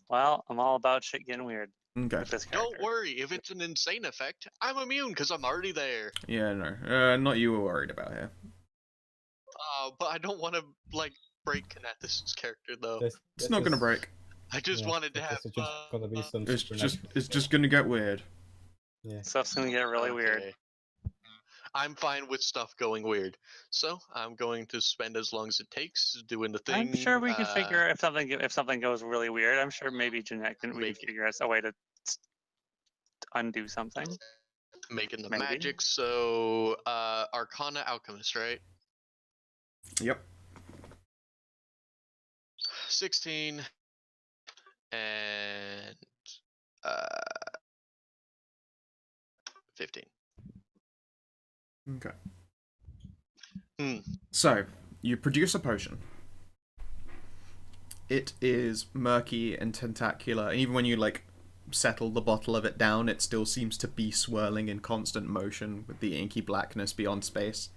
Well, I'm all about shit getting weird Okay. with this character. Don't worry, if it's an insane effect, I'm immune because I'm already there. Yeah, no. Not you were worried about here. But I don't want to, like, break Kinathis' character, though. It's not going to break. I just wanted to have It's just gonna be some It's just supernatural going to get weird. Yeah. Stuff's gonna get really weird. Okay. I'm fine with stuff going weird, so I'm going to spend as long as it takes doing the thing. I'm sure we can figure if something goes really weird. I'm sure maybe Jeanette we can figure out a way to undo something. Making the Maybe. magic. So Arcana Alchemist, right? Yep. 16 and 15. Okay. Hmm. So, you produce a potion. It is murky and tentacular, and even when you, like, settle the bottle of it down, it still seems to be swirling in constant motion with the inky blackness beyond space.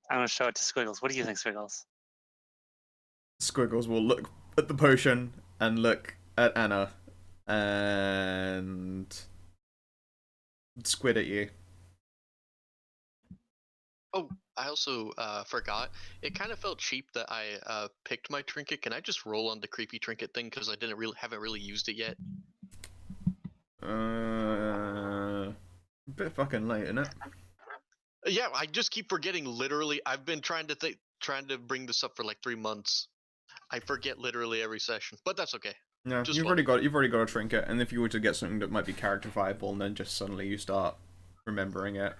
I'm gonna show it to Squiggles. What do you think, Squiggles? Squiggles will look at the potion and look at Anna and squid at you. Oh, I also forgot. It kind of felt cheap that I picked my trinket. Can I just roll on the creepy trinket thing because I haven't really used it yet? A bit fucking late, isn't it? Yeah, I just keep forgetting. Literally, I've been trying to bring this up for like 3 months. I forget literally every session, but that's okay. No, Just you've already got a trinket, and if you were to get something that might be character viable, and then just suddenly you start remembering it,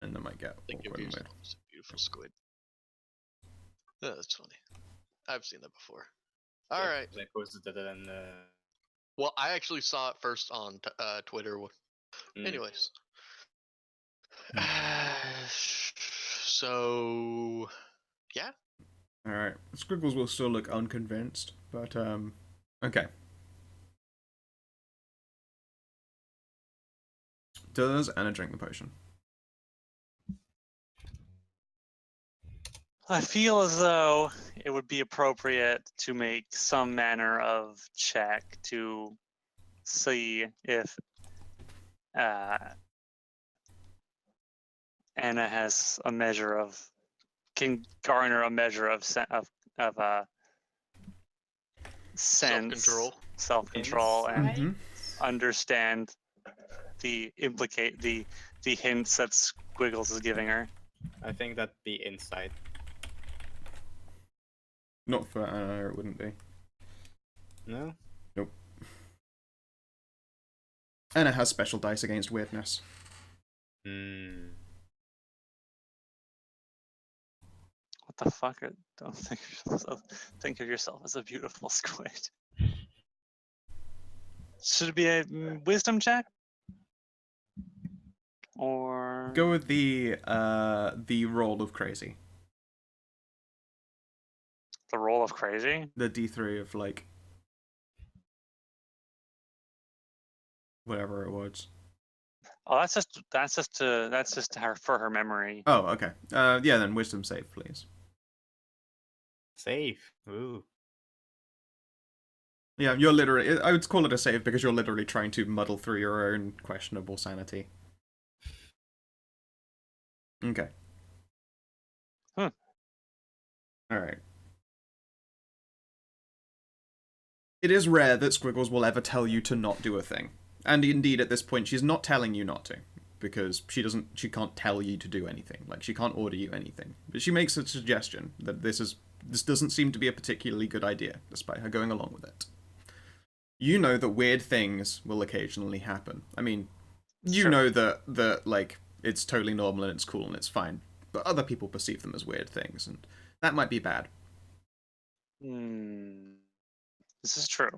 and that might get Think of awkward and yourself weird. as a beautiful squid. Oh, that's funny. I've seen that before. All right. I posted it and Well, I actually saw it first on Twitter. Anyways. So, yeah. Alright, Squiggles will still look unconvinced, but, okay. Does Anna drink the potion? I feel as though it would be appropriate to make some manner of check to see if Anna has a measure of can garner a measure of sense, self-control, and understand the hints that Squiggles is giving her. I think that'd be insight. Not for Anna, it wouldn't be. No? Nope. Anna has special dice against weirdness. What the fuck? Don't think of yourself as a beautiful squid. Should it be a wisdom check? Or Go with the roll of crazy. the roll of crazy? The D3 of, like, whatever it was. Oh, that's just her for her memory. Oh, okay. Yeah, then wisdom save, please. Save. Ooh. Yeah, you're literally... I would call it a save because you're literally trying to muddle through your own questionable sanity. Okay. Alright. It is rare that Squiggles will ever tell you to not do a thing. And indeed, at this point, she's not telling you not to. Because she can't tell you to do anything. Like, she can't order you anything. But she makes a suggestion that this doesn't seem to be a particularly good idea, despite her going along with it. You know that weird things will occasionally happen. I mean, you know that like, it's totally normal and it's cool and it's fine. But other people perceive them as weird things, and that might be bad. This is true.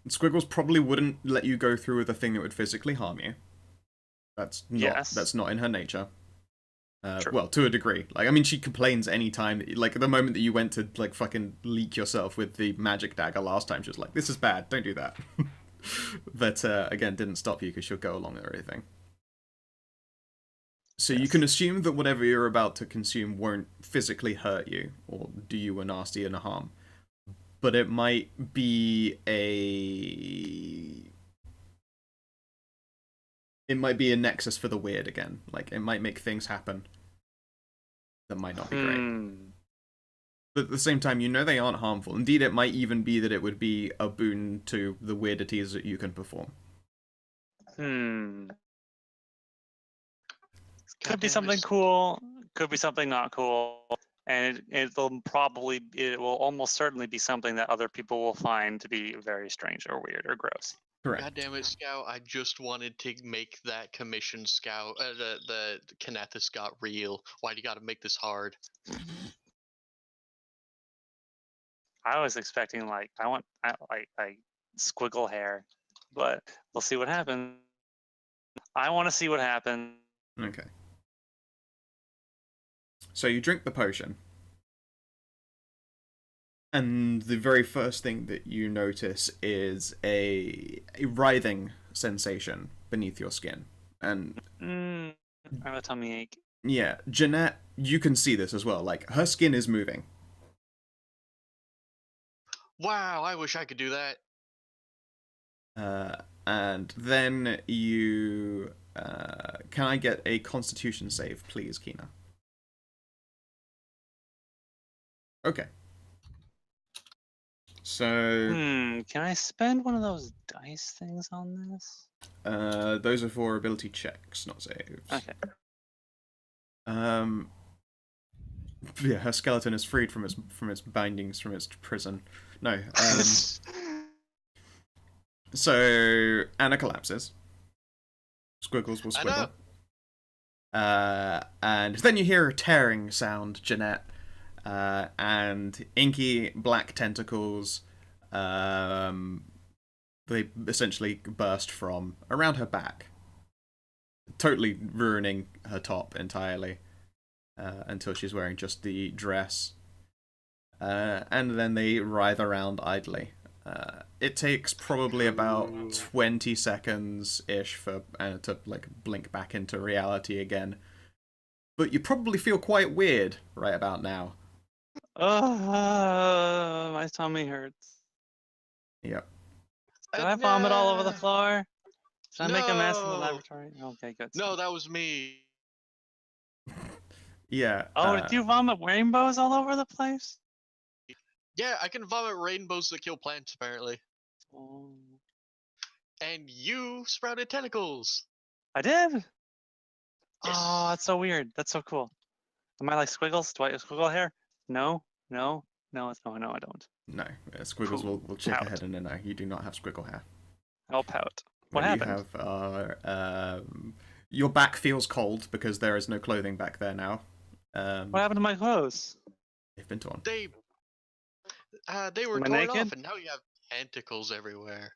And Squiggles probably wouldn't let you go through with a thing that would physically harm you. That's not in her nature. Well, to a degree. Like, I mean, she complains anytime. Like, the moment that you went to, like, fucking leak yourself with the magic dagger last time, she was like, this is bad, don't do that. But, again, didn't stop you because she'll go along with everything. So you can assume that whatever you're about to consume won't physically hurt you, or do you a nasty and a harm. But it might be a nexus for the weird again. Like, it might make things happen that might not be great. But at the same time, you know they aren't harmful. Indeed, it might even be that it would be a boon to the weirdities that you can perform. Could be something cool, could be something not cool, and it will almost certainly be something that other people will find to be very strange or weird or gross. Correct. God damn it, Skow! I just wanted to make that commission, Skow. The Kinathis got real. Why do you got to make this hard? I was expecting like squiggle hair, but we'll see what happens. I want to see what happens. Okay. So you drink the potion. And the very first thing that you notice is a writhing sensation beneath your skin. And I have a tummy ache. yeah, Jeanette, you can see this as well. Like, her skin is moving. Wow, I wish I could do that. And then you... can I get a Constitution save, please, Kina? Okay. So... can I spend one of those dice things on this? Those are for ability checks, not saves. Okay. Yeah, her skeleton is freed from its bindings, from its prison. No. So Anna collapses. Squiggles will squiggle. And then you hear a tearing sound, Jeanette, and inky black tentacles. They essentially burst from around her back, totally ruining her top entirely. Until she's wearing just the dress. And then they writhe around idly. It takes probably about 20 seconds-ish for Anna to like blink back into reality again. But you probably feel quite weird right about now. My tummy hurts. Yep. Did I vomit all over the floor? Did I make a mess in the laboratory? Okay, good. No, that was me. Yeah. Oh, did you vomit rainbows all over the place? Yeah, I can vomit rainbows that kill plants, apparently. Oh. And you sprouted tentacles. I did? Yes. Oh, that's so weird. That's so cool. Am I like Squiggles? Do I have squiggle hair? No, I don't. No, Squiggles will check ahead and no, you do not have squiggle hair. I'll pout. What happened? You have, your back feels cold because there is no clothing back there now. What happened to my clothes? They've been torn. They were Am I torn naked? off, and now you have tentacles everywhere.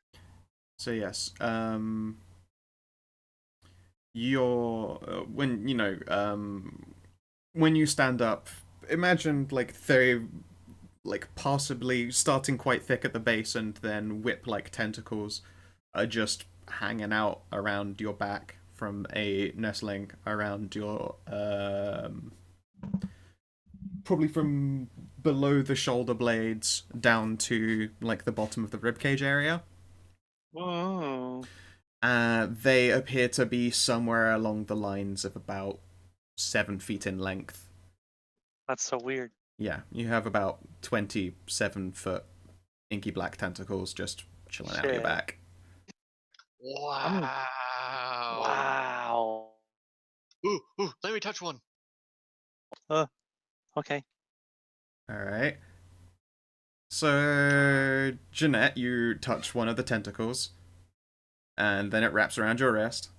So yes, when you stand up, imagine like Thyri, like possibly starting quite thick at the base and then whip-like tentacles are just hanging out around your back from a nestling around your probably from below the shoulder blades down to like the bottom of the ribcage area. Whoa. They appear to be somewhere along the lines of about 7 feet in length. That's so weird. Yeah, you have about 27-foot inky black tentacles just chilling out your Shit. back. Wow. Wow. Ooh, let me touch one. Okay. Alright. So, Jeanette, you touch one of the tentacles, and then it wraps around your wrist.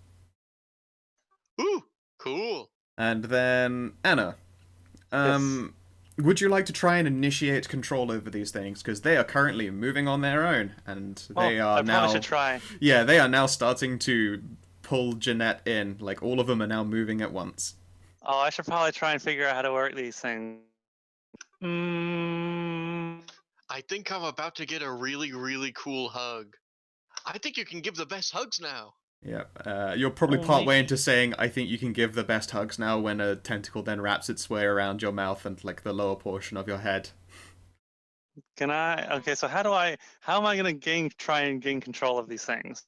Ooh, cool. And then, Anna, Yes. would you like to try and initiate control over these things? Because they are currently moving on their own, and they are I now... probably should try. Yeah, they are now starting to pull Jeanette in. Like, all of them are now moving at once. Oh, I should probably try and figure out how to work these things. I think I'm about to get a really, really cool hug. I think you can give the best hugs now. Yep. You're probably part way into saying, I think you can give the best hugs now, when a tentacle then wraps its way around your mouth and, like, the lower portion of your head. Can I? Okay, so how am I gonna try and gain control of these things?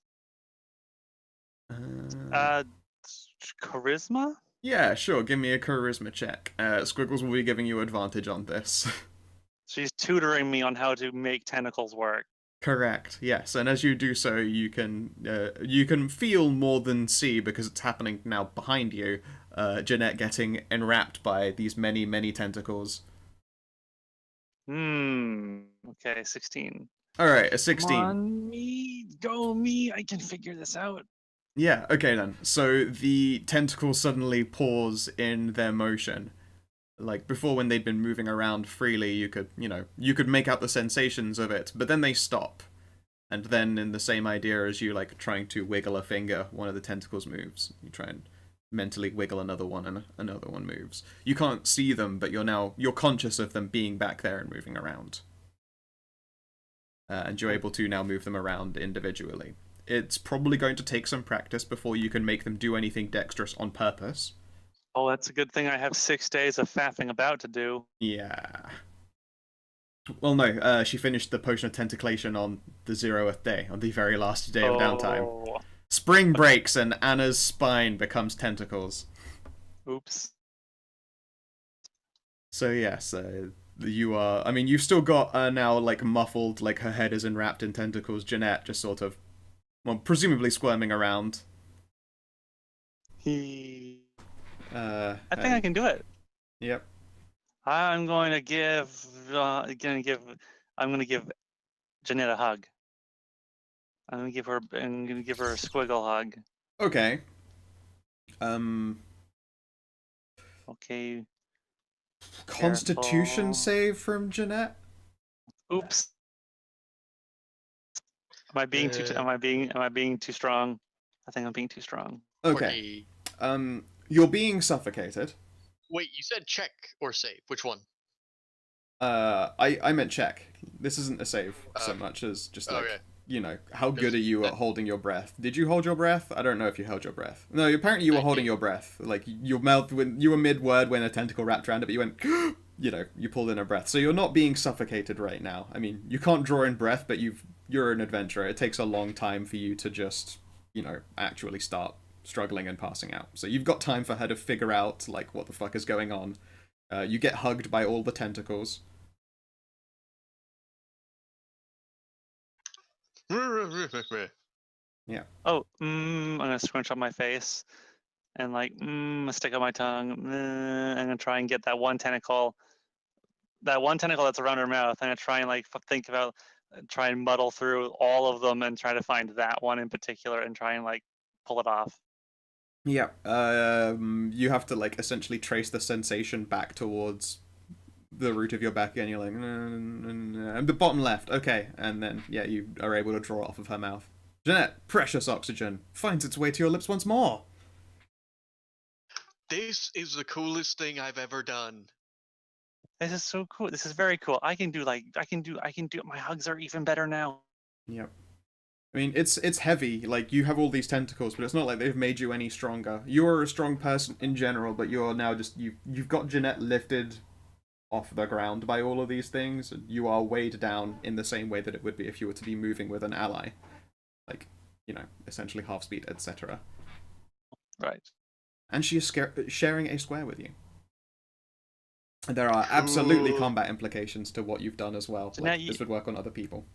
Charisma? Yeah, sure. Give me a charisma check. Squiggles will be giving you advantage on this. She's tutoring me on how to make tentacles work. Correct. Yes, and as you do so, you can feel more than see, because it's happening now behind you. Jeanette getting enwrapped by these many, many tentacles. Okay, 16. All right, a 16. Come on, me, go me. I can figure this out. Yeah. Okay then. So the tentacles suddenly pause in their motion. Like before, when they'd been moving around freely, you could make out the sensations of it, but then they stop. And then, in the same idea as you like trying to wiggle a finger, one of the tentacles moves. You try and mentally wiggle another one, and another one moves. You can't see them, but you're conscious of them being back there and moving around. And you're able to now move them around individually. It's probably going to take some practice before you can make them do anything dexterous on purpose. Oh, that's a good thing I have 6 days of faffing about to do. Yeah. Well, no, she finished the potion of tentaclation on the 0th day, on the very last day of downtime. Spring breaks and Anna's spine becomes tentacles. Oops. So yes, you are... I mean, you've still got now, like, muffled, like, her head is enwrapped in tentacles. Jeanette just sort of, well, presumably squirming around. I think I can do it. Yep. I'm going to give Jeanette a hug. I'm gonna give her a squiggle hug. Okay. Okay. Constitution Careful. save from Jeanette? Oops. Am I being too strong? I think I'm being too strong. Okay. You're being suffocated. Wait, you said check or save? Which one? I meant check. This isn't a save so much as just like, how good are you at holding your breath? Did you hold your breath? I don't know if you held your breath. No, apparently you were holding your breath. Like, your mouth, when you were mid-word when a tentacle wrapped around it, but you went, you pulled in a breath. So you're not being suffocated right now. I mean, you can't draw in breath, but you're an adventurer. It takes a long time for you to just, actually start struggling and passing out. So you've got time for her to figure out, like, what the fuck is going on. You get hugged by all the tentacles. Yeah. Oh, I'm gonna scrunch up my face and stick out my tongue. I'm gonna try and get that one tentacle that's around her mouth. I'm gonna try and try and muddle through all of them and try to find that one in particular and try and pull it off. Yeah. You have to essentially trace the sensation back towards the root of your back, and you're like, and the bottom left, okay, and then you are able to draw it off of her mouth. Jeanette, precious oxygen finds its way to your lips once more. This is the coolest thing I've ever done. This is so cool. This is very cool. I can do my hugs are even better now. Yep. I mean, it's heavy. Like, you have all these tentacles, but it's not like they've made you any stronger. You are a strong person in general, but you are now just you've got Jeanette lifted off the ground by all of these things. And you are weighed down in the same way that it would be if you were to be moving with an ally, like, you know, essentially half speed, etc. Right. And she is sharing a square with you. There are absolutely Cool. combat implications to what you've done as well. So now Like, this would work on other people.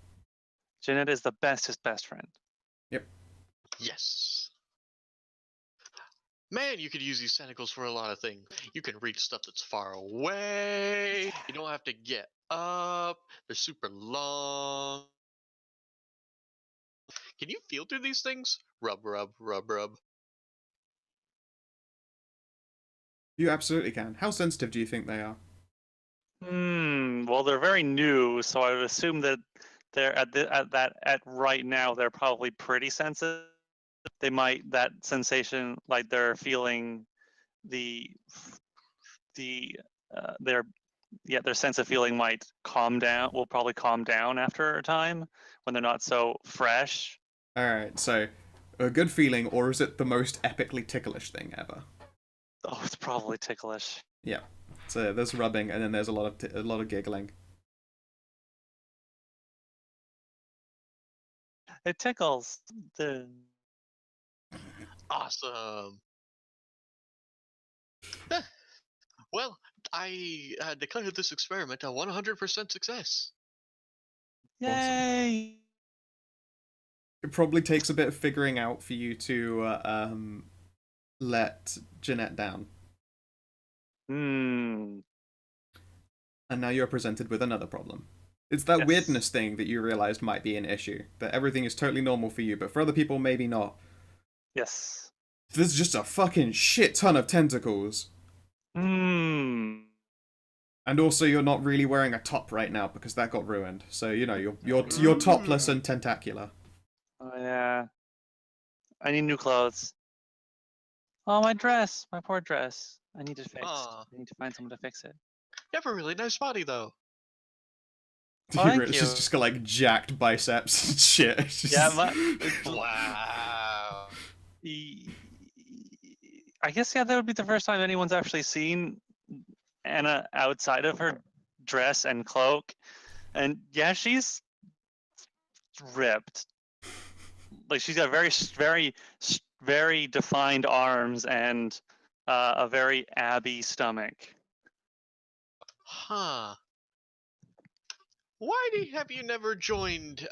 Jeanette is the bestest best friend. Yes. Man, you could use these tentacles for a lot of things. You can reach stuff that's far away. You don't have to get up. They're super long. Can you feel through these things? Rub, rub, rub, rub. You absolutely can. How sensitive do you think they are? Well, they're very new, so I would assume that they're at right now they're probably pretty sensitive. They might that sensation like they're feeling their sense of feeling might calm down. Will probably calm down after a time when they're not so fresh. Alright, so, a good feeling, or is it the most epically ticklish thing ever? Oh, it's probably ticklish. Yeah. So there's rubbing, and then there's a lot of giggling. It tickles. Awesome. Well, I declare this experiment a 100% success. Yay! It probably takes a bit of figuring out for you to let Jeanette down. Hmm. And now you're presented with another problem. It's that Yes. weirdness thing that you realized might be an issue. That everything is totally normal for you, but for other people, maybe not. Yes. There's just a fucking shit ton of tentacles. Hmm. And also, you're not really wearing a top right now because that got ruined. So, you know, you're topless and tentacular. Oh yeah. I need new clothes. Oh, my dress. My poor dress. I need it fixed. Aw. I need to find someone to fix it. You have a really nice body, though. Oh, thank She's you. just got like jacked biceps and shit. It's just- Yeah, Wow. I guess yeah, that would be the first time anyone's actually seen Anna outside of her dress and cloak, and yeah, she's ripped. Like she's got very defined arms and a very abby stomach. Huh. Why have you never joined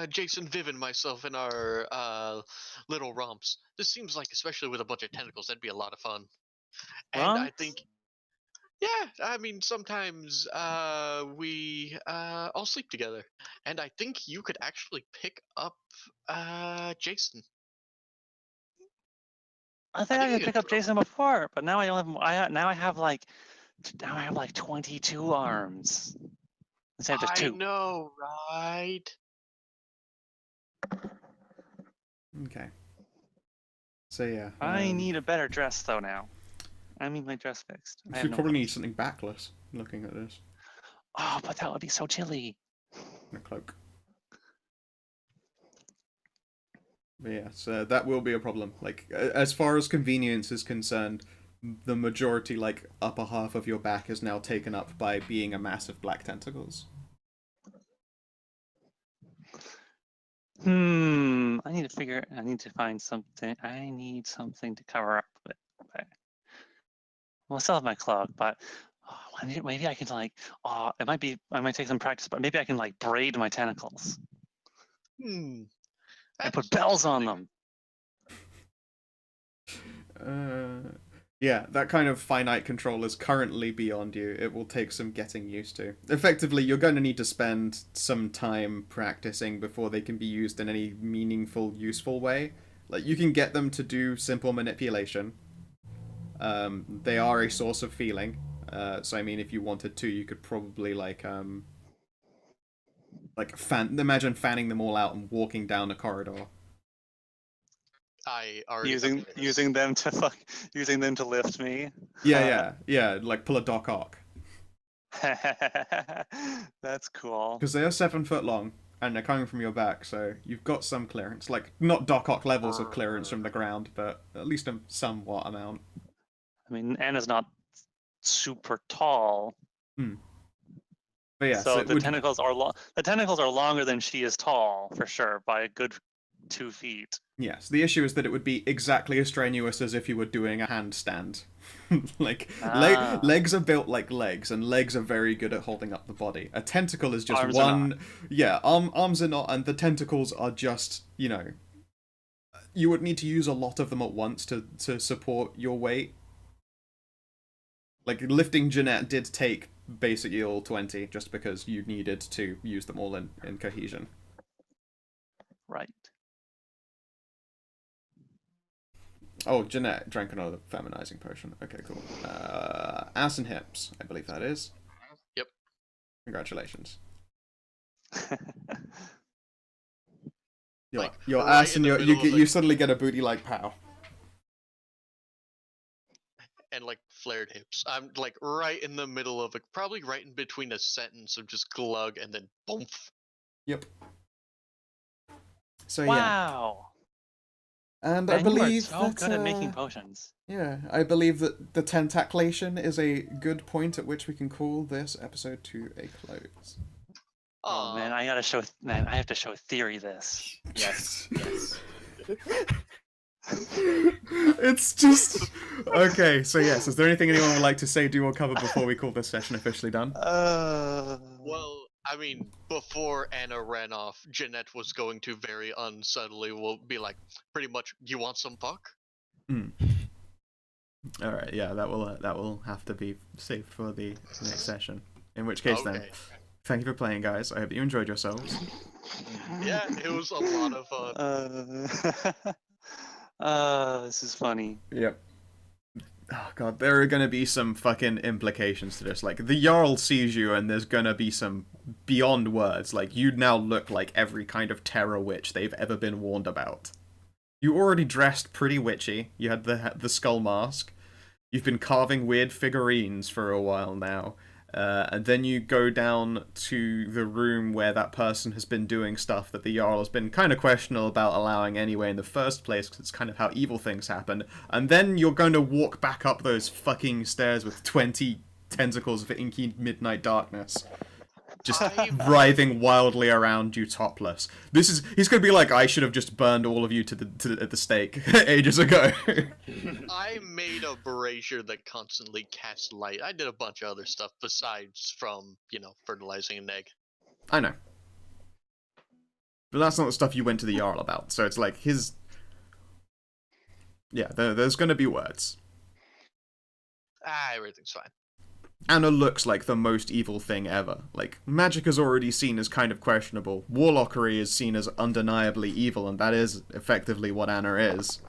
Jason, Viv, and myself in our little romps? This seems like, especially with a bunch of tentacles, that'd be a lot of fun. And I Romps? think, yeah, I mean, sometimes we all sleep together, and I think you could actually pick up Jason. I think I think could you pick could up Jason before, but now I don't have. Now I have like 22 arms instead of just I 2. know, right? Okay. So yeah. I need a better dress though now. I need my dress fixed. I You have no probably need clothes. something backless. Looking at this, Oh, but that would be so chilly. a cloak. But yeah, so that will be a problem. Like, as far as convenience is concerned, the majority, like, upper half of your back is now taken up by being a mass of black tentacles. I need to find something. I need something to cover up with. Okay. Well, I still have my cloak, but maybe I can like. It might be. I might take some practice, but maybe I can like braid my tentacles Hmm. and put bells on them. Yeah, that kind of finite control is currently beyond you. It will take some getting used to. Effectively, you're going to need to spend some time practicing before they can be used in any meaningful, useful way. Like, you can get them to do simple manipulation. They are a source of feeling. So, I mean, if you wanted to, you could probably, imagine fanning them all out and walking down a corridor. I already Using them to lift me. Yeah, like pull a Doc Ock. That's cool. Because they are 7 foot long, and they're coming from your back, so you've got some clearance. Like, not Doc Ock levels of clearance from the ground, but at least a somewhat amount. I mean, Anna's not super tall, But yeah, so it the would, tentacles are the tentacles are longer than she is tall for sure by a good 2 feet. yes, the issue is that it would be exactly as strenuous as if you were doing a handstand. Like, legs are built like legs, and legs are very good at holding up the body. A tentacle is just Arms are one... not. Yeah, arms are not, and the tentacles are just, you know... You would need to use a lot of them at once to support your weight. Like, lifting Jeanette did take basically all 20, just because you needed to use them all in cohesion. Right. Oh, Jeanette drank another feminizing potion. Okay, cool. Ass and hips, I believe that is. Yep. Congratulations. Like, Your right ass in and the middle of you suddenly get a booty like pow. And like flared hips. I'm like right in the middle of probably right in between a sentence of just glug and then boom. Yep. So yeah, Wow. and Man, I believe you are so that good at making potions. yeah, I believe that the tentaclation is a good point at which we can call this episode to a close. Oh man, I have to show Thyri this. Yes. Yes. It's just okay. So yes, is there anything anyone would like to say, do, or cover before we call this session officially done? Well, I mean, before Anna ran off, Jeanette was going to very unsubtly will be like, pretty much, you want some fuck? All right, yeah, that will have to be saved for the next session. In which case, then, thank you for playing, guys. I hope you enjoyed yourselves. Yeah, it was a lot of fun. This is funny. Yep. Oh god, there are gonna be some fucking implications to this. Like, the Jarl sees you and there's gonna be some beyond words. Like, you now look like every kind of terror witch they've ever been warned about. You already dressed pretty witchy. You had the skull mask. You've been carving weird figurines for a while now. And then you go down to the room where that person has been doing stuff that the Jarl has been kind of questionable about allowing anyway in the first place, because it's kind of how evil things happen. And then you're going to walk back up those fucking stairs with 20 tentacles of inky midnight darkness, just writhing wildly around you topless. He's going to be like, I should have just burned all of you at the stake ages ago. I made a brazier that constantly casts light. I did a bunch of other stuff besides from, fertilizing an egg. I know. But that's not the stuff you went to the Jarl about, so it's like his... Yeah, there's going to be words. Everything's fine. Anna looks like the most evil thing ever. Like, magic is already seen as kind of questionable. Warlockery is seen as undeniably evil, and that is effectively what Anna is.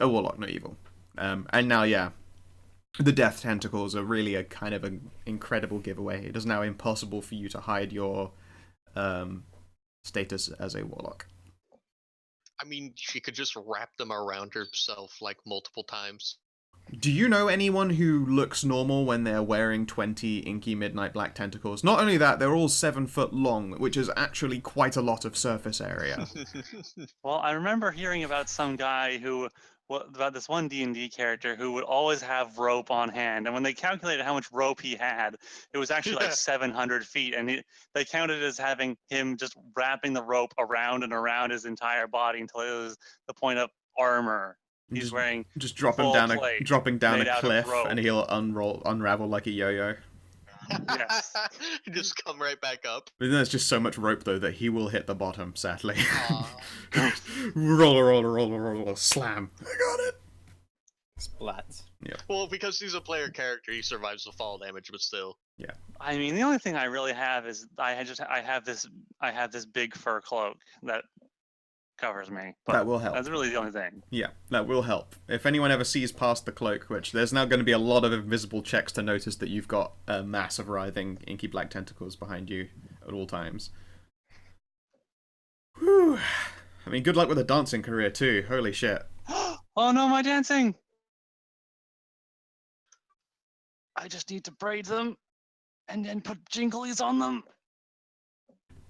A warlock, not evil. And now, yeah, the death tentacles are really a kind of an incredible giveaway. It is now impossible for you to hide your status as a warlock. I mean, she could just wrap them around herself like multiple times. Do you know anyone who looks normal when they're wearing 20 inky midnight black tentacles? Not only that, they're all 7 foot long, which is actually quite a lot of surface area. Well, I remember hearing about some guy about this one D&D character who would always have rope on hand, and when they calculated how much rope he had, it was actually like 700 feet, and they counted as having him just wrapping the rope around and around his entire body until it was the point of armor. He's wearing just dropping down a cliff, and he'll unravel like a yo-yo. Yes. Just come right back up. But then there's just so much rope though that he will hit the bottom. Sadly. roller, slam. I got it. Splat. Yeah. Well, because he's a player character, he survives the fall damage, but still. Yeah. I mean, the only thing I really have is I have this big fur cloak that covers me. But that will help. That's really the only thing. Yeah, that will help. If anyone ever sees past the cloak, which there's now going to be a lot of invisible checks to notice that you've got a mass of writhing inky black tentacles behind you at all times. Whew. I mean, good luck with a dancing career too. Holy shit. Oh no, my dancing! I just need to braid them and then put jinglies on them.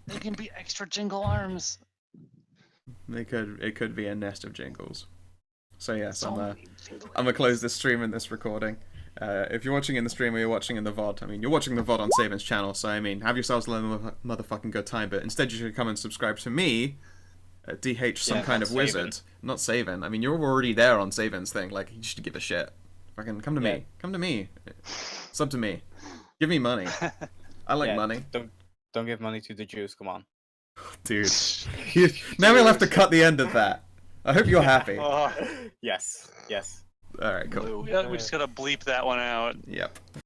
They can be extra jingle arms. It could be a nest of jingles. So yes, So I'm many jingle gonna close this stream and this recording. If you're watching in the stream or you're watching in the VOD, I mean, you're watching the VOD on Savin's channel, so I mean, have yourselves a motherfucking good time, but instead you should come and subscribe to me, DH some kind of Savin. wizard, not Savin. I mean, you're already there on Savin's thing, like, you should give a shit. Fucking come to me. Come to me. Sub to me. Give me money. I like money. Don't give money to the Jews, come on. Dude. Now we'll have to cut the end of that. I hope you're happy. Yes. Alright, cool. We just gotta bleep that one out. Yep.